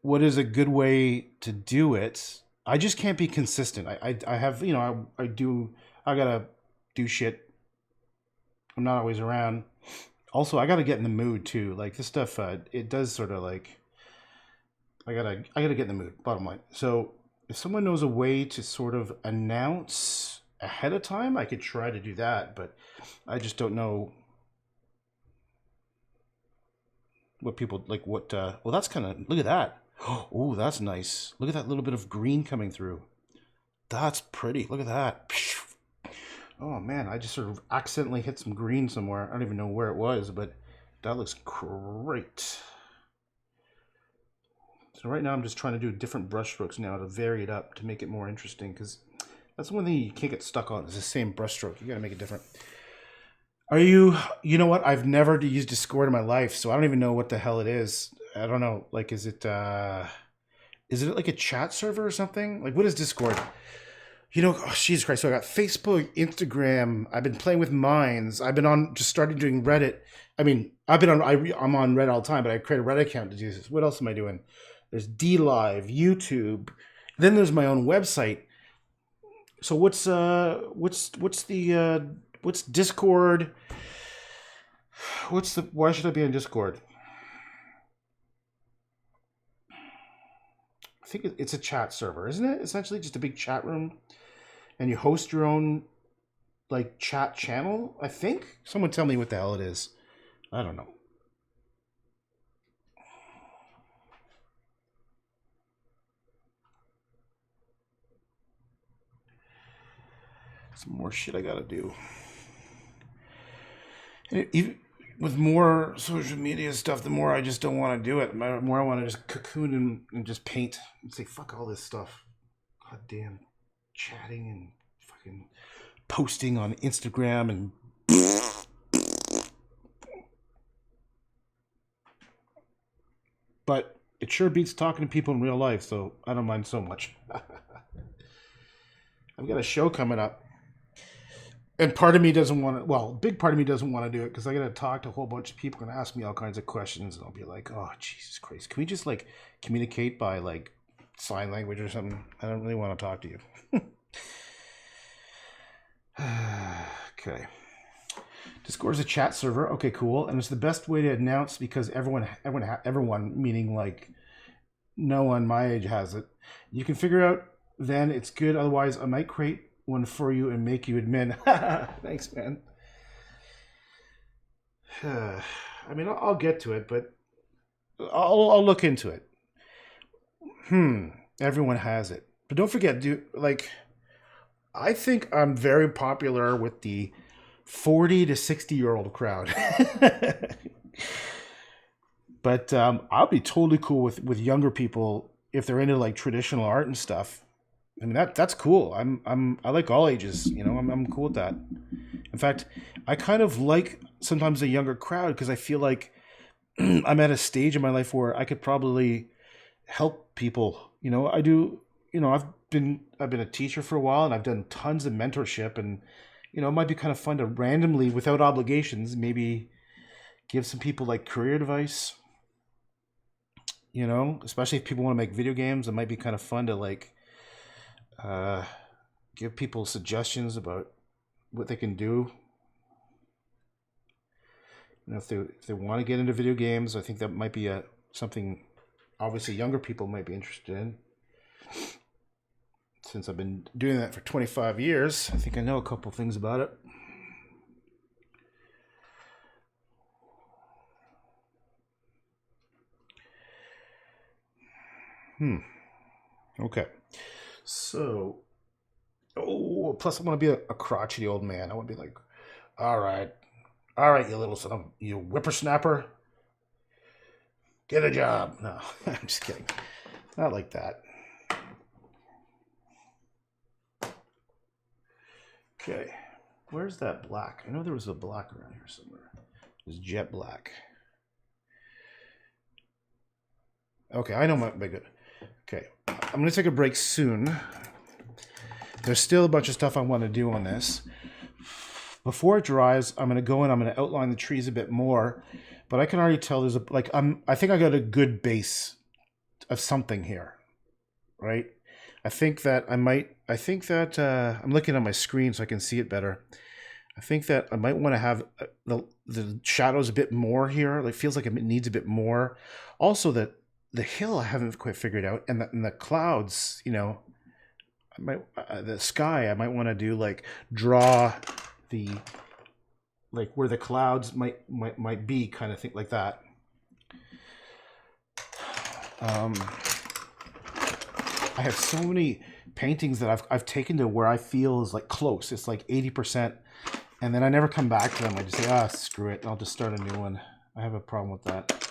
what is a good way to do it. I just can't be consistent. I have, I gotta do shit. I'm not always around. Also, I gotta get in the mood too. Like this stuff, it does sort of like, I gotta get in the mood, bottom line. So if someone knows a way to sort of announce ahead of time, I could try to do that, but I just don't know what people like well, that's kind of, look at that. Oh, that's nice. Look at that little bit of green coming through. That's pretty. Look at that. Oh man, I just sort of accidentally hit some green somewhere. I don't even know where it was, but that looks great. So right now I'm just trying to do different brush strokes now to vary it up to make it more interesting, because that's one thing you can't get stuck on. It's the same brush stroke. You got to make it different. You know what? I've never used Discord in my life, so I don't even know what the hell it is. I don't know. Like, is it like a chat server or something? Like, what is Discord? Oh, Jesus Christ. So I got Facebook, Instagram. I've been playing with Minds. I've been on, just started doing Reddit. I mean, I'm on Reddit all the time, but I create a Reddit account to do this. What else am I doing? There's DLive, YouTube. Then there's my own website. So what's Discord? Why should I be on Discord? I think it's a chat server, isn't it? Essentially just a big chat room, and you host your own like chat channel, I think. Someone tell me what the hell it is. I don't know. Some more shit I gotta do. And even with more social media stuff, the more I just don't want to do it. The more I want to just cocoon and just paint and say, fuck all this stuff. God damn. Chatting and fucking posting on Instagram and... But it sure beats talking to people in real life, so I don't mind so much. I've got a show coming up. And part of me doesn't want to, well, a big part of me doesn't want to do it because I got to talk to a whole bunch of people and ask me all kinds of questions. And I'll be like, oh, Jesus Christ. Can we just like communicate by like sign language or something? I don't really want to talk to you. Okay. Discord is a chat server. Okay, cool. And it's the best way to announce because everyone meaning like no one my age has it. You can figure out then it's good. Otherwise, I might create one for you and make you admin. Thanks, man. I mean, I'll get to it, but I'll look into it. Everyone has it, but don't forget, I think I'm very popular with the 40 to 60-year-old crowd. But I'll be totally cool with younger people if they're into like traditional art and stuff. I mean that's cool. I like all ages. I'm cool with that. In fact, I kind of like sometimes a younger crowd because I feel like I'm at a stage in my life where I could probably help people. I do. I've been a teacher for a while and I've done tons of mentorship, and it might be kind of fun to randomly, without obligations, maybe give some people like career advice. Especially if people want to make video games, it might be kind of fun to like. Give people suggestions about what they can do. If they want to get into video games, I think that might be something obviously younger people might be interested in. Since I've been doing that for 25 years, I think I know a couple things about it. Okay. So, oh, plus I want to be a crotchety old man. I want to be like, all right, you little son of you whippersnapper, get a job. No, I'm just kidding. Not like that. Okay, where's that black? I know there was a black around here somewhere. It was jet black. Okay, I know my good. Okay, I'm gonna take a break soon. There's still a bunch of stuff I want to do on this. Before it dries, I'm gonna go in. I'm gonna outline the trees a bit more, but I can already tell there's a like I think I got a good base of something here, right? I think that I'm looking at my screen so I can see it better. I think that I might want to have the shadows a bit more here. Like feels like it needs a bit more. Also, that the hill I haven't quite figured out, and the clouds. You know, I might the sky. I might want to do like draw the like where the clouds might be, kind of thing like that. I have so many paintings that I've taken to where I feel is like close. It's like 80%, and then I never come back to them. I just say, screw it, I'll just start a new one. I have a problem with that.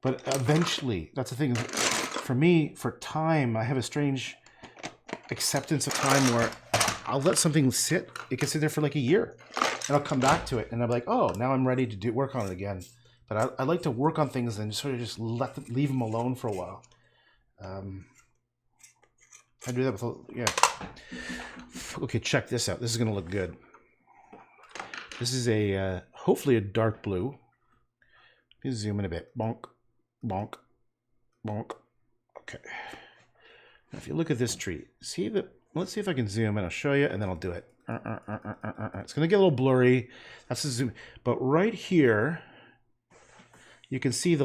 But eventually, that's the thing. For me, for time, I have a strange acceptance of time where I'll let something sit. It can sit there for like a year, and I'll come back to it, and I'm like, oh, now I'm ready to work on it again. But I like to work on things and sort of just leave them alone for a while. I do that with, yeah. Okay, check this out. This is gonna look good. This is a hopefully a dark blue. Let me zoom in a bit. Bonk, bonk, bonk. Okay. Now if you look at this tree, see that? Let's see if I can zoom in. I'll show you, and then I'll do it. It's gonna get a little blurry. That's the zoom. But right here, you can see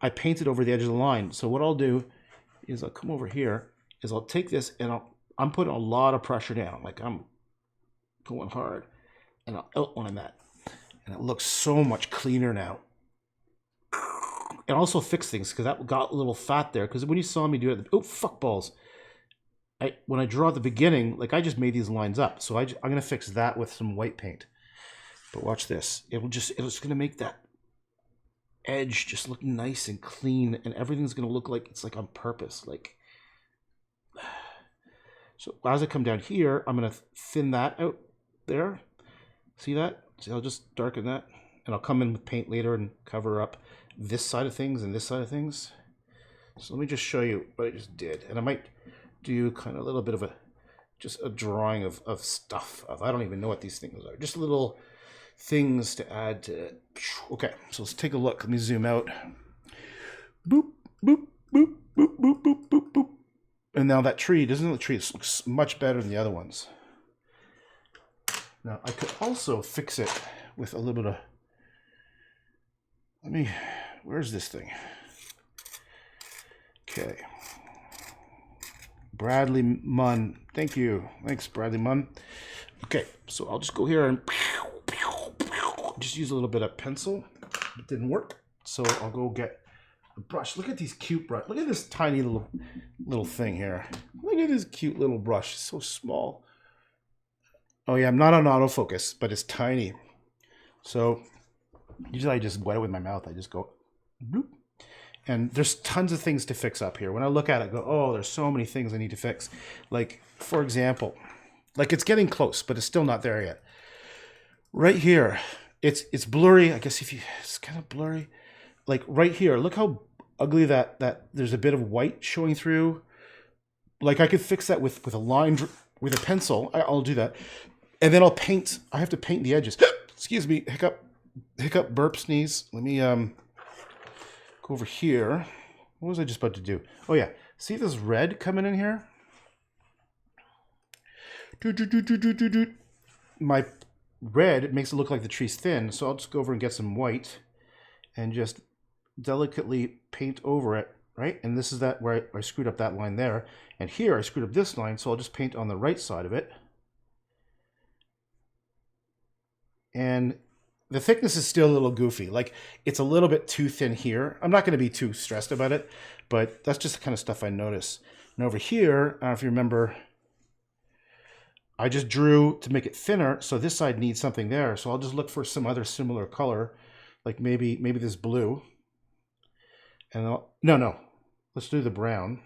I painted over the edge of the line. So what I'll do is I'll come over here. I'll take this and I'm putting a lot of pressure down, like I'm going hard, and I'll outline that, and it looks so much cleaner now. And also fix things because that got a little fat there. Because when you saw me do it, oh fuck balls! When I draw at the beginning, like I just made these lines up, so I'm gonna fix that with some white paint. But watch this; it's gonna make that edge just look nice and clean, and everything's gonna look like it's like on purpose, like. So as I come down here, I'm going to thin that out there. See that? See, I'll just darken that. And I'll come in with paint later and cover up this side of things and this side of things. So let me just show you what I just did. And I might do kind of a little bit of just a drawing of stuff. I don't even know what these things are. Just little things to add to it. Okay, so let's take a look. Let me zoom out. Boop, boop, boop, boop, boop, boop, boop, boop. And now that tree, doesn't the tree looks much better than the other ones. Now I could also fix it with a little bit of, where's this thing? Okay. Bradley Munn, thank you. Thanks, Bradley Munn. Okay, so I'll just go here and just use a little bit of pencil. It didn't work, so I'll go get a brush. Look at these cute brush. Look at this tiny little thing here. Look at this cute little brush. It's so small. Oh yeah, I'm not on autofocus, but it's tiny. So usually I just wet it with my mouth. I just go bloop. And there's tons of things to fix up here. When I look at it, I go, oh, there's so many things I need to fix. Like, for example, like it's getting close, but it's still not there yet. Right here, it's blurry. I guess it's kind of blurry. Like right here, look how ugly that there's a bit of white showing through. Like I could fix that with a line, with a pencil. I'll do that. And then I'll paint. I have to paint the edges. Excuse me, hiccup, burp, sneeze. Let me go over here. What was I just about to do? Oh yeah, see this red coming in here? My red, it makes it look like the tree's thin, so I'll just go over and get some white and just delicately paint over it, right? And this is that where I screwed up that line there. And here I screwed up this line, so I'll just paint on the right side of it. And the thickness is still a little goofy. Like it's a little bit too thin here. I'm not going to be too stressed about it, but that's just the kind of stuff I notice. And over here, I don't know if you remember, I just drew to make it thinner, so this side needs something there. So I'll just look for some other similar color, like maybe this blue. And no, let's do the brown.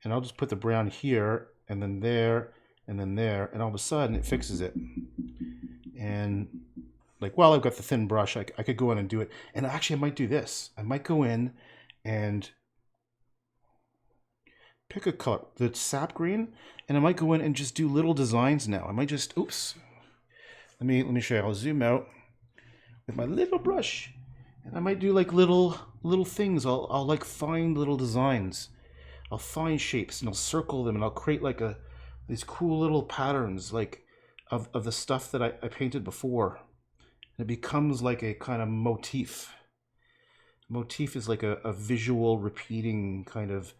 And I'll just put the brown here, and then there, and then there, and all of a sudden it fixes it. And like, while I've got the thin brush, I could go in and do it. And actually, I might do this. I might go in and pick a color, the sap green, and I might go in and just do little designs now. I might just, oops. Let me show you. I'll zoom out with my little brush, and I might do like little things. I'll like find little designs. I'll find shapes and I'll circle them, and I'll create like these cool little patterns like of the stuff that I painted before. And it becomes like a kind of motif. Motif is like a visual repeating kind of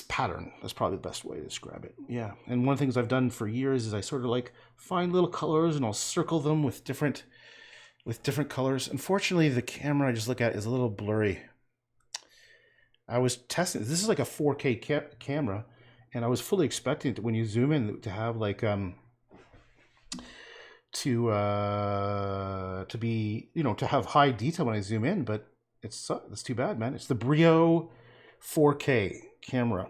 pattern. That's probably the best way to describe it. Yeah. And one of the things I've done for years is I sort of like find little colors and I'll circle them with different colors. Unfortunately, the camera I just look at is a little blurry. I was testing. This is like a 4K camera, and I was fully expecting it when you zoom in to have like to be, you know, to have high detail when I zoom in, but it's too bad, man. It's the Brio 4K camera.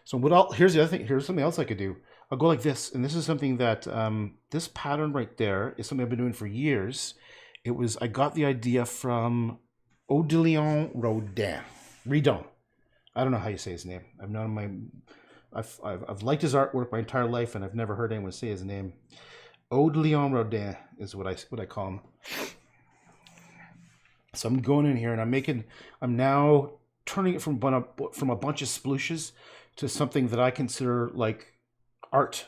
So here's the other thing. Here's something else I could do. I'll go like this, and this is something that this pattern right there is something I've been doing for years. I got the idea from Odilon Redon. I don't know how you say his name. I've liked his artwork my entire life, and I've never heard anyone say his name. Odilon Rodin is what I call him. So I'm going in here and I'm now turning it from a bunch of splooshes to something that I consider like art.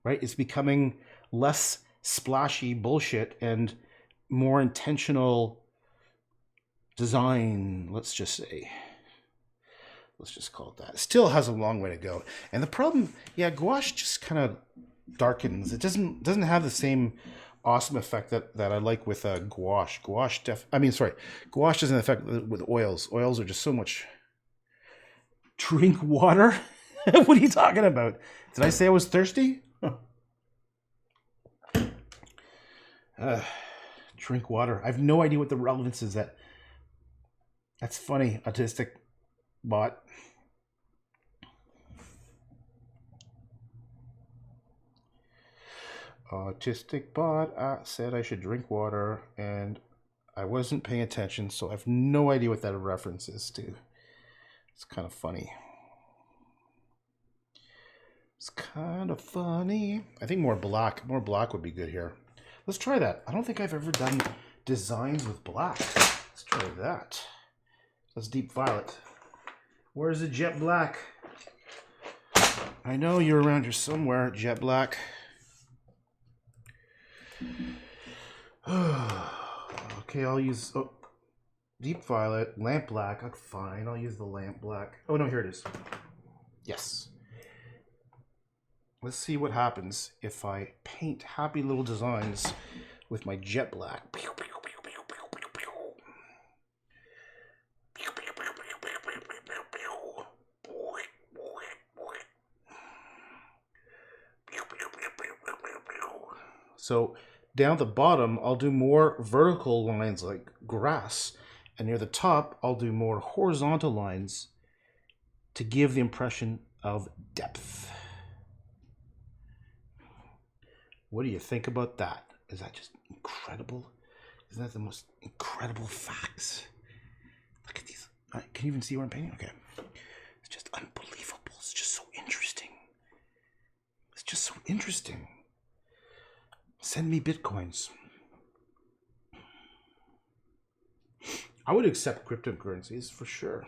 Right? It's becoming less splashy bullshit and more intentional design, let's just say. Let's just call it that. It still has a long way to go. And the problem, yeah, gouache just kind of darkens. It doesn't have the same awesome effect that I like with gouache. Gouache doesn't affect with oils. Oils are just so much. Drink water? What are you talking about? Did I say I was thirsty? Drink water. I have no idea what the relevance is. That's funny. Autistic bot. Autistic bot said I should drink water, and I wasn't paying attention, so I have no idea what that reference is to. It's kind of funny. It's kind of funny. I think more black would be good here. Let's try that. I don't think I've ever done designs with black. Let's try that. That's deep violet. Where's the jet black? I know you're around here somewhere, jet black. Okay, I'll use deep violet, lamp black. Oh, fine, I'll use the lamp black. Oh no, here it is. Yes. Let's see what happens if I paint happy little designs with my jet black. So down the bottom, I'll do more vertical lines like grass, and near the top, I'll do more horizontal lines to give the impression of depth. What do you think about that? Is that just incredible? Isn't that the most incredible facts? Look at these. Can you even see what I'm painting? Okay. It's just unbelievable. It's just so interesting. It's just so interesting. Send me bitcoins. I would accept cryptocurrencies for sure.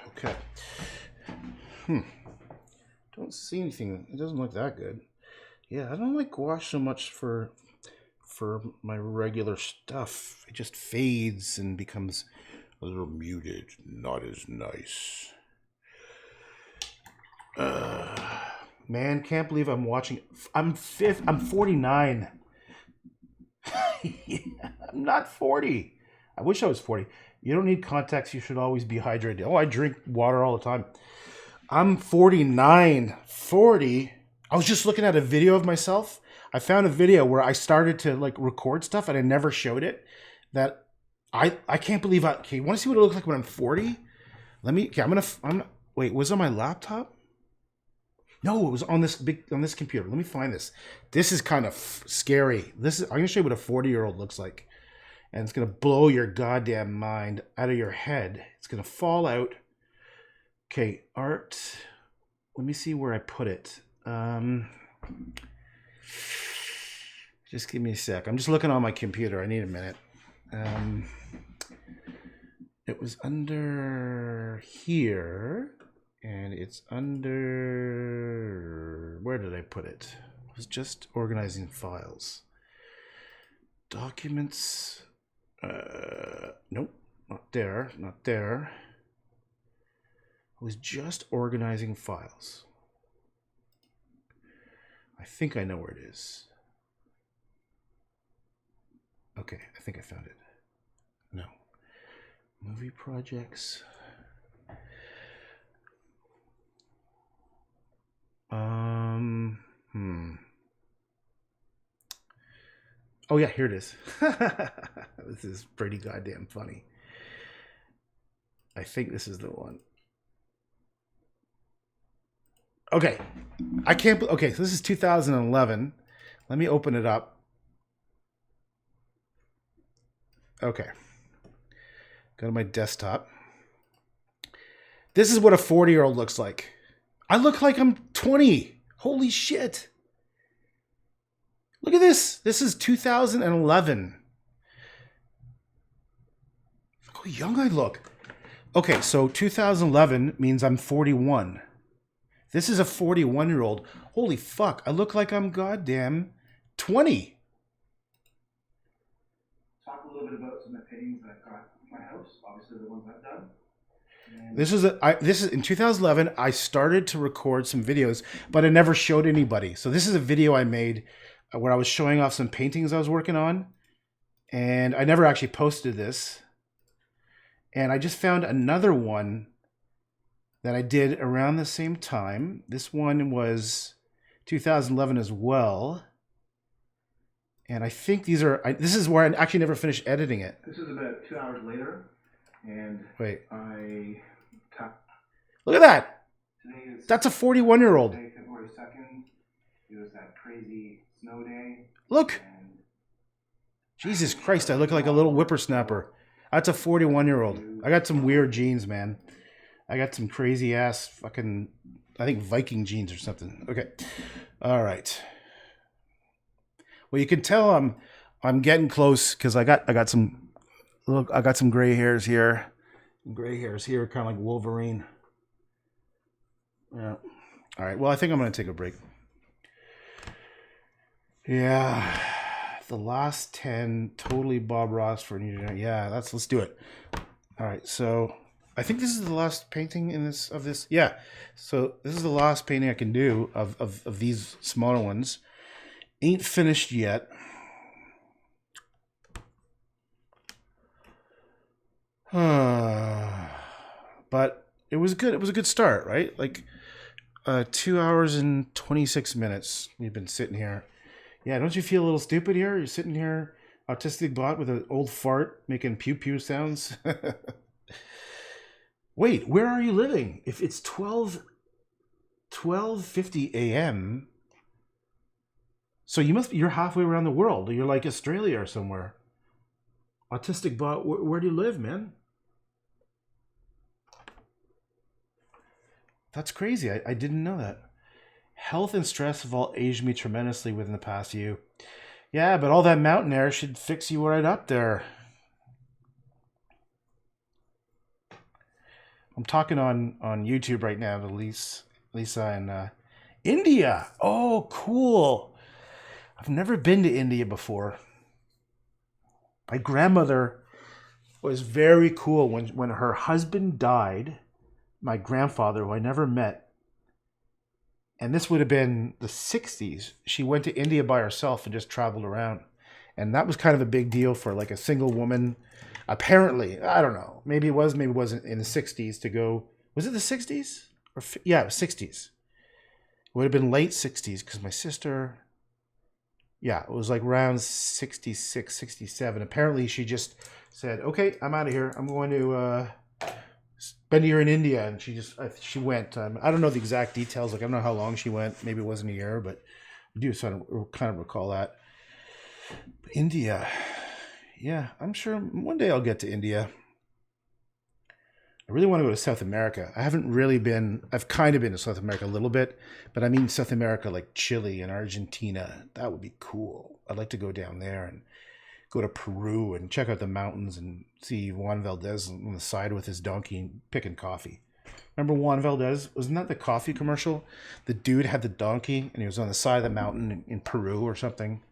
Okay. Don't see anything. It doesn't look that good. Yeah, I don't like gouache so much for for my regular stuff. It just fades and becomes a little muted, not as nice. Man, can't believe I'm watching. I'm 49. Yeah, I'm not 40. I wish I was 40. You don't need contacts. You should always be hydrated. Oh, I drink water all the time. I'm 49. 40. I was just looking at a video of myself. I found a video where I started to like record stuff and I never showed it. That I can't believe I. Okay, you want to see what it looks like when I'm 40? Let me. Okay, wait, was it on my laptop? No, it was on this computer. Let me find this. This is kind of scary. I'm gonna show you what a 40-year-old looks like, and it's gonna blow your goddamn mind out of your head. It's gonna fall out. Okay, art. Let me see where I put it. Just give me a sec. I'm just looking on my computer. I need a minute. It was under here. And it's under... Where did I put it? It was just organizing files. Documents. Nope. Not there. Not there. I was just organizing files. I think I know where it is. Okay, I think I found it. No. Movie projects. Oh yeah, here it is. This is pretty goddamn funny. I think this is the one. Okay. Okay, so this is 2011. Let me open it up. Okay. Go to my desktop. This is what a 40-year-old looks like. I look like I'm 20. Holy shit. Look at this. This is 2011. Look how young I look. Okay, so 2011 means I'm 41. This is a 41-year-old. Holy fuck. I look like I'm goddamn 20.
Talk a little bit about some of the paintings that I've got in my house. Obviously the ones I've done.
This is in 2011. I started to record some videos, but I never showed anybody. So this is a video I made where I was showing off some paintings I was working on, and I never actually posted this. And I just found another one that I did around the same time. This one was 2011 as well. And I think this is where I actually never finished editing it.
This is about 2 hours later. And
wait,
look
at that.
Today is
That's a 41-year-old.
February 2nd. It was that crazy snow day.
Look. Jesus Christ, I look like a little whippersnapper. That's a 41-year-old. I got some weird jeans, man. I got some crazy ass fucking, I think Viking jeans or something. Okay. All right. Well, you can tell I'm getting close because I got some. Look, I got some gray hairs here. Gray hairs here, kind of like Wolverine. Yeah. All right. Well, I think I'm going to take a break. Yeah. The last 10, totally Bob Ross for New York. Yeah, let's do it. All right. So I think this is the last painting of this. Yeah. So this is the last painting I can do of these smaller ones. Ain't finished yet. But it was good. It was a good start, right? Like 2 hours and 26 minutes we've been sitting here. Yeah, don't you feel a little stupid here? You're sitting here, autistic bot with an old fart making pew pew sounds. Wait, where are you living? If it's 12:50 a.m., so you're halfway around the world. You're like Australia or somewhere. Autistic bot, where do you live, man? That's crazy. I didn't know that. Health and stress have all aged me tremendously within the past year. Yeah, but all that mountain air should fix you right up there. I'm talking on YouTube right now to Lisa in India. Oh, cool. I've never been to India before. My grandmother was very cool when her husband died. My grandfather, who I never met, and this would have been the 60s, she went to India by herself and just traveled around. And that was kind of a big deal for like a single woman. Apparently, I don't know. Maybe it wasn't in the 60s to go. Was it the 60s? Yeah, it was 60s. It would have been late 60s because my sister, yeah, it was like around 66, 67. Apparently, she just said, "Okay, I'm out of here. I'm going to spend a year in India," and she went. I don't know the exact details. Like I don't know how long she went. Maybe it wasn't a year, but I do kind of recall that. India, yeah, I'm sure one day I'll get to India. I really want to go to South America. I haven't really been. I've kind of been to South America a little bit, but I mean South America like Chile and Argentina. That would be cool. I'd like to go down there and go to Peru and check out the mountains and see Juan Valdez on the side with his donkey picking coffee. Remember Juan Valdez? Wasn't that the coffee commercial? The dude had the donkey and he was on the side of the mountain in Peru or something.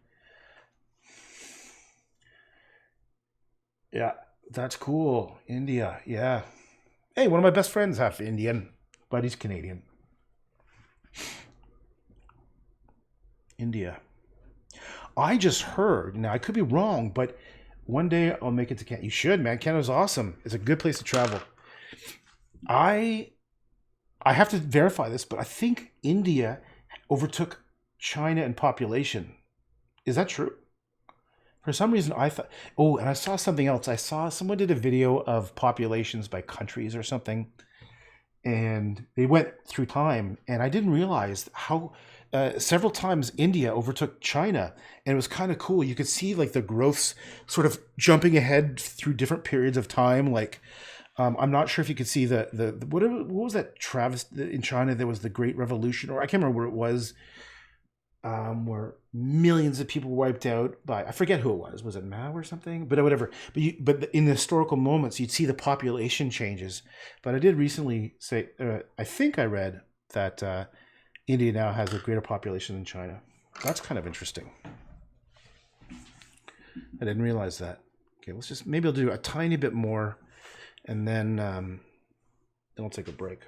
Yeah, that's cool. India, yeah. Hey, one of my best friends half Indian, but he's Canadian. India. I just heard. Now I could be wrong, but one day I'll make it to Canada. You should, man. Canada's awesome. It's a good place to travel. I I have to verify this, but I think India overtook China in population. Is that true? For some reason, I thought. Oh, and I saw something else. I saw someone did a video of populations by countries or something, and they went through time, and I didn't realize how several times India overtook China, and it was kind of cool. You could see like the growths sort of jumping ahead through different periods of time. Like I'm not sure if you could see the what was that Travis in China? There was the Great Revolution, or I can't remember where it was, where millions of people were wiped out by I forget who it was. Was it Mao or something? But whatever. But in the historical moments, you'd see the population changes. But I did recently say I think I read that India now has a greater population than China. That's kind of interesting. I didn't realize that. Okay, let's just maybe I'll do a tiny bit more, and then I'll take a break.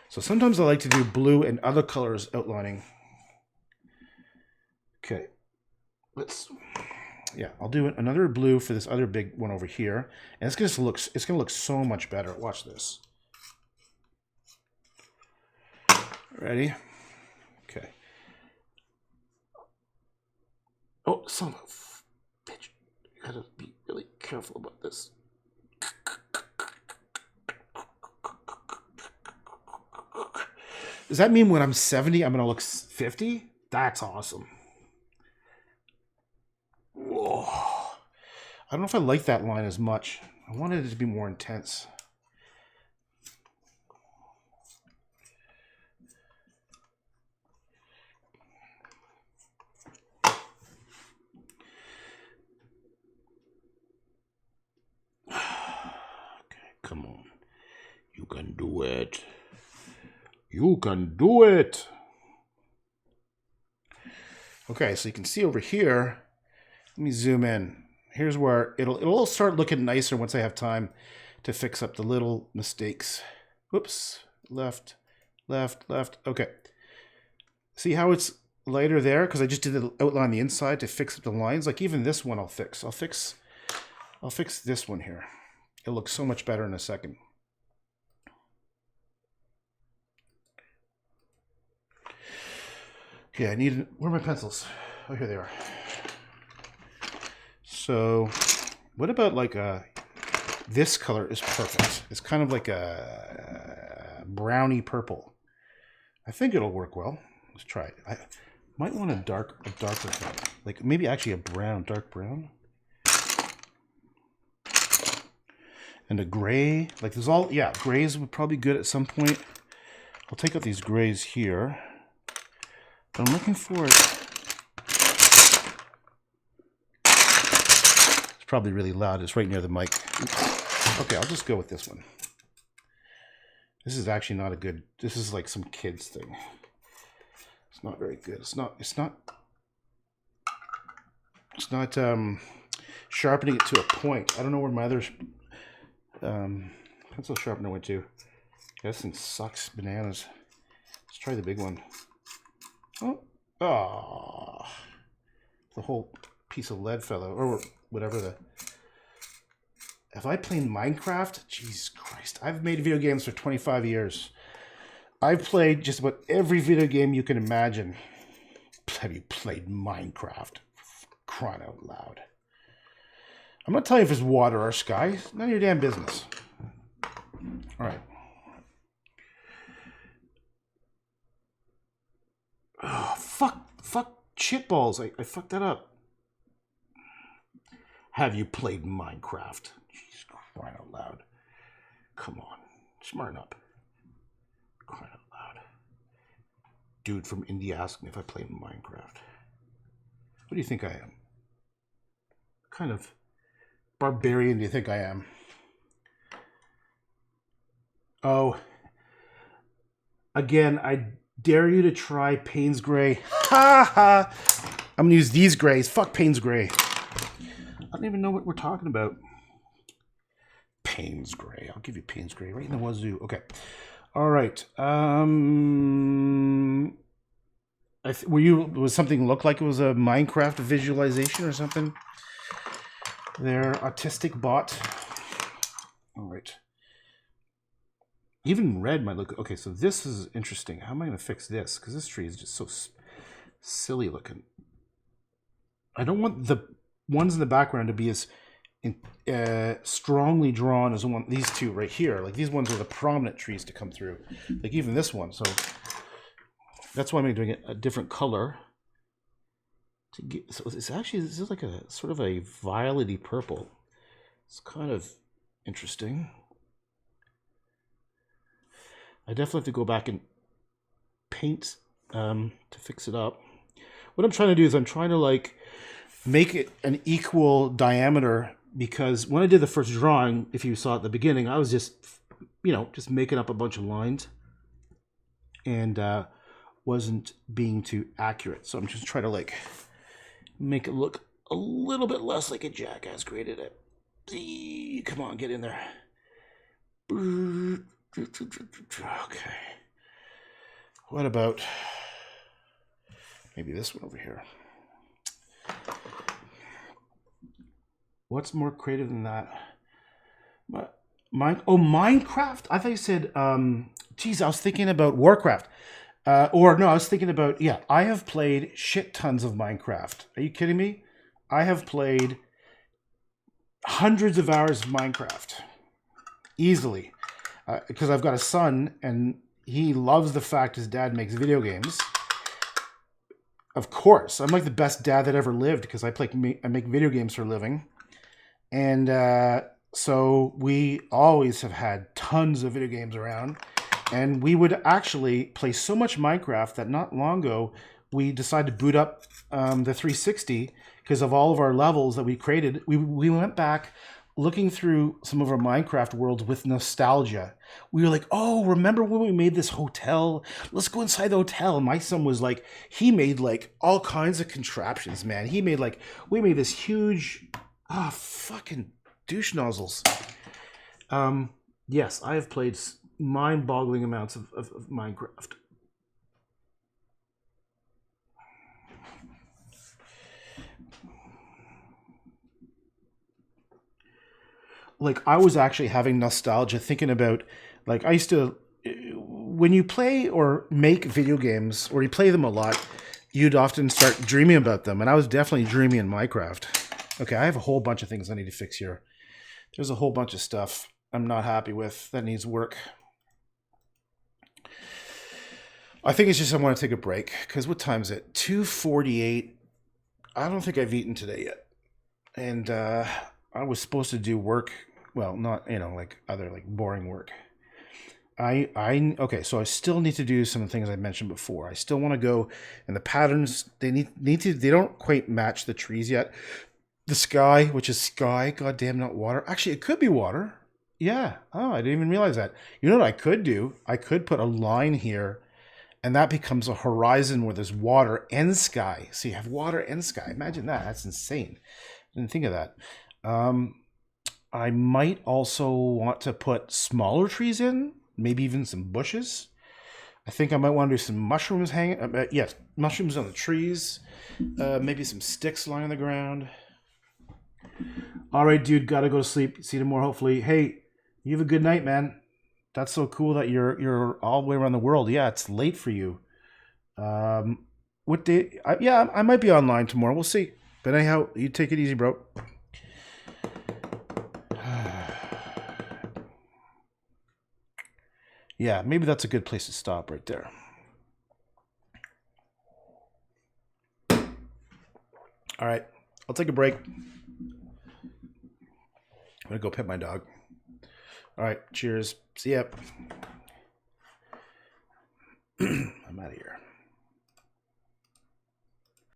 So sometimes I like to do blue and other colors outlining. Okay, I'll do another blue for this other big one over here, and it's gonna look so much better. Watch this. Ready? Okay. Oh, son of a bitch! You gotta be really careful about this. Does that mean when I'm 70, I'm gonna look 50? That's awesome. Whoa. I don't know if I like that line as much. I wanted it to be more intense. Okay, come on. You can do it. You can do it. Okay, so you can see over here. Let me zoom in. Here's where it'll all start looking nicer once I have time to fix up the little mistakes. Whoops. Left, left, left. Okay. See how it's lighter there? Because I just did the outline on the inside to fix up the lines. Like even this one I'll fix. I'll fix this one here. It'll look so much better in a second. Okay, where are my pencils? Oh, here they are. So, what about like this color is perfect. It's kind of like a browny purple. I think it'll work well. Let's try it. I might want a darker color. Like maybe actually a brown, dark brown. And a gray. Like there's grays would probably be good at some point. I'll take out these grays here. But I'm looking for it. It's probably really loud. It's right near the mic. Okay, I'll just go with this one. This is actually not a good. This is like some kids thing. It's not very good. It's not sharpening it to a point. I don't know where my other pencil sharpener went to. This thing sucks bananas. Let's try the big one. Oh, the whole piece of lead fell out, or whatever the. Have I played Minecraft? Jesus Christ. I've made video games for 25 years. I've played just about every video game you can imagine. Have you played Minecraft? Crying out loud. I'm not telling you if it's water or sky. It's none of your damn business. All right. Oh, fuck shitballs. I fucked that up. Have you played Minecraft? Jeez, crying out loud. Come on. Smarten up. Crying out loud. Dude from India asked me if I played Minecraft. What do you think I am? What kind of barbarian do you think I am? Oh. Again, I dare you to try Payne's Gray. Ha ha! I'm gonna use these grays. Fuck Payne's Gray. I don't even know what we're talking about. Payne's Gray. I'll give you Payne's Gray right in the wazoo. Okay. All right. Was something look like it was a Minecraft visualization or something? Their autistic bot. All right. Even red might look. Okay, so this is interesting. How am I going to fix this? Because this tree is just so silly looking. I don't want the ones in the background to be as strongly drawn as these two right here. Like these ones are the prominent trees to come through. Like even this one. So that's why I'm doing it a different color. So it's actually, this is like a sort of a violet-y purple. It's kind of interesting. I definitely have to go back and paint to fix it up. What I'm trying to do is I'm trying to like make it an equal diameter, because when I did the first drawing, if you saw at the beginning, I was just, just making up a bunch of lines and wasn't being too accurate. So I'm just trying to like make it look a little bit less like a jackass created it. Come on, get in there. Okay. What about maybe this one over here? What's more creative than that? Minecraft? I thought you said, geez, I was thinking about Warcraft. I was thinking about, I have played shit tons of Minecraft. Are you kidding me? I have played hundreds of hours of Minecraft. Easily. Because I've got a son, and he loves the fact his dad makes video games. Of course. I'm like the best dad that ever lived, because I make video games for a living. And so we always have had tons of video games around. And we would actually play so much Minecraft that not long ago, we decided to boot up the 360 because of all of our levels that we created. We went back looking through some of our Minecraft worlds with nostalgia. We were like, oh, remember when we made this hotel? Let's go inside the hotel. And my son was like, he made like all kinds of contraptions, man. We made this huge, fucking douche nozzles. Yes, I have played mind-boggling amounts of Minecraft. Like, I was actually having nostalgia thinking about, like, I used to, when you play or make video games, or you play them a lot, you'd often start dreaming about them. And I was definitely dreaming in Minecraft. Okay, I have a whole bunch of things I need to fix here. There's a whole bunch of stuff I'm not happy with that needs work. I think it's just I want to take a break, because what time is it? 2:48. I don't think I've eaten today yet. And I was supposed to do work. Well, not, like other like boring work. Okay, so I still need to do some things I mentioned before. I still want to go, and the patterns, they don't quite match the trees yet. The sky, which is sky, goddamn, not water. Actually, it could be water. Yeah. Oh, I didn't even realize that. You know what I could do? I could put a line here, and that becomes a horizon where there's water and sky. So you have water and sky. Imagine that. That's insane. Didn't think of that. I might also want to put smaller trees in, maybe even some bushes. I think I might want to do some mushrooms hanging. Yes, mushrooms on the trees. Maybe some sticks lying on the ground. All right, dude, gotta go to sleep. See you tomorrow, hopefully. Hey, you have a good night, man. That's so cool that you're all the way around the world. Yeah, it's late for you. What day? Yeah, I might be online tomorrow. We'll see. But anyhow, you take it easy, bro. Yeah, maybe that's a good place to stop right there. All right, I'll take a break. I'm gonna go pet my dog. All right, cheers. See ya. I'm out of here.